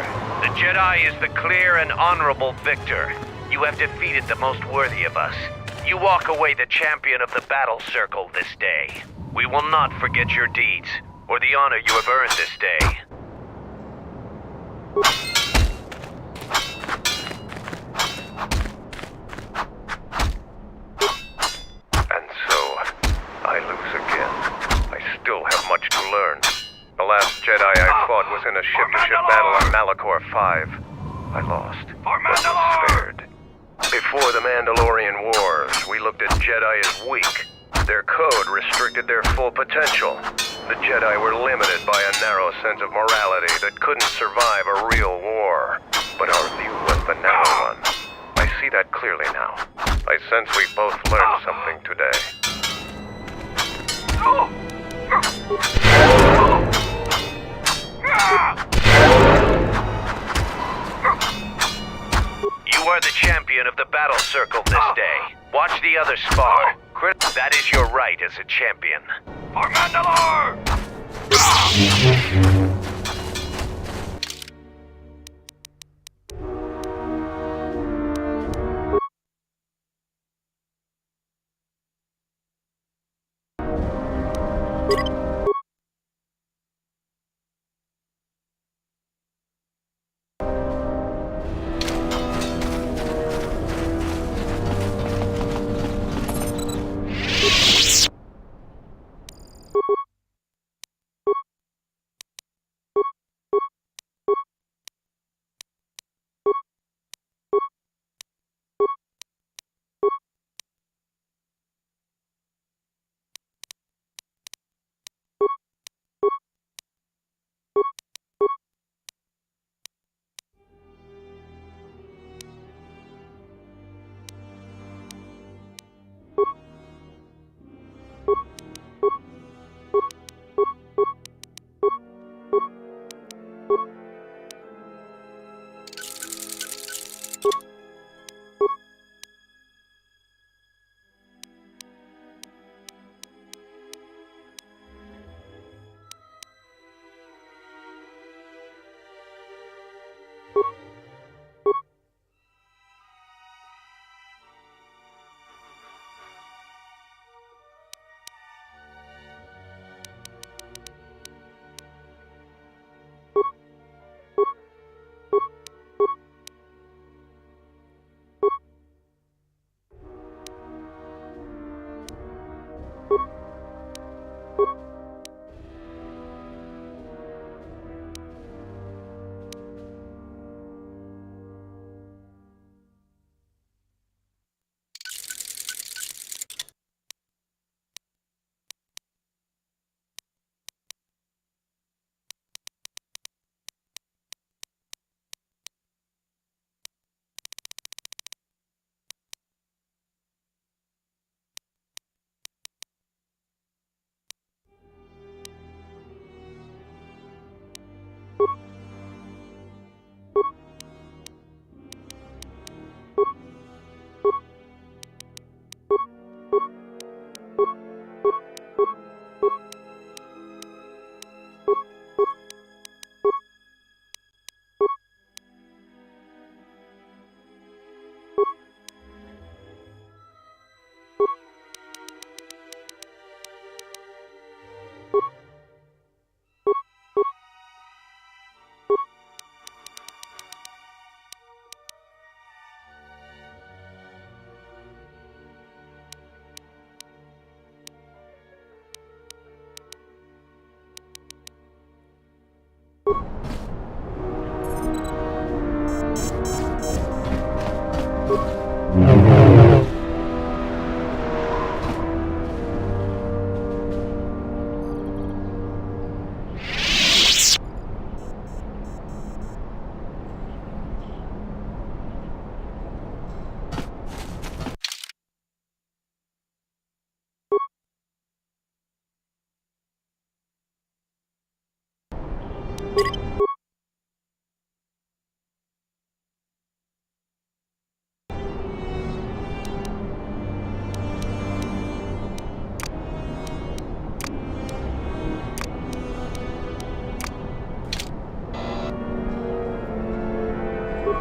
The Jedi is the clear and honorable victor. You have defeated the most worthy of us. You walk away the champion of the battle circle this day. We will not forget your deeds, or the honor you have earned this day. And so, I lose again. I still have much to learn. The last Jedi I fought was in a ship-to-ship battle on Malachor 5. I lost, but was spared. Before the Mandalorian Wars, we looked at Jedi as weak. Their code restricted their full potential. The Jedi were limited by a narrow sense of morality that couldn't survive a real war. But our view was the narrow one. I see that clearly now. I sense we both learned something today. You are the champion of the battle circle this day. Watch the others spar. That is your right as a champion. For Mandalore!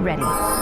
Ready.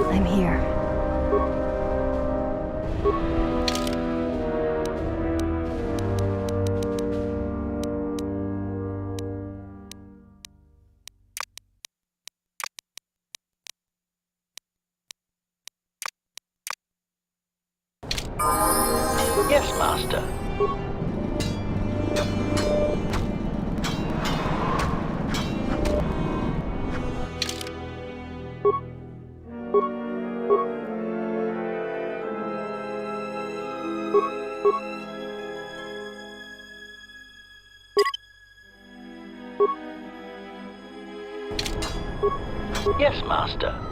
I'm here. Yes, Master. Yes, Master.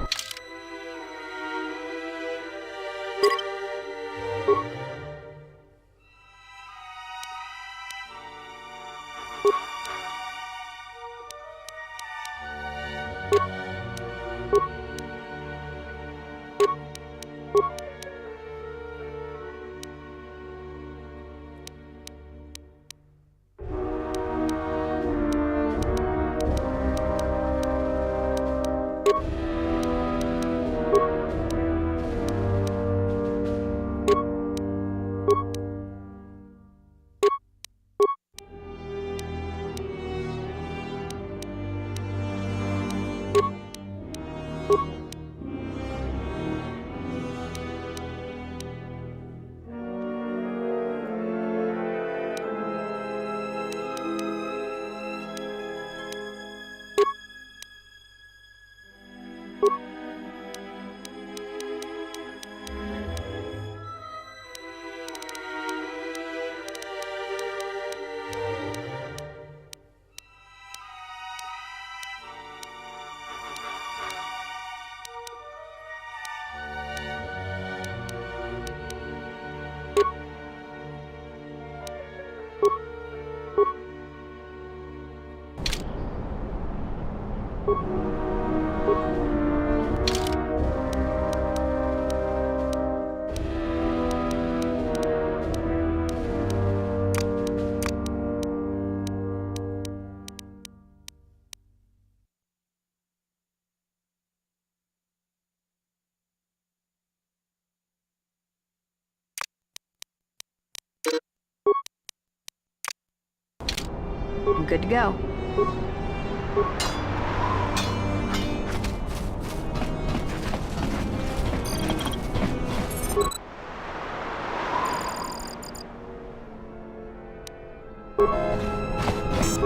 I'm good to go.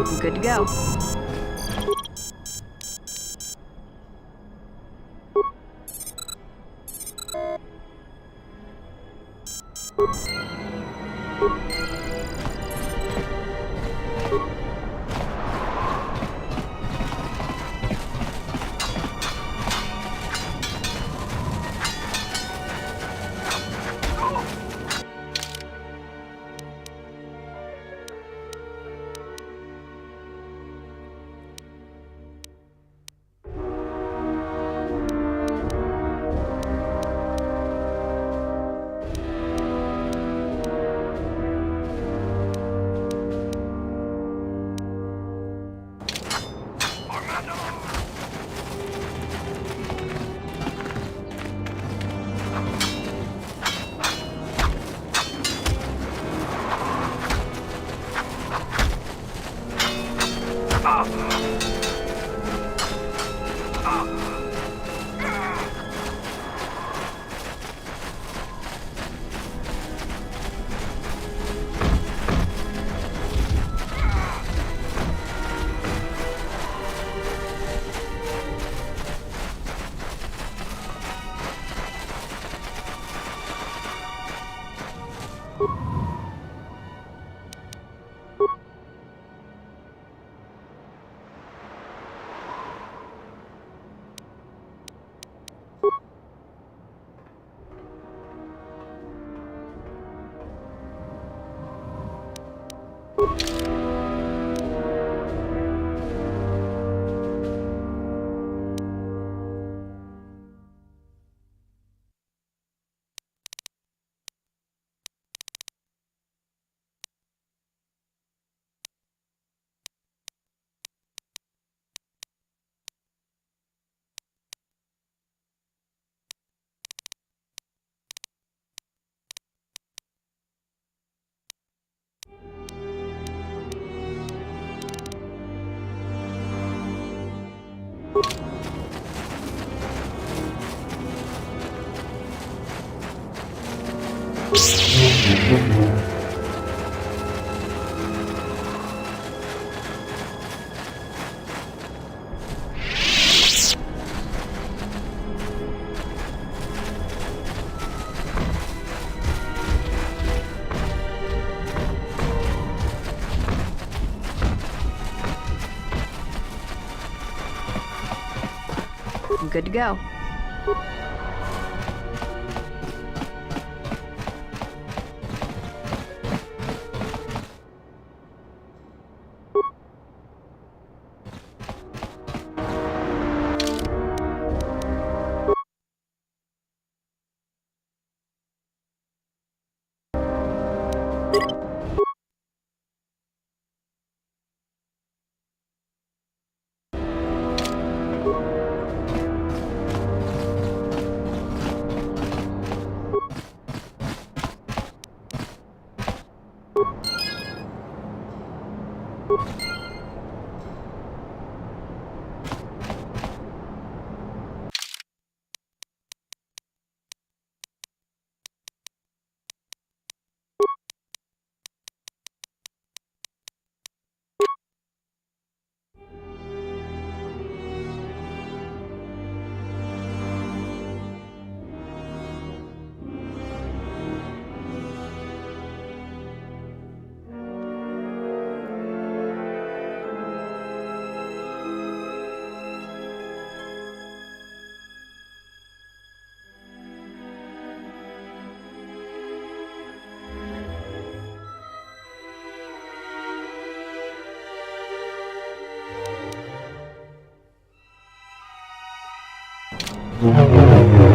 I'm good to go. I'm good to go. Yeah.